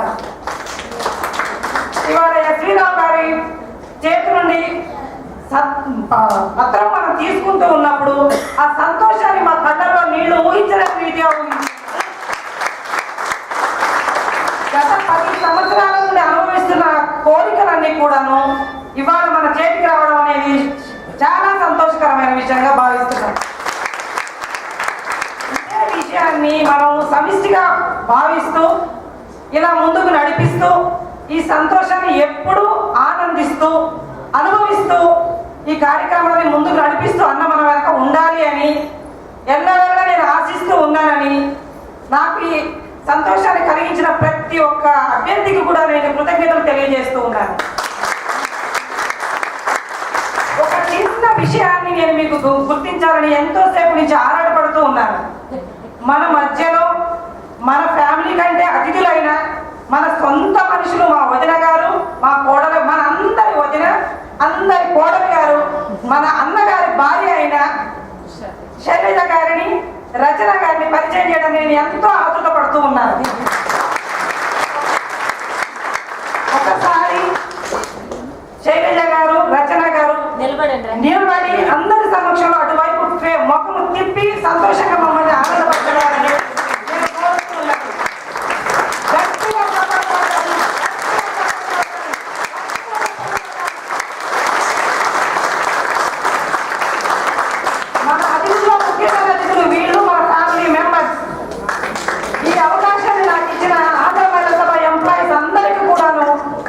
ఇవాళ శ్రీరావు గారి చేతి నుండి పత్రం మనం తీసుకుంటూ ఉన్నప్పుడు ఆ సంతోషాన్ని మా కళ్ళలో నీళ్లు ఊహించలేని రీతిగా ఊహించి గత 10 సంవత్సరాల నుండి అనుభవిస్తున్న కోరికలన్నీ కూడాను ఇవాళ మన చేతికి రావడం అనేది చాలా సంతోషకరమైన విషయంగా భావిస్తున్నాం. ఇదే విషయాన్ని మనం సమిష్టిగా భావిస్తూ ఇలా ముందుకు నడిపిస్తూ ఈ సంతోషాన్ని ఎప్పుడూ ఆనందిస్తూ అనుభవిస్తూ ఈ కార్యక్రమాన్ని ముందుకు నడిపిస్తూ అన్న మన వెనక ఉండాలి అని ఎల్లవేళ నేను ఆశిస్తూ ఉన్నానని, నాకు ఈ సంతోషాన్ని కలిగించిన ప్రతి ఒక్క అభ్యర్థికి కూడా నేను కృతజ్ఞతలు తెలియజేస్తూ ఉన్నాను. ఒక చిన్న విషయాన్ని నేను మీకు గుర్తించాలని ఎంతోసేపు నుంచి ఆరాటపడుతూ ఉన్నాను. మన మధ్యలో మన ఫ్యామిలీ కంటే అతిథులైన మన సొంత మనుషులు, మా వదిన గారు, మా కోడలు, మన అందరి వదిన, అందరి కోడలు గారు, మన అన్నగారి భార్య అయిన శైలజ గారిని, రచన గారిని పరిచయం చేయడం నేను ఎంతో ఆతృత పడుతూ ఉన్నాను. ఒకసారి శైలజ గారు, రచన గారు నిలబడి అందరి సమక్షంలో అటువైపు మొక్కను తిప్పి సంతోషంగా మమ్మల్ని ఆనందపరచడాలని నేను కోరుతున్నాను. మన అతిథులు, ముఖ్యమైన అతిథులు వీళ్ళు మన ఫ్యామిలీ మెంబర్స్. ఈ అవకాశాన్ని నాకు ఇచ్చిన ఆంధ్ర మహిళా సభ ఎంప్లాయీస్ అందరికీ కూడాను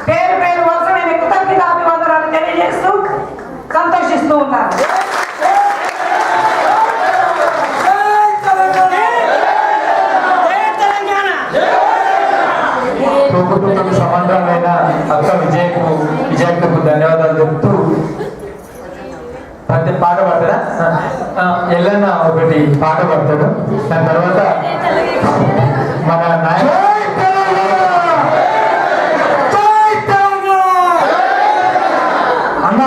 పేరు పేరు వరుస నేను కృతజ్ఞతాభివందనాలు తెలియజేస్తూ సంతోషిస్తూ ఉన్నాను. ప్రభుత్వం సమాంతరమైన అక్క విజయకు ధన్యవాదాలు చెప్తూ ప్రతి పాట పడతారా? ఎల్లన్న ఒకటి పాట పడతాడు. దాని తర్వాత మన అన్న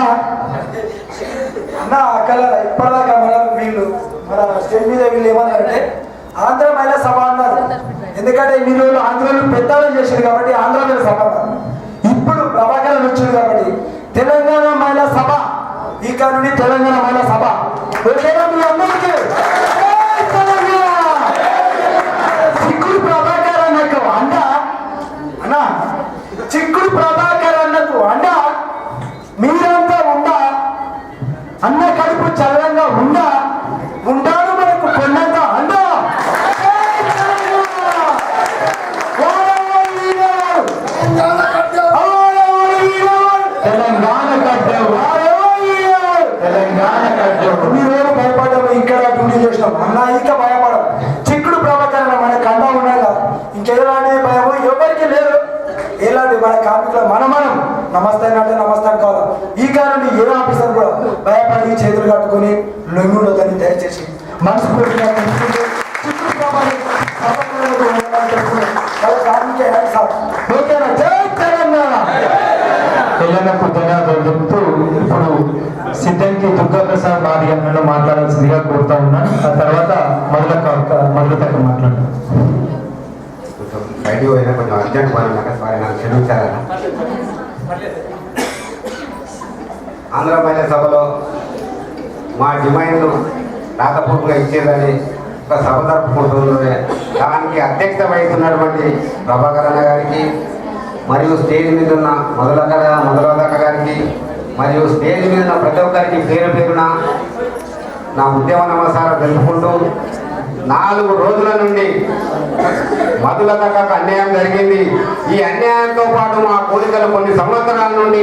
అక్కడ ఇప్పటిదాకా వీళ్ళు మన స్టేజ్ మీద వీళ్ళు ఏమన్నారంటే ఆంధ్ర మహిళా సభ అన్నారు. ఎందుకంటే ఇన్ని రోజులు ఆంధ్రలో పెద్దలు చేశారు కాబట్టి ఆంధ్ర మహిళా సభ అన్నారు. ఇప్పుడు ప్రభాకర్ తెలంగాణ మహిళా సభ ఇక నుండి తెలంగాణ మహిళా సభ ఓకేనా మీ అందరికీ? చిక్కుడు ప్రభాకర్ అన్నకు అండ అన్న, చిక్కుడు ప్రభాకర్ అన్నకు అండ మీరంతా ఉండా, అన్న కడుపు చల్లంగా ఉండా, ఉంటాడు మనకు కొండంత అండ. మీరు భయపడ్డాము, ఇక్కడ డ్యూటీ చేసినాం అన్న, ఇక భయపడం. చిక్కుడు ప్రభాకర్ మన కండా ఉన్నాగా ఇంకెలాంటి భయం ఎవరికి లేదు. ఎలాంటి మన కార్మికుల మనం నమస్తే అంటే నమస్తే కాదు. ఈ కారణం ఏ ఆఫీసర్ కూడా భయపడి చేతులు కట్టుకుని లొంగుండదని దయచేసి మనస్ఫూర్తిగా చిక్కుడు ప్రభాకర్ ఓకేనా? జై తెలంగాణ. తెలంగాణకు ధన్యవాదాలు చెప్తూ ఇప్పుడు సిద్ధంకి దుర్గాప్రసాద్ మాది అన్నను మాట్లాడాల్సిందిగా కోరుతా ఉన్నాను. ఆ తర్వాత మొదలతో మాట్లాడతాను. బయటికి పోయినా కొంచెం అర్జెంట్ పోయినా సారీ నాకు క్షమించాలన్న. ఆంధ్ర మహిళా సభలో మా డిమాండ్ను రాతపూర్వకంగా ఇచ్చేదని ఒక సభ జరుపుకుంటుంది. దానికి అధ్యక్షత వహిస్తున్నటువంటి ప్రభాకర్ అన్న గారికి, మరియు స్టేజ్ మీద ఉన్న మొదలక్క గారికి, మరియు స్టేజ్ మీద ఉన్న ప్రతి ఒక్కరికి పేరు పేరున నా ఉద్యమ నమస్కారం తెలుపుకుంటూ, 4 రోజుల నుండి మధులతకు అన్యాయం జరిగింది. ఈ అన్యాయంతో పాటు మా కోరికలు కొన్ని సంవత్సరాల నుండి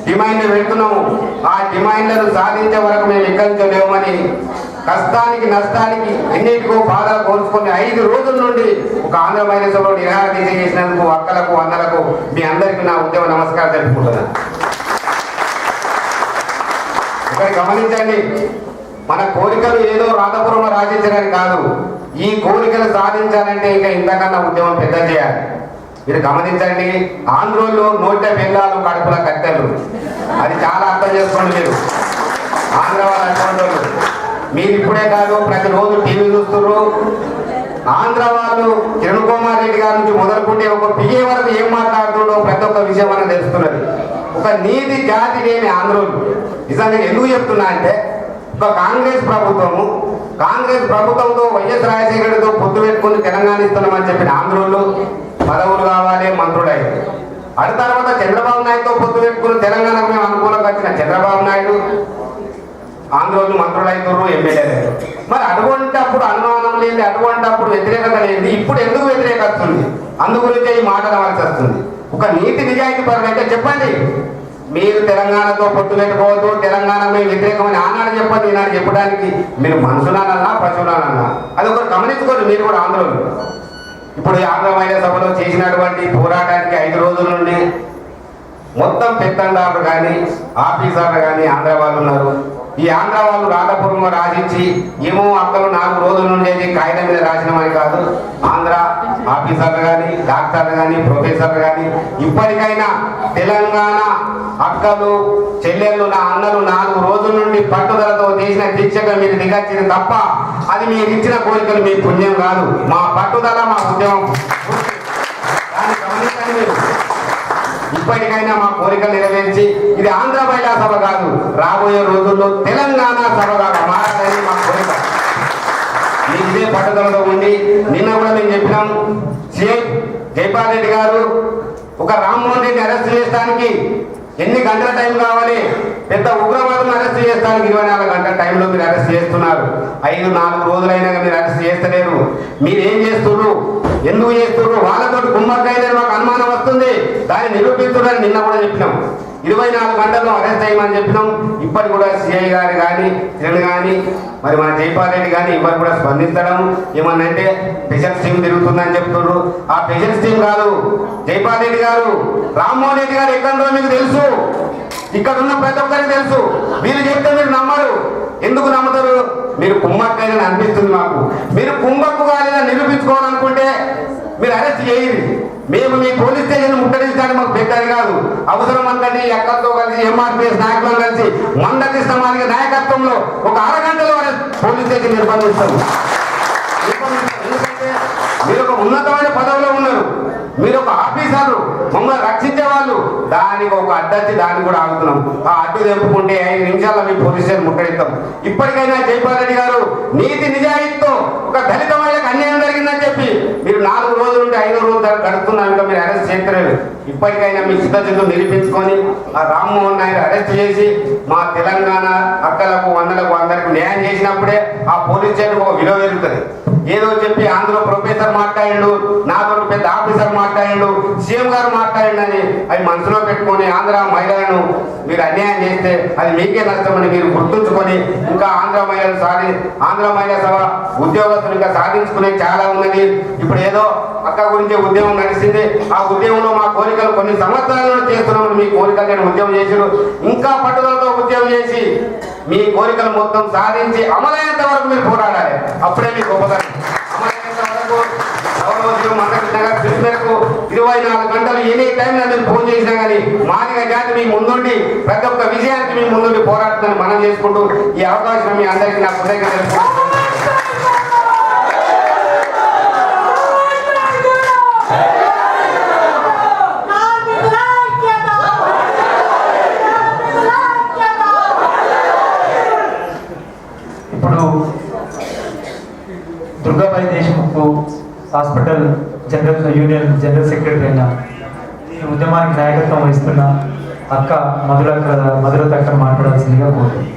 డిమాండ్లు పెడుతున్నాము. ఆ డిమాండ్లను సాధించే వరకు మేము ఎక్కడించలేమని కష్టానికి నష్టానికి ఎన్నిటికో బాధలు కోల్చుకొని 5 రోజుల నుండి ఒక ఆంధ్ర మహిళా సభలో నిరాహార దీక్ష చేసినందుకు అక్కలకు అన్నలకు మీ అందరికీ నా ఉద్యమ నమస్కారం తెలుపుకుంటున్నాను. ఇక్కడ గమనించండి, మన కోరికలు ఏదో రాతపూర్వం రాజించడానికి కాదు. ఈ కోరికలు సాధించాలంటే ఇంకా ఇంతకన్నా ఉద్యమం పెద్ద చేయాలి. మీరు గమనించండి, ఆంధ్రోళ్ళు 100 బెల్లాలు కడుపుల కట్టెలు, అది చాలా అర్థం చేసుకోండి. మీరు ఆంధ్ర వాళ్ళు అటువంటి వాళ్ళు. మీరు ఇప్పుడే కాదు, ప్రతిరోజు టీవీ చూస్తున్నారు. ఆంధ్ర వాళ్ళు కిరణ్ కుమార్ రెడ్డి గారి నుంచి మొదలుకుంటే ఒక పిఏ వరకు ఏం మాట్లాడుతుండో ప్రతి ఒక్క విషయం మనం తెలుస్తున్నది. ఒక నీతి జాతి లేని ఆంధ్రోళ్ళు. నిజంగా ఎందుకు చెప్తున్నా అంటే, ఒక కాంగ్రెస్ ప్రభుత్వంతో వైఎస్ రాజశేఖర్తో పొత్తు పెట్టుకుని తెలంగాణ ఇస్తున్నామని చెప్పిన ఆంధ్రోళ్ళు పదవులు కావాలి, మంత్రులు అయ్యారు. అటు తర్వాత చంద్రబాబు నాయుడుతో పొత్తు పెట్టుకుని తెలంగాణకు మేము అనుకూలంగా వచ్చిన చంద్రబాబు నాయుడు ఆంధ్రోళ్ళు మంత్రులు అవుతారు, ఎమ్మెల్యేలు అయ్యారు. మరి అటువంటిప్పుడు అనుమానం లేదు, అటువంటిప్పుడు వ్యతిరేకత లేదు. ఇప్పుడు ఎందుకు వ్యతిరేకత వస్తుంది? అందు గురించే ఈ మాట రావాల్సి వస్తుంది. ఒక నీతి నిజాయితీ పరులు అయితే చెప్పండి, మీరు తెలంగాణతో పొత్తు పెట్టుకోవద్దు, తెలంగాణ మేము వ్యతిరేకమని ఆనాడు చెప్పండి, ఈనాడు చెప్పడానికి మీరు మనుషులనన్నా పశువులనన్నా అది ఒకరు గమనించుకోండి. మీరు కూడా ఆంధ్రోళ్ళు ఇప్పుడు ఆంధ్ర మహిళా సభలో చేసినటువంటి పోరాటానికి 5 రోజుల నుండి మొత్తం పెత్తందారులు కానీ ఆఫీసర్లు కానీ ఆంధ్ర వాళ్ళు ఉన్నారు. ఈ ఆంధ్ర వాళ్ళు రాతపూర్వంగా రాసించి ఏమో అక్కలు 4 రోజుల నుండి కాగితం మీద రాసినామని కాదు. ఆంధ్ర ఆఫీసర్లు కానీ డాక్టర్లు కానీ ప్రొఫెసర్లు కానీ ఇప్పటికైనా తెలంగాణ అక్కలు చెల్లెళ్ళు నా అన్నలు 4 రోజుల నుండి పట్టుదలతో చేసిన దీక్షగా మీరు దిగచ్చింది తప్ప అది మీరు ఇచ్చిన కోరికలు మీ పుణ్యం కాదు. మా పట్టుదల, మా ఉద్యమం. దాన్ని గమనించండి మీరు. ఇప్పటికైనా మా కోరికలు నెరవేర్చి ఇది ఆంధ్ర మహిళా సభ కాదు, రాబోయే రోజుల్లో తెలంగాణ సభగా మారాలని మా కోరిక. మీకు ఇదే పట్టుదలతో ఉండి నిన్న కూడా మేము చెప్పినాం, సీఎం జైపాల్ రెడ్డి గారు ఒక రామ్మోహన్ రెడ్డి అరెస్ట్ చేయడానికి ఎన్ని గంటల టైం కావాలి? పెద్ద ఉగ్రవాదులను అరెస్ట్ చేయడానికి 24 గంటల టైంలో మీరు అరెస్ట్ చేస్తున్నారు. 4 రోజులైనా మీరు అరెస్ట్ చేస్తలేరు. మీరు ఏం చేస్తున్నారు? ఎందుకు చేస్తున్నారు? వాళ్ళతో కుమ్మక్కైందని మాకు అనుమానం వస్తుంది. దాన్ని నిరూపిస్తున్నారని నిన్న కూడా చెప్పినాం. 24 గంటల్లో అరెస్ట్ అయ్యమని చెప్పినాం. ఇప్పటి కూడా సిఐ గారు కానీ కిరణ్ కానీ మరి మన జైపాల్ రెడ్డి కానీ ఇవ్వరు కూడా స్పందించడం ఏమన్నంటే స్పెషల్ స్టీమ్ తిరుగుతుందని చెప్తున్నారు. ఆ స్పెషల్ స్టీమ్ కాదు. జైపాల్ రెడ్డి గారు, రామ్మోహన్ రెడ్డి గారు ఎక్కడో మీకు తెలుసు, ఇక్కడ ఉన్న ప్రతి ఒక్కరికి తెలుసు. మీరు చెప్తే మీరు నమ్మరు. ఎందుకు నమ్ముతారు? మీరు కుమ్మక్కైనా అనిపిస్తుంది మాకు. మీరు కుమ్మక్కు కాలేదని నిరూపించుకోవాలనుకుంటే మీరు అరెస్ట్ చేయండి. మేము మీ పోలీస్ స్టేషన్ ముట్టడించడానికి మాకు పెద్దది కాదు. అవసరం అంతటి ఎక్కడితో కలిసి ఎంఆర్పిఎస్ నాయకులను కలిసి మందకృష్ణ మాదిగ నాయకత్వంలో ఒక అరగంటలో పోలీస్ స్టేషన్ నిర్బంధిస్తాం. ఎందుకంటే మీరు ఒక ఉన్నతమైన పదవిలో ఉన్నారు, మీరు ఒక ఆఫీసర్లు, మమ్మల్ని రక్షించే వాళ్ళు, దానికి ఒక అడ్డొచ్చి దాన్ని కూడా ఆగుతున్నాం. ఆ అడ్డు తెంపుకుంటే 5 నిమిషాల్లో మీ పోలీస్ స్టేషన్ ముట్టడిస్తాం. ఇప్పటికైనా జైపాల్ రెడ్డి గారు నీతి నిజాయితీతో ఒక దళిత మహిళకు అన్యాయం జరిగిందని చెప్పి మీరు 4 రోజుల నుండి 5 రోజులు గడుపుతున్నారు, ఇంకా మీరు అరెస్ట్ చేయలేదు. ఇప్పటికైనా మీ సిద్ధతను నిరూపించుకొని ఆ రామ్మోహన్ నాయుడు అరెస్ట్ చేసి మా తెలంగాణ అక్కలకు వందలకు అందరికి న్యాయం చేసినప్పుడే ఆ పోలీస్ స్టేషన్ ఒక విలువ పెరుగుతుంది. ఏదో చెప్పి ఆంధ్ర ప్రొఫెసర్ మాట్లాడిండు, నాతో పెద్ద ఆఫీసర్ మాట్లాడిండు, సీఎం గారు మాట్లాడిండు అని అవి మనసులో పెట్టుకొని ఆంధ్ర మహిళలను మీరు అన్యాయం చేస్తే అది మీకే నష్టమని మీరు గుర్తుంచుకొని ఇంకా ఆంధ్ర మహిళా సభ ఉద్యోగస్తులు ఇంకా సాధించుకునే చాలా ఉన్నది. ఇప్పుడు ఏదో అక్క గురించి ఉద్యమం నడిచింది. ఆ ఉద్యమంలో మా కోరికలు కొన్ని సంవత్సరాలు చేస్తున్నామని మీ కోరికలు నేను ఉద్యమం చేసారు. ఇంకా పట్టుదలతో ఉద్యమం చేసి మీ కోరికలు మొత్తం సాధించి అమలైనంత వరకు మీరు పోరాడాలి. అప్పుడే మీ గొప్పతనం. అమలైనంత వరకు మేరకు 24 గంటలు ఎనీ టైం మీరు ఫోన్ చేసినా కానీ మాదిగ జాతి మీ ముందుండి ప్రతి ఒక్క విజయానికి మీ ముందుండి పోరాడుతుందని మనం చేసుకుంటూ ఈ అవకాశం మీ అందరికీ నా కృతజ్ఞతలు. ఇప్పుడు Durgabai Deshmukh hospital union general secretary అయిన ఈ ఉద్యమానికి నాయకత్వం వహిస్తున్న అక్క మధురత అక్క మాట్లాడాల్సిందిగా కోరుతుంది.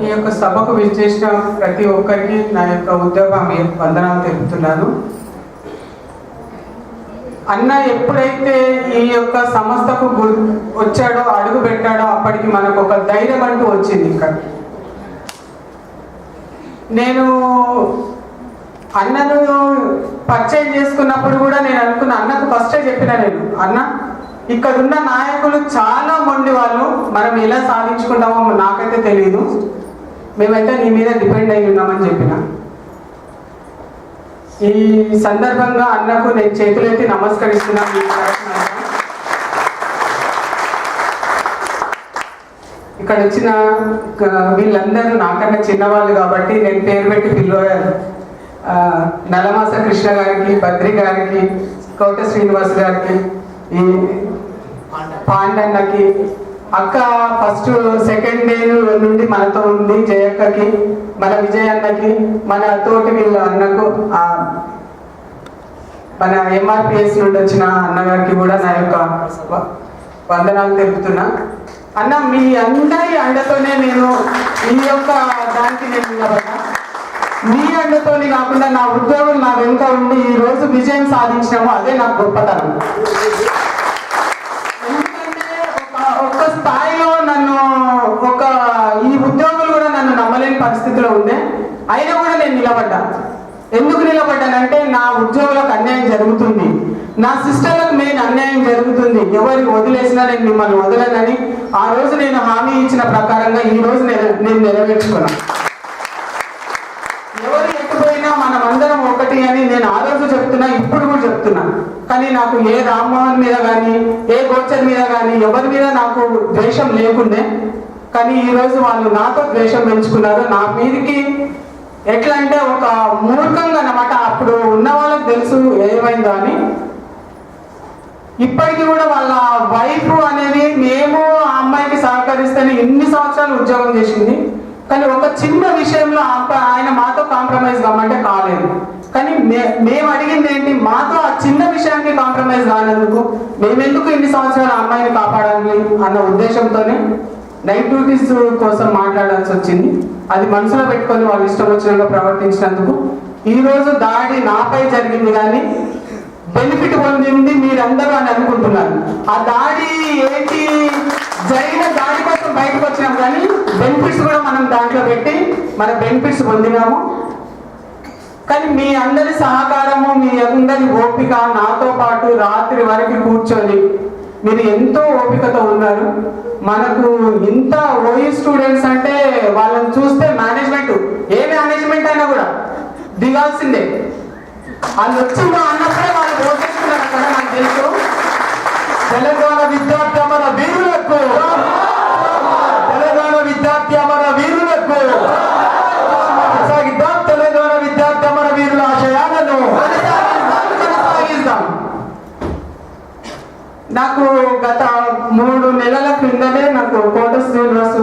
ఈ యొక్క సభకు విచ్చేసిన ప్రతి ఒక్కరికి నా యొక్క ఉద్యోగ వందనాలు తెలుపుతున్నాను. అన్న ఎప్పుడైతే ఈ యొక్క సంస్థకు వచ్చాడో అడుగు పెట్టాడో అప్పటికి మనకు ఒక ధైర్యం అంటూ వచ్చింది. ఇక్కడ నేను అన్నను పరిచయం చేసుకున్నప్పుడు కూడా నేను అనుకున్న అన్నకు ఫస్టే చెప్పిన నేను అన్న ఇక్కడున్న నాయకులు చాలా మొండి వాళ్ళు, మనం ఎలా సాధించుకుంటామో నాకైతే తెలియదు, మేమైతే నీ మీద డిపెండ్ అయి ఉన్నామని చెప్పిన. ఈ సందర్భంగా అన్నకు నేను చేతులెత్తి నమస్కరిస్తున్నాను. ఇక్కడ వచ్చిన వీళ్ళందరూ నాకన్నా చిన్నవాళ్ళు కాబట్టి నేను పేరు పెట్టి పిలవాలి. నలమాస కృష్ణ గారికి, బద్రి గారికి, కోట శ్రీనివాస్ గారికి, ఈ పాండన్నకి, అక్క ఫస్ట్ సెకండ్ డే నుండి మనతో ఉంది, జయక్కకి, మన విజయన్నకి, మన తోటి వీళ్ళ అన్నకు, మన ఎంఆర్పిఎస్ నుండి వచ్చిన అన్నగారికి కూడా నా యొక్క వందనాలు తెలుపుతున్నా. అన్న మీ అందరి అండతోనే నేను ఈ యొక్క దానికి నేను నిలబడ్డా. మీ అండతోని కాకుండా నా ఉద్యోగులు నా వెనుక ఉండి ఈ రోజు విజయం సాధించినాము, అదే నాకు గొప్పతనం. ఒక్క స్థాయిలో నన్ను ఈ ఉద్యోగులు కూడా నన్ను నమ్మలేని పరిస్థితిలో ఉండే, అయినా కూడా నేను నిలబడ్డా. ఎందుకు నిలబడ్డానంటే నా ఉద్యోగులకు అన్యాయం జరుగుతుంది, నా సిస్టర్లకు మెయిన్ అన్యాయం జరుగుతుంది, ఎవరిని వదిలేసినా నేను మిమ్మల్ని వదలనని ఆ రోజు నేను హామీ ఇచ్చిన ప్రకారంగా ఈ రోజు నేను నెరవేర్చుకున్నా. ఎవరు ఎట్టుపోయినా మనం అందరం ఒకటి అని నేను ఆ రోజు చెప్తున్నా, ఇప్పుడు కూడా చెప్తున్నా. కానీ నాకు ఏ రామ్మోహన్ మీద కానీ ఏ గోచర్ మీద కానీ ఎవరి మీద నాకు ద్వేషం లేకుండే, కానీ ఈ రోజు వాళ్ళు నాతో ద్వేషం పెంచుకున్నారు. నా మీదకి ఎట్లా అంటే ఒక మూర్ఖంగా అన్నమాట. అప్పుడు ఉన్న వాళ్ళకి తెలుసు ఏమైందో అని. ఇప్పటికీ కూడా వాళ్ళ వైఫ్ అనేది మేము ఆ అమ్మాయికి సహకరిస్తేనే ఎన్ని సంవత్సరాలు ఉద్యోగం చేసింది, కానీ ఒక చిన్న విషయంలో ఆయన మాతో కాంప్రమైజ్ కామంటే కాలేదు. కానీ మేము అడిగింది ఏంటి, మాతో ఆ చిన్న విషయానికి కాంప్రమైజ్ కానందుకు మేమెందుకు ఇన్ని సంవత్సరాలు ఆ అమ్మాయిని కాపాడాలి అన్న ఉద్దేశంతోనే నైట్ డ్యూటీస్ కోసం మాట్లాడాల్సి వచ్చింది. అది మనసులో పెట్టుకొని వాళ్ళు ఇష్టం వచ్చినట్టుగా ప్రవర్తించినందుకు ఈ రోజు దాడి నాపై జరిగింది, కానీ బెనిఫిట్ పొందింది మీరందరూ అని అనుకుంటున్నారు. ఆ దాడి ఏంటి, జరిగిన దాడి కోసం బయటకు వచ్చినాం, కానీ బెనిఫిట్స్ కూడా మనం దాంట్లో పెట్టి మన బెనిఫిట్స్ పొందినాము. కానీ మీ అందరి సహకారము, మీ అందరి ఓపిక, నాతో పాటు రాత్రి వరకు కూర్చొని మీరు ఎంతో ఓపికతో ఉన్నారు. మనకు ఇంత ఓఈ స్టూడెంట్స్ అంటే వాళ్ళని చూస్తే మేనేజ్మెంట్, ఏ మేనేజ్మెంట్ అయినా కూడా దిగాల్సిందే. వాళ్ళు వచ్చిందో అన్నప్పుడే వాళ్ళు ఓటేస్తున్నారు అక్కడ. నాకు తెలుసు తెలంగాణ విద్యార్థి అమర వీరులకు, తెలంగాణ విద్యార్థి అమర వీరులకు కొనసాగిద్దాం, తెలంగాణ 3 నెలల క్రిందనే నాకు కోట శ్రీనివాసు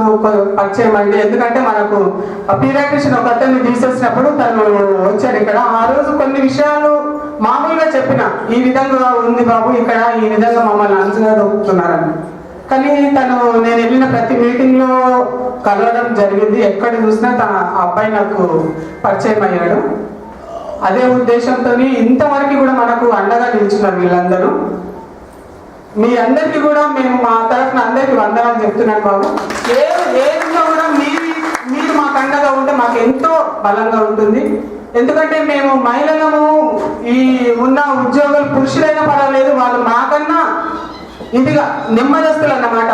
పరిచయం అండి. ఎందుకంటే మనకు పీరియాట్రిషియన్ ఒక అతన్ని తీసేసినప్పుడు తను వచ్చాడు ఇక్కడ. ఆ రోజు కొన్ని విషయాలు మామూలుగా చెప్పిన, ఈ విధంగా ఉంది బాబు ఇక్కడ, ఈ విధంగా మమ్మల్ని అంచనా దొక్కుతున్నారని. కానీ తను నేను వెళ్ళిన ప్రతి మీటింగ్ లో కలవడం జరిగింది. ఎక్కడ చూసినా తన అబ్బాయి నాకు పరిచయం అయ్యాడు. అదే ఉద్దేశంతో ఇంతవరకు కూడా మనకు అండగా నిలిచినారు వీళ్ళందరూ. మీ అందరికీ కూడా మేము మా తరఫున అందరికీ వందనాలు చెప్తున్నాను బాబు. ఏదో కూడా మీరు మాకు అండగా ఉంటే మాకు ఎంతో బలంగా ఉంటుంది. ఎందుకంటే మేము మహిళలము, ఈ ఉన్న ఉద్యోగులు పురుషులైనా పర్వాలేదు, వాళ్ళు మాకన్నా ఇదిగా నెమ్మదస్తులు అన్నమాట.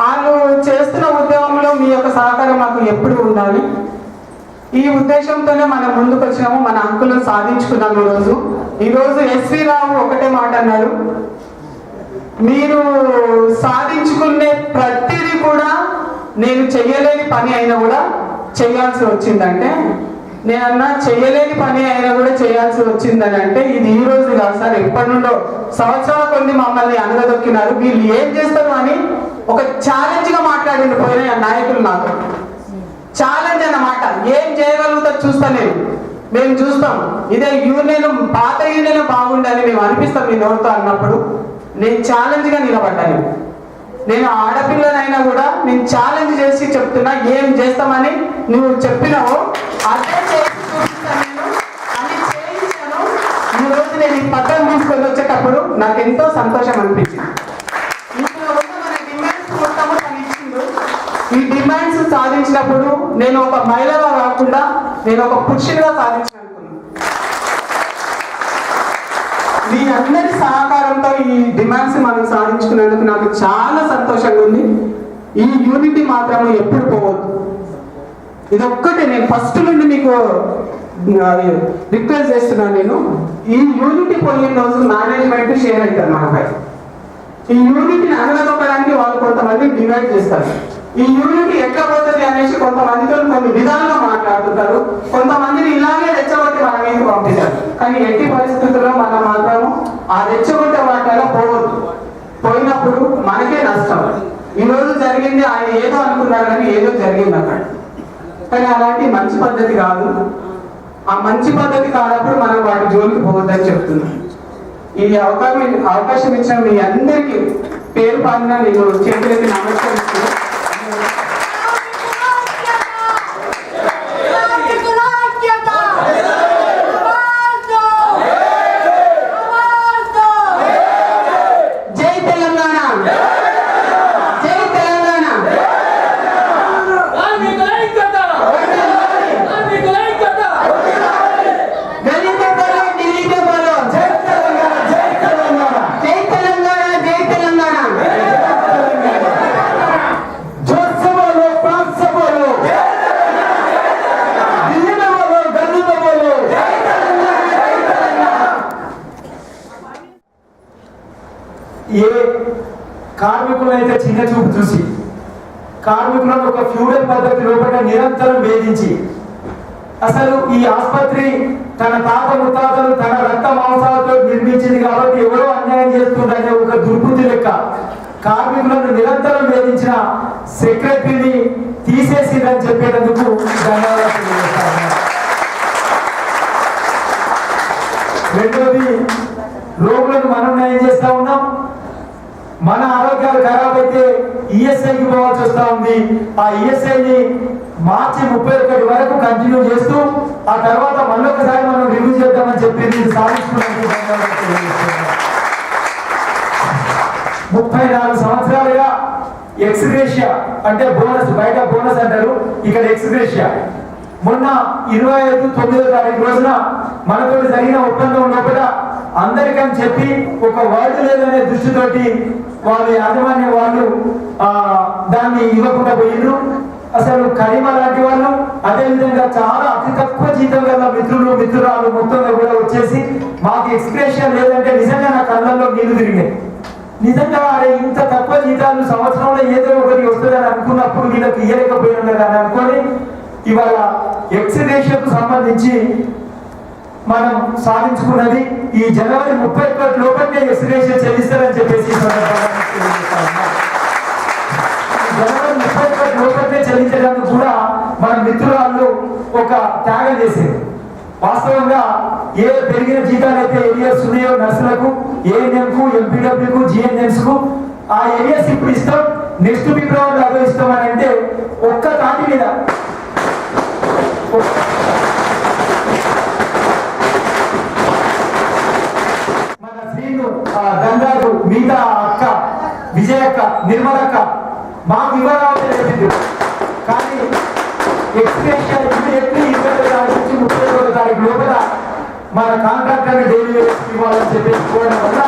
వాళ్ళు చేస్తున్న ఉద్యోగంలో మీ యొక్క సహకారం మాకు ఎప్పుడు ఉండాలి. ఈ ఉద్దేశంతోనే మనం ముందుకు వచ్చినాము, మన హక్కులను సాధించుకున్నాము. ఈరోజు ఎస్వి రావు ఒకటే మాట అన్నాడు, మీరు సాధించుకునే ప్రతిదీ కూడా నేను చెయ్యలేని పని అయినా కూడా చేయాల్సి వచ్చిందంటే, నేనన్నా చెయ్యలేని పని అయినా కూడా చేయాల్సి వచ్చిందని అంటే ఇది ఈ రోజు కాదు సార్, ఎప్పటి నుండో సంవత్సరాల కొన్ని మమ్మల్ని అనగదొక్కినారు. వీళ్ళు ఏం చేస్తారు అని ఒక ఛాలెంజ్ గా మాట్లాడిన పోయిన నాయకులు నాకు ఛాలెంజ్ అన్నమాట. ఏం చేయగలుగుతా చూస్తా మేము చూస్తాం. ఇదే యూనియన్, పాత యూనియన్ బాగుండని మేము అనిపిస్తాం మీ నోటితో అన్నప్పుడు నేను ఛాలెంజ్ గా నిలబడ్డాను. నేను ఆడపిల్లనైనా కూడా నేను ఛాలెంజ్ చేసి చెప్తున్నా, ఏం చేస్తామని నువ్వు చెప్పినావో అదే చేసి చూపిస్తాను నేను అని చేయించాను. ఈ రోజు నేను ఈ పట్టణం తీసుకొని వచ్చేటప్పుడు నాకు ఎంతో సంతోషం అనిపించింది. ఇంట్లో ఉన్న మన డిమాండ్స్ మొత్తము తను ఇచ్చిండు. ఈ డిమాండ్స్ సాధించినప్పుడు నేను ఒక మహిళగా కాకుండా నేను ఒక పురుషుడిగా సాధించాను. మీ అందరి సహకారంతో ఈ డిమాండ్స్ మనం సాధించుకున్నందుకు నాకు చాలా సంతోషంగా ఉంది. ఈ యూనిటీ మాత్రం ఎప్పుడు పోవద్దు. ఇదొక్కటే నేను ఫస్ట్ నుండి మీకు రిక్వెస్ట్ చేస్తున్నాను. నేను ఈ యూనిటీ పోయిన రోజు మేనేజ్మెంట్ షేర్ అవుతారు మనపై. ఈ యూనిటీని అనగదొక్కడానికి వాళ్ళు కొంతమంది డివైడ్ చేస్తారు. ఈ యూనిటీ ఎట్లా పోతుంది అనేసి కొంతమందితో కొన్ని విధాలుగా మాట్లాడుతుంటారు, కొంతమందిని ఇలాగే రెచ్చగొట్టి మన మీదకి పంపిస్తారు. కానీ ఎట్టి పరిస్థితుల్లో మనం మాత్రం ఆ రెచ్చగొట్టే వాటిలో పోవద్దు. పోయినప్పుడు మనకే నష్టం. ఈ రోజు జరిగింది ఆయన ఏదో అనుకున్నారు కానీ ఏదో జరిగింది అక్కడ. కానీ అలాంటి మంచి పద్ధతి కాదు. ఆ మంచి పద్ధతి కానప్పుడు మనం వాటి జోలికి పోవద్దని చెప్తున్నాం. ఈ అవకాశం ఇచ్చిన మీ అందరికీ పేరు పాడిన నేను చేతులకి నమస్కరిస్తున్నాను. ఏ కార్మికులైతే చిన్న చూపు చూసి కార్మికులను ఒక ఫ్యూడల్ పద్ధతి లోపల నిరంతరం వేధించి అసలు ఈ ఆసుపత్రి తన తాత ముత్తాతలు తన రక్త మాంసాలతో నిర్మించింది కాబట్టి ఎవరో అన్యాయం చేస్తుందనే ఒక దుర్బుద్ధి లెక్క కార్మికులను నిరంతరం వేధించిన సెక్రటరీని తీసేసిందని చెప్పేందుకు ధన్యవాదాలు తెలియజేస్తాను. రెండోది, రోగులను మనం న్యాయం చేస్తా ఉన్నాం. మన ఆరోగ్యాలు ఖరాబ్ అయితే ఈఎస్ఐకి పోవాల్సి వస్తా ఉంది. ఆ ఈఎస్ఐని మార్చి 31 వరకు కంటిన్యూ చేస్తూ ఆ తర్వాత మళ్ళొకసారి మనం రివ్యూ చేద్దామని చెప్పింది. సాధించుకున్నాం. 34 సంవత్సరాలుగా ఎక్స్గ్రేషియా అంటే బోనస్, బయట బోనస్ అంటారు, ఇక్కడ ఎక్స్గ్రేషియా. మొన్న 25/9 రోజున మనతో జరిగిన ఒప్పందం లోపల అందరికని చెప్పి ఒక వర్డ్ లేదనే దృష్టితోటి వాళ్ళ యాజమాన్యం వాళ్ళు దాన్ని ఇవ్వకుండా పోయిండ్రు. అసలు కరీమా లాంటి వాళ్ళు, అదేవిధంగా చాలా అతి తక్కువ జీతం గల మిత్రులు మిత్రురాలు మొత్తంగా కూడా వచ్చేసి మాకు ఎక్స్ప్రెషన్ లేదంటే నిజంగా నా కళ్ళల్లో నీళ్లు తిరిగాయి. నిజంగా అరే ఇంత తక్కువ జీతాలు సంవత్సరంలో ఏదో ఒకటి వస్తుందని అనుకున్నప్పుడు వీళ్ళకి ఇయ్యలేకపోయినా అని అనుకొని ఇవాళ ఎక్స్గ్రేషన్కు సంబంధించి మనం సాధించుకున్నది ఈ జనవరి 31 లోపలనే ఎక్స్గ్రేషన్ చెల్లిస్తారని చెప్పేసి చెల్లించడానికి కూడా మన మిత్రురాళ్ళు ఒక త్యాగం చేసింది. వాస్తవంగా ఏ పెరిగిన జీతాలు అయితే ఏరియాస్ ఉన్నాయో నర్సులకు, ఏఎన్ఎంకు, ఎంపీడబ్ల్యూకు, జిఎన్ఎంస్కు ఆ ఏరియాస్ ఇప్పుడు ఇస్తాం, నెక్స్ట్ ఫిబ్రవరిలో అదో ఇస్తాం అని అంటే ఒక్క తాటి మీద మన శ్రీను, గంగారు, మిగతా అక్క, విజయక్క, నిర్మలక్క మాకు వివరాలు చెప్పింది. కానీ ఎక్స్ప్రెషన్ ఇమీడియట్లీ 20 తారీఖు నుంచి 31 తారీఖు లోపల మన కాంట్రాక్టర్ డైలీ ఇవ్వాలని చెప్పేసి కోరడం వల్ల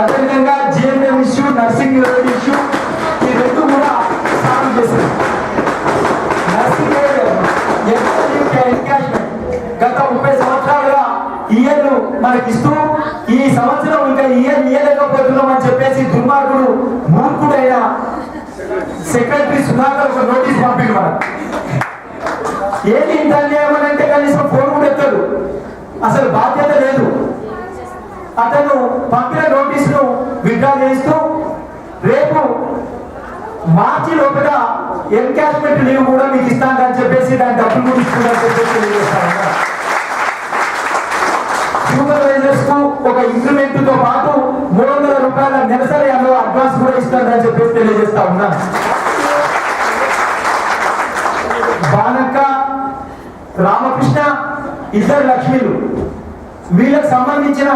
అదేవిధంగా జిఎన్ఎం ఇష్యూ, నర్సింగ్ ఇష్యూ ఈ రెండు కూడా సాల్వ్ చేశారు. నర్సింగ్ ఎన్కాష్మెంట్ గత 30 సంవత్సరాలుగా ఈఎన్ను మనకిస్తూ ఈ సంవత్సరం ఇంకా ఈఎన్ ఇయ్యలేకపోతున్నాం అని చెప్పేసి దుర్మార్గుడు మూర్ఖుడైన సెక్రటరీ సుధాకర్ ఒక నోటీస్ పంపింది మనం. ఏంటి ఇంత అన్యాయం అని అంటే కనీసం ఫోన్ కూడా ఎత్తాడు, అసలు బాధ్యత లేదు. అతను పంపిన నోటీసును విత్డ్రా చేస్తూ రేపు మార్చి లోపల ఎన్కాష్మెంట్ లీవ్ కూడా మీకు ఇస్తానని చెప్పేసి దాని డబ్బులు కూడా ఇస్తుందని చెప్పేసి తెలియజేస్తాను. సూపర్వైజర్స్ కు ఒక ఇంక్రిమెంట్ తో పాటు 300 రూపాయల నెలసరి అడ్వాన్స్ కూడా ఇస్తానని చెప్పేసి తెలియజేస్తా ఉన్నాను. బాలక్క, రామకృష్ణ ఇద్దరు లక్ష్మీలు, వీళ్ళకి సంబంధించిన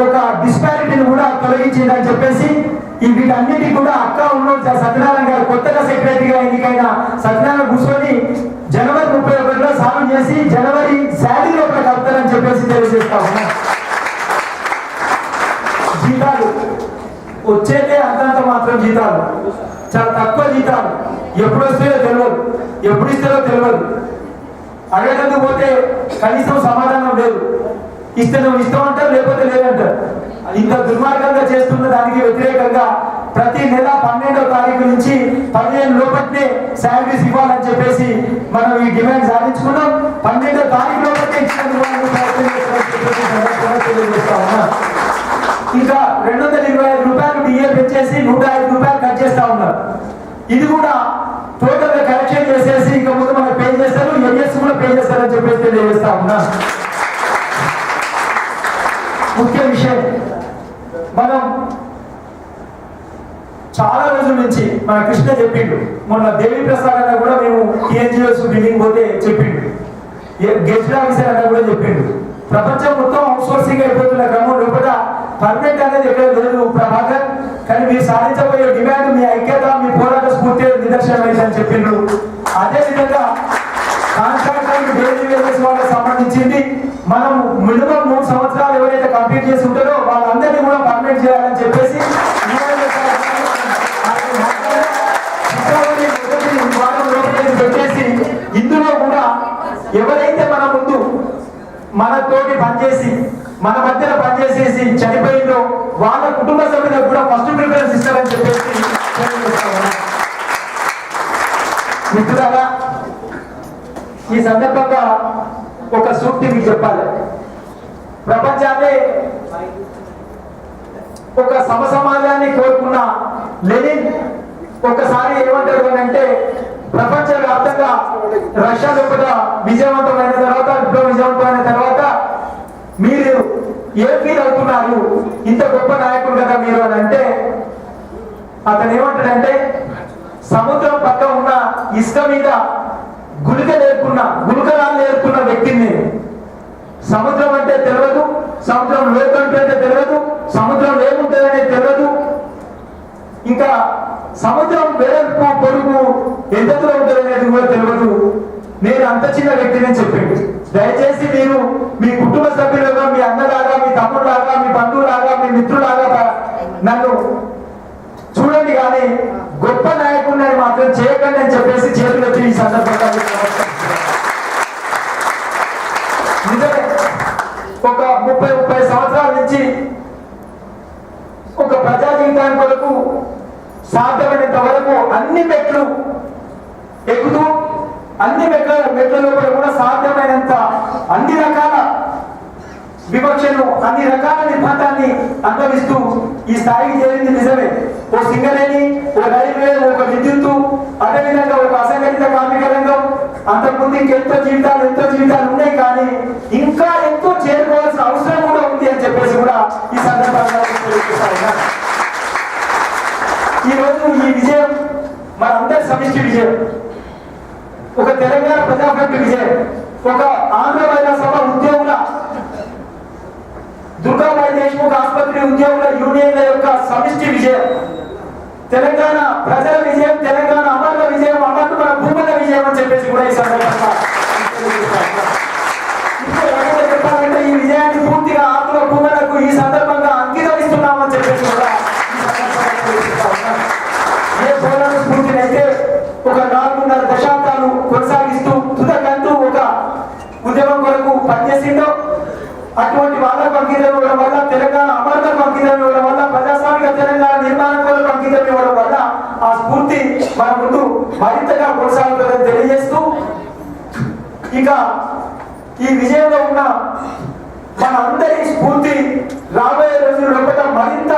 ఒక డిస్పారిటీని కూడా తొలగించిందని చెప్పేసి ఈ వీటన్నిటి కూడా అక్క ఉన్న సత్యనారాయణ గారు కొత్తగా సెక్రటరీగా ఎన్నికైన సత్యనారాయణ కూర్చొని జనవరి 31లో సాల్వ్ చేసి జనవరి శాలరీ లోపల కలుపుతారని చెప్పేసి తెలియజేస్తా ఉన్నా. జీతాలు వచ్చేదే అంతంత మాత్రం జీతాలు, చాలా తక్కువ జీతాలు, ఎప్పుడు వస్తాయో తెలియదు, ఎప్పుడు ఇస్తారో తెలియదు. అడగడానికి పోతే కనీసం సమాధానం లేదు. ఇస్తే నువ్వు ఇస్తామంటారు, లేకపోతే లేదంటారు. ఇంత దుర్మార్గంగా చేస్తున్న దానికి వ్యతిరేకంగా ప్రతి నెల 12వ తారీఖు నుంచి 15 లోపట్నే శాలరీస్ ఇవ్వాలని చెప్పేసి మనం ఈ డిమాండ్ సాధించుకున్నాం. 12వ తారీఖు లోపట్నే ఇంకా 225 రూపాయలు డిఏ పెంచేసి 105 రూపాయలు కట్ చేస్తా ఉన్నారు. ఇది కూడా టోటల్ గా కరెక్షన్ చేసేసి ఇంకా ముందు మనం పే చేస్తారు, ఎన్ఎస్ కూడా పే చేస్తారని చెప్పేసి తెలియజేస్తా ఉన్నా. ముఖ్య విషయం, మనం చాలా రోజుల నుంచి మన కృష్ణ చెప్పిండు, మొన్న దేవి ప్రసాద్ అన్న కూడా మేము టీఎన్జిఓస్ బిల్డింగ్ పోతే చెప్పిండు, గెస్ట్ ఆఫీసర్ అన్న కూడా చెప్పిండు. ప్రపంచం మొత్తం అవుట్ సోర్సింగ్ అయిపోతున్న క్రమం లోపల పర్మనెంట్ అనేది ఎక్కడ లేదు ప్రభాకర్. కానీ మీరు సాధించబోయే డిమాండ్ మీ ఐక్యత, మీ పోరాట స్ఫూర్తి నిదర్శనం అయిందని చెప్పిండ్రు. అదేవిధంగా కాంట్రాక్ట్ డైలీ వేజెస్ వాళ్ళకి సంబంధించింది మనం మినిమం 3 సంవత్సరాలు ఎవరైతే కంప్లీట్ చేసి ఉంటారో వాళ్ళందరినీ కూడా పర్మనెంట్ చేయాలని చెప్పేసి పెట్టేసి ఇందులో కూడా ఎవరైతే మన ముందు మన తోటి పనిచేసి మన మధ్యన పనిచేసేసి చనిపోయిందో వాళ్ళ కుటుంబ సభ్యులకు కూడా ఫస్ట్ ప్రిఫరెన్స్ ఇస్తారని చెప్పేసి మిత్రులారా, ఈ సందర్భంగా ఒక సూక్తి మీకు చెప్పాలి. ప్రపంచాన్ని ఒక సమసమాజాన్ని కోరుకున్న లెనిన్ ఒకసారి ఏమంటారు అంటే, ప్రపంచ వ్యాప్తంగా రష్యా లోపల విజయవంతమైన తర్వాత, విజయవంతమైన తర్వాత మీరు ఏం ఫీల్ అవుతున్నారు, ఇంత గొప్ప నాయకుడు కదా మీరు అని అంటే, అతను ఏమంటాడంటే, సముద్రం పక్క ఉన్న ఇసుక మీద గుళికరాలు నేర్పుకున్న వ్యక్తిని. సముద్రం అంటే తెలియదు, సముద్రం లోతు అంటే తెలియదు, సముద్రం ఏముంటుంది అనేది తెలియదు, ఇంకా సముద్రం వెడల్పు పొడుగు ఎంతలో ఉంటుంది అనేది కూడా తెలియదు. నేను అంత చిన్న వ్యక్తిని చెప్పింది. దయచేసి మీరు మీ కుటుంబ సభ్యులుగా, మీ అన్నలాగా, మీ తమ్ముడులాగా, మీ బంధువులాగా, మీ మిత్రులాగా నన్ను చూడండి, కానీ గొప్ప నాయకుడిని మాత్రం చేయకండి అని చెప్పేసి చేతులెత్తి ఈ సందర్భంగా నిజమే. ఒక 30 సంవత్సరాల నుంచి ఒక ప్రజా జీవితానికి వరకు సాధ్యమైనంత వరకు అన్ని మెట్లు ఎక్కుతూ అన్ని మెట్ల లోపల కూడా సాధ్యమైనంత అన్ని రకాల వివక్షను అన్ని రకాల నిర్బంధాన్ని అనుభవిస్తూ ఈ స్థాయికి చేరింది నిజమే. ఓ సింగరేణి, ఓ రైల్వే, ఒక విద్యుత్తు, అదేవిధంగా ఒక అసంఘటిత కార్మిక రంగం, అంతకుముందు ఎంతో జీవితాలు ఉన్నాయి. కానీ ఇంకా ఎంతో చేరుకోవాల్సిన అవసరం కూడా ఉంది అని చెప్పేసి కూడా ఈ సందర్భంగా ఈ రోజు ఈ విజయం మన అందరి సమిష్టి విజయం, ఒక తెలంగాణ ప్రజాప్రభుత్వ విజయం, ఒక ఆంధ్ర మహిళా సభ ఉద్యోగుల, దుర్గాబాయి దేశ్ముఖ్ ఆసుపత్రి ఉద్యోగుల యూనియన్ల యొక్క సమిష్టి విజయం, తెలంగాణ ప్రజల విజయం, తెలంగాణ అమరుల విజయం, అమరులు మన భూముల విజయం అని చెప్పేసి కూడా ఈ సందర్భంగా చెప్పాలంటే ఈ విజయాన్ని పూర్తిగా ఆకుల భూములకు ఈ సందర్భంగా అంకితం ఇస్తున్నామని చెప్పేసి కూడా ఏ పోరాట స్ఫూర్తినైతే ఒక 4.5 దశాబ్దాలు కొనసాగిస్తూ తుదకంటూ ఒక ఉద్యమం కొరకు పనిచేసిందో అటువంటి వాళ్ళకు అంకితం ఇవ్వడం వల్ల, తెలంగాణ అమరులకు అంకితం ఇవ్వడం వల్ల, ప్రజాస్వామిక తెలంగాణ నిర్మాణం కొరకు అంకితం ఇవ్వడం వల్ల ఆ స్ఫూర్తి మన ముందు మరింతగా కొనసాగుతుందని తెలియజేస్తూ, ఇక ఈ విజయంలో ఉన్న మన అందరి స్ఫూర్తి రాబోయే రోజుల్లో మరింత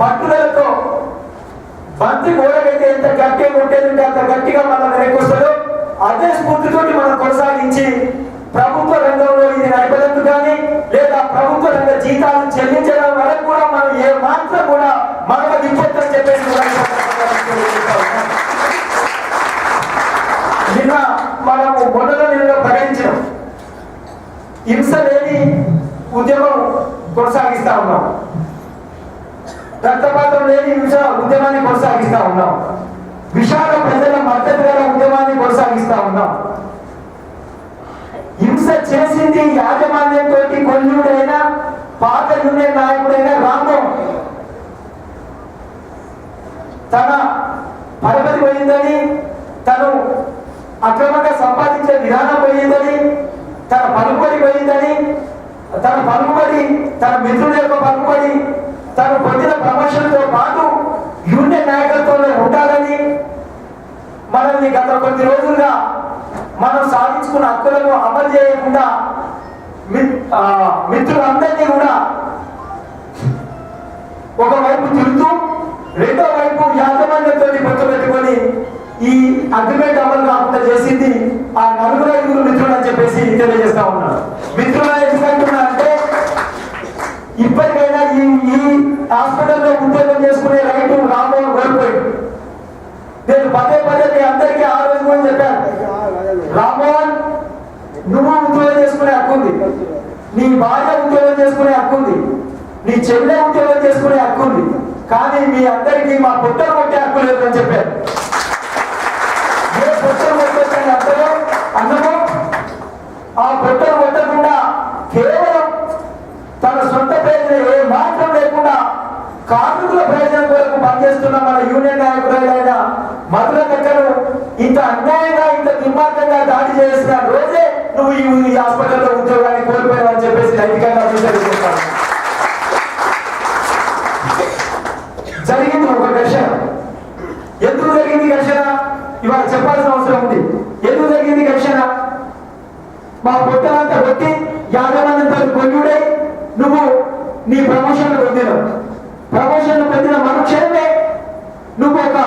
పట్టుదలతో మంత్రి గోడకైతే ఎంత గట్టిగా కొట్టేది అంత గట్టిగా మనం వెనకొస్తుందో అదే స్ఫూర్తితోటి మనం కొనసాగించి ప్రభుత్వ రంగంలో ఇది నడపడంతో కానీ లేదా ప్రభుత్వ రంగ జీతాలు చెల్లించడం వరకు కూడా మనం ఏ మాత్రం కూడా మనకు దిగ్గొద్దని చెప్పేసి నిన్న మనము మొదటి నెలలో ప్రకటించాం, హింస లేని ఉద్యమం కొనసాగిస్తా ఉన్నాం, రక్తపాతం లేని ఉద్యమాన్ని కొనసాగిస్తా ఉన్నాం, విశాల ప్రజల మద్దతు గల ఉద్యమాన్ని కొనసాగిస్తా ఉన్నాం. హింస చేసింది యాజమాన్యంతో కొల్లుడైనా పాత యూనియన్ నాయకుడైన రామ్మోహన్ తన పరపతి పోయిందని, తను అక్రమంగా సంపాదించే విధానం పోయిందని, తన పలుకుబడి పోయిందని, తన మిత్రుల యొక్క పలుకుబడి, తను పొందిన ప్రమోషన్తో పాటు యూనియన్ నాయకత్వంలో ఉండాలని, మనల్ని గత కొద్ది రోజులుగా మనం సాధించుకున్న హక్కులను అమలు చేయకుండా మిత్రులందరినీ కూడా ఒకవైపు తిరుగుతూ రెండో వైపు యాజమాన్యంతో పొత్తు పెట్టుకొని ఈ అగ్రిమెంట్ అమలు కాకుండా చేసింది ఆ 4-5 మిత్రులు అని చెప్పేసి తెలియజేస్తా ఉన్నాను. మిత్రులు ఎందుకంటున్నా అంటే ఇప్పటికైనా ఈ హాస్పిటల్లో ఉద్యోగం చేసుకునే రైతు రామ్మోహన్ కోల్పోయాడు. నేను పదే మీ అందరికీ ఆ రోజు కూడా చెప్పాను, రామ్మోహన్ నువ్వు ఉద్యోగం చేసుకునే హక్కు ఉంది, నీ భార్య ఉద్యోగం చేసుకునే హక్కు ఉంది, నీ చెల్లె ఉద్యోగం చేసుకునే హక్కు ఉంది, కానీ మీ అందరికీ మా పొట్టలు కొట్టే హక్కు లేదు అని చెప్పారు. ఏ పొట్టలు కొట్టేసరి అందరూ అన్నమో ఆ పొట్టలు కొట్టకుండా కేవలం తన సొంత ప్రయోజనం ఏ మాత్రం లేకుండా కార్మికుల ప్రయోజనం కొరకు పనిచేస్తున్న మన యూనియన్ నాయకులైన మధుర దగ్గర ఇంత అన్యాయంగా ఇంత దుర్మార్గంగా దాడి చేసిన రోజే నువ్వు ఈ హాస్పిటల్లో ఉద్యోగాన్ని కోల్పోయావు అని చెప్పేసి నైతికంగా తెలియజేస్తాను. జరిగింది ఒక ఘర్షణ. ఎందుకు జరిగింది ఘర్షణ ఇవాళ చెప్పాల్సిన అవసరం ఉంది. ఎందుకు జరిగింది ఘర్షణ? మా పొట్టలంతా కొట్టి యాజమాన్యంతో కొల్లుడై నువ్వు నీ ప్రమోషన్లు పొందినావు. ప్రమోషన్లు పొందిన మరుక్షణమే నువ్వు ఒక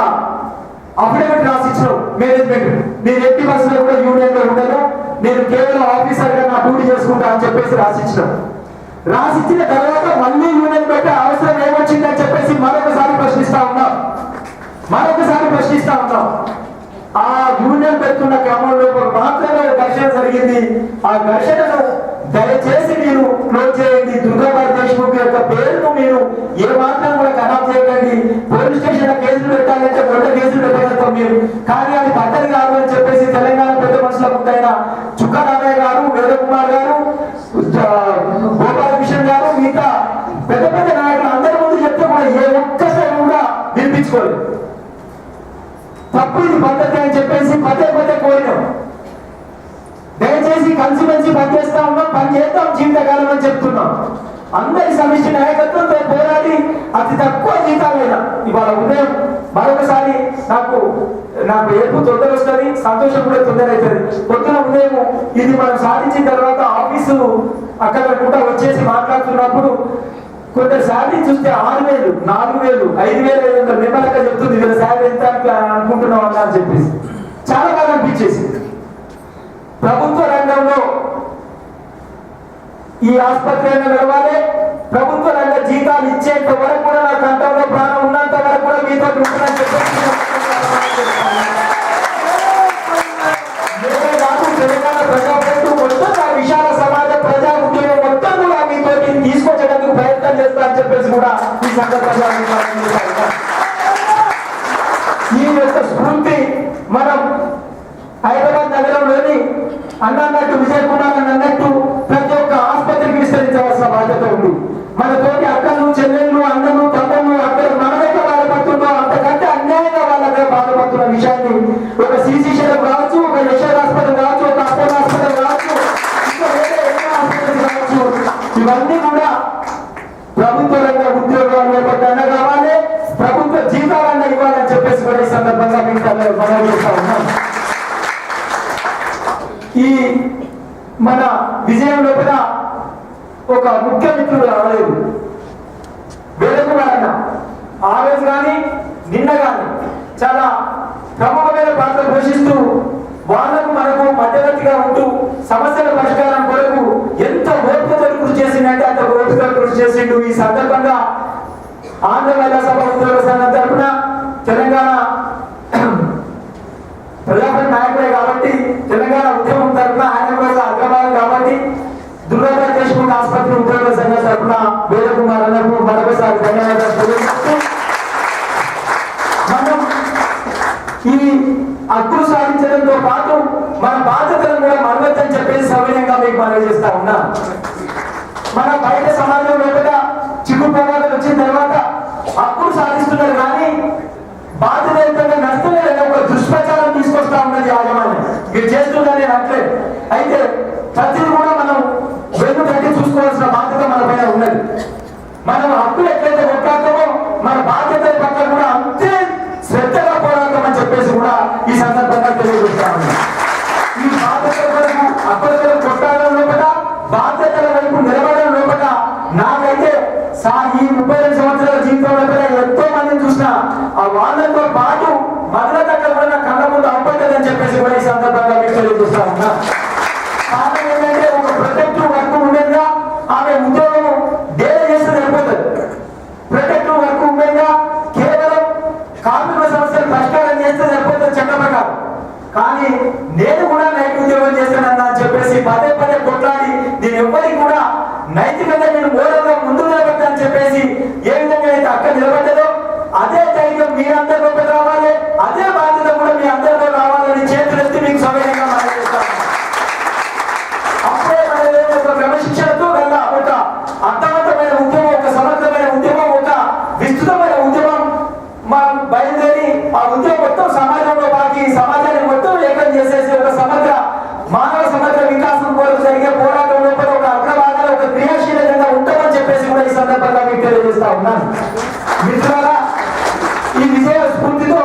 అఫిడవిట్ రాసిచ్చినావు మేనేజ్మెంట్, నేను ఎట్టి బస్సులో కూడా యూనియన్ లో ఉండను, నేను కేవలం ఆఫీసర్ గా నా డ్యూటీ చేసుకుంటా అని చెప్పేసి రాసిచ్చినావు. రాసిచ్చిన తర్వాత మళ్ళీ యూనియన్ పెట్టే అవసరం ఏమొచ్చిందని చెప్పేసి మరొకసారి ప్రశ్నిస్తా ఉన్నాం. ఆ యూనియన్ పెట్టుకున్న క్రమంలో మాత్రమే ఘర్షణ జరిగింది. ఆ ఘర్షణను దయచేసి మీరు క్లోజ్ చేయండి. దుర్గాబాయి దేశ్ముఖ్ యొక్క పేరును మీరు ఏ మాత్రం కూడా ఖరాబ్ చేయకండి. పోలీస్ స్టేషన్ కేసులు పెట్టాలంటే మొదట కేసులు పెట్టగలుగుతాం మీరు, కానీ అది పద్ధతి కాదు అని చెప్పేసి తెలంగాణ పెద్ద మనుషుల ముందైన చుక్కా రామయ్య గారు, వేదకుమార్ గారు, గోపాలకృష్ణ గారు, మిగతా పెద్ద పెద్ద నాయకులు అందరి ముందు చెప్తే కూడా ఏ ఒక్కసారి కూడా వినిపించుకోలేదు. తప్పు ఇది పద్ధతి అని చెప్పేసి పదే కోరినాం. దయచేసి కలిసిమెలిసి పనిచేస్తా ఉన్నాం, పని చేద్దాం జీవితకాలం అని చెప్తున్నాం. అందరి సమిష్టి నాయకత్వంతో పోరాడి అతి తక్కువ జీతాలైనా ఇవాళ ఉదయం మరొకసారి నాకు నాకు ఏడుపు తొందర వస్తుంది, సంతోషం కూడా తొందర అవుతుంది. పొద్దున ఉదయం ఇది మనం సాధించిన తర్వాత ఆఫీసు అక్కడ వచ్చేసి మాట్లాడుతున్నప్పుడు కొందరు శాలరీ చూస్తే 6,000, 4,000, 5,500 నిమ్మలంగా చెప్తుంది వీళ్ళ శాలరీ ఎంత అనుకుంటున్నాం అన్నా అని చెప్పేసి చాలా బాగా అనిపించేసి. ప్రభుత్వ రంగంలో ఈ ఆసుపత్రి నడవాలి, ప్రభుత్వ రంగ జీతాలు ఇచ్చేంత వరకు కూడా నా కంఠంలో ప్రాణం ఉన్నంత వరకు కూడా మీతో ఉంటుందని చెప్పేసి తెలంగాణ ప్రజాప్రభు మొత్తం ఆ విశాల సమాజ ప్రజా ఉద్యోగం మొత్తం కూడా మీతో తీసుకొచ్చేందుకు ప్రయత్నం చేస్తా అని చెప్పేసి కూడా ఈ సందర్భంగా ఈ యొక్క స్ఫూర్తి మనం హైదరాబాద్ నగరంలోని అన్నట్టు విజయ్ కుమార్ అన్నట్టు ప్రతి ఒక్క ఆసుపత్రికి విస్తరించవలసిన బాధ్యత ఉంది. మన తోటి అక్కలు, చెల్లెళ్ళు, అన్నలు, తమ్ముళ్ళు అక్కడ మన దగ్గర బాధపడుతుందో అంతకంటే అన్యాయంగా వాళ్ళ దగ్గర బాధపడుతున్న విషయాన్ని ఒక శ్రీశైలం కావచ్చు, ఒక యశోద హాస్పిటల్ కావచ్చు, ఒక అపోలో హాస్పిటల్ కావచ్చు, ఇంకా వేరే ఎన్నో హాస్పిటల్ కావచ్చు, ఇవన్నీ కూడా ప్రభుత్వ రంగ ఉద్యోగాలు ఏర్పడ్డా కావాలి, ప్రభుత్వ జీతాలన్నా ఇవ్వాలని చెప్పేసి కూడా ఈ సందర్భంగా మీకు మనం చేస్తా ఉన్నాం. ఈ మన విజయం లోపల ఒక ముఖ్య మిత్రుడు రాలేదు, వేడుకున్నారన్న ఆ రోజు కానీ నిన్న కానీ చాలా ప్రముఖమైన పాత్ర పోషిస్తూ వాళ్ళకు మనకు మధ్యవర్తిగా ఉంటూ సమస్యల పరిష్కారం కొరకు ఎంత ఓపికతో కృషి చేసిందంటే అంత ఓపికతో కృషి చేసిండు. ఈ సందర్భంగా ఆంధ్ర మహిళా సభ ఉద్యోగ సంఘం తరఫున తెలంగాణ ప్రజాపతి నాయకులే కాబట్టి తెలంగాణ ఉద్యమం తరఫున ఆయన కూడా అగ్రభాగం కాబట్టి దుర్గాబాద్ దేశముఖ ఆసుపత్రి ఉద్యోగ సంఘం తరఫున వేదకుమార్ అన్నకు మరొకసారి ధన్యవాదాలు తెలియజేస్తూ మనం ఈ హక్కులు సాధించడంతో పాటు మన బాధ్యతలను కూడా మరవచ్చని చెప్పేసి సవినయంగా మీకు మనవి చేస్తా ఉన్నా. మన బయట సమాజం లోపల చిక్కు ప్రమాదాలు వచ్చిన తర్వాత హక్కులు సాధిస్తున్నారు కానీ బాధ్యతయుతంగా నష్టలేదని ఒక దుష్ప్రచారం తీసుకొస్తా ఉన్నది యాజమాన్యం. మీరు చేస్తుందని నేను అట్లే అయితే ప్రతిదీ కూడా మనం వెన్ను తట్టి చూసుకోవాల్సిన బాధ్యత మన పైన ఉన్నది. మనం హక్కులు ఎట్లయితే కొట్లాడతామో మన బాధ్యత పట్ల కూడా అంతే శ్రద్ధగా పోరాడతామని చెప్పేసి కూడా ఈ సందర్భంగా తెలియజేస్తా ఉన్నాం. ఈ బాధ్యతల వరకు హక్కుల కొట్లాడడం లోపల బాధ్యతల వైపు నిలబడడం లోపల నాకైతే ఈ 32 సంవత్సరాల జీవితం లోపల ఎంతో మందిని చూసిన ఆ వాళ్ళతో పాటు మధురతక్క కూడా నా కళ్ళ ముందు అవపడ్డదని చెప్పేసి కూడా ఈ సందర్భంగా మీకు తెలియజేస్తా ఉన్నా. కారణం ఏంటంటే ఒక ప్రొటెక్టివ్ వర్క్ ఉండేగా ఆమె ఉద్యోగం డేరే చేస్తే సరిపోతుంది. ప్రొటెక్టివ్ వర్క్ ఉండేగా కేవలం కార్మిక సమస్యలు పరిష్కారం చేస్తే సరిపోతుంది చట్ట ప్రకారం. కానీ నేను కూడా నైట్ ఉద్యోగం చేస్తానన్నా అని చెప్పేసి పదే పదే కొట్లాడి నేను ఎవ్వరికి కూడా నైతికంగా నేను మోడల్గా ముందు నిలబడతా అని చెప్పేసి ఏ విధంగా అయితే అక్క నిలబడ్డదో అదే ధైర్యం మీరందరూ రావాలి, అదే బాధ్యత కూడా మీ అందరిలో రావాలని చేతులెత్తి మీకు సమయంగా మనం చేస్తాను. అప్పుడే మన ఒక క్రమశిక్షణతో గల ఒక అర్థవంతమైన ఉద్యమం, ఒక సమర్థమైన ఉద్యమం, ఒక విస్తృతమైన ఉద్యమం మనం బయలుదేరి ఆ ఉద్యమం మొత్తం సమాజంలో బాకి సమాజాన్ని మొత్తం ఏకం చేసేసి ఒక సమగ్ర మానవ సమగ్ర వికాసం కొరకు జరిగే పోరాటం లోపల ఒక అగ్రభాగంలో ఒక క్రియాశీలంగా ఉంటామని చెప్పేసి కూడా ఈ సందర్భంగా మీకు తెలియజేస్తా ఉన్నాను. మిత్రులారా, ఈ విజయ స్ఫూర్తితో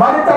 మరింత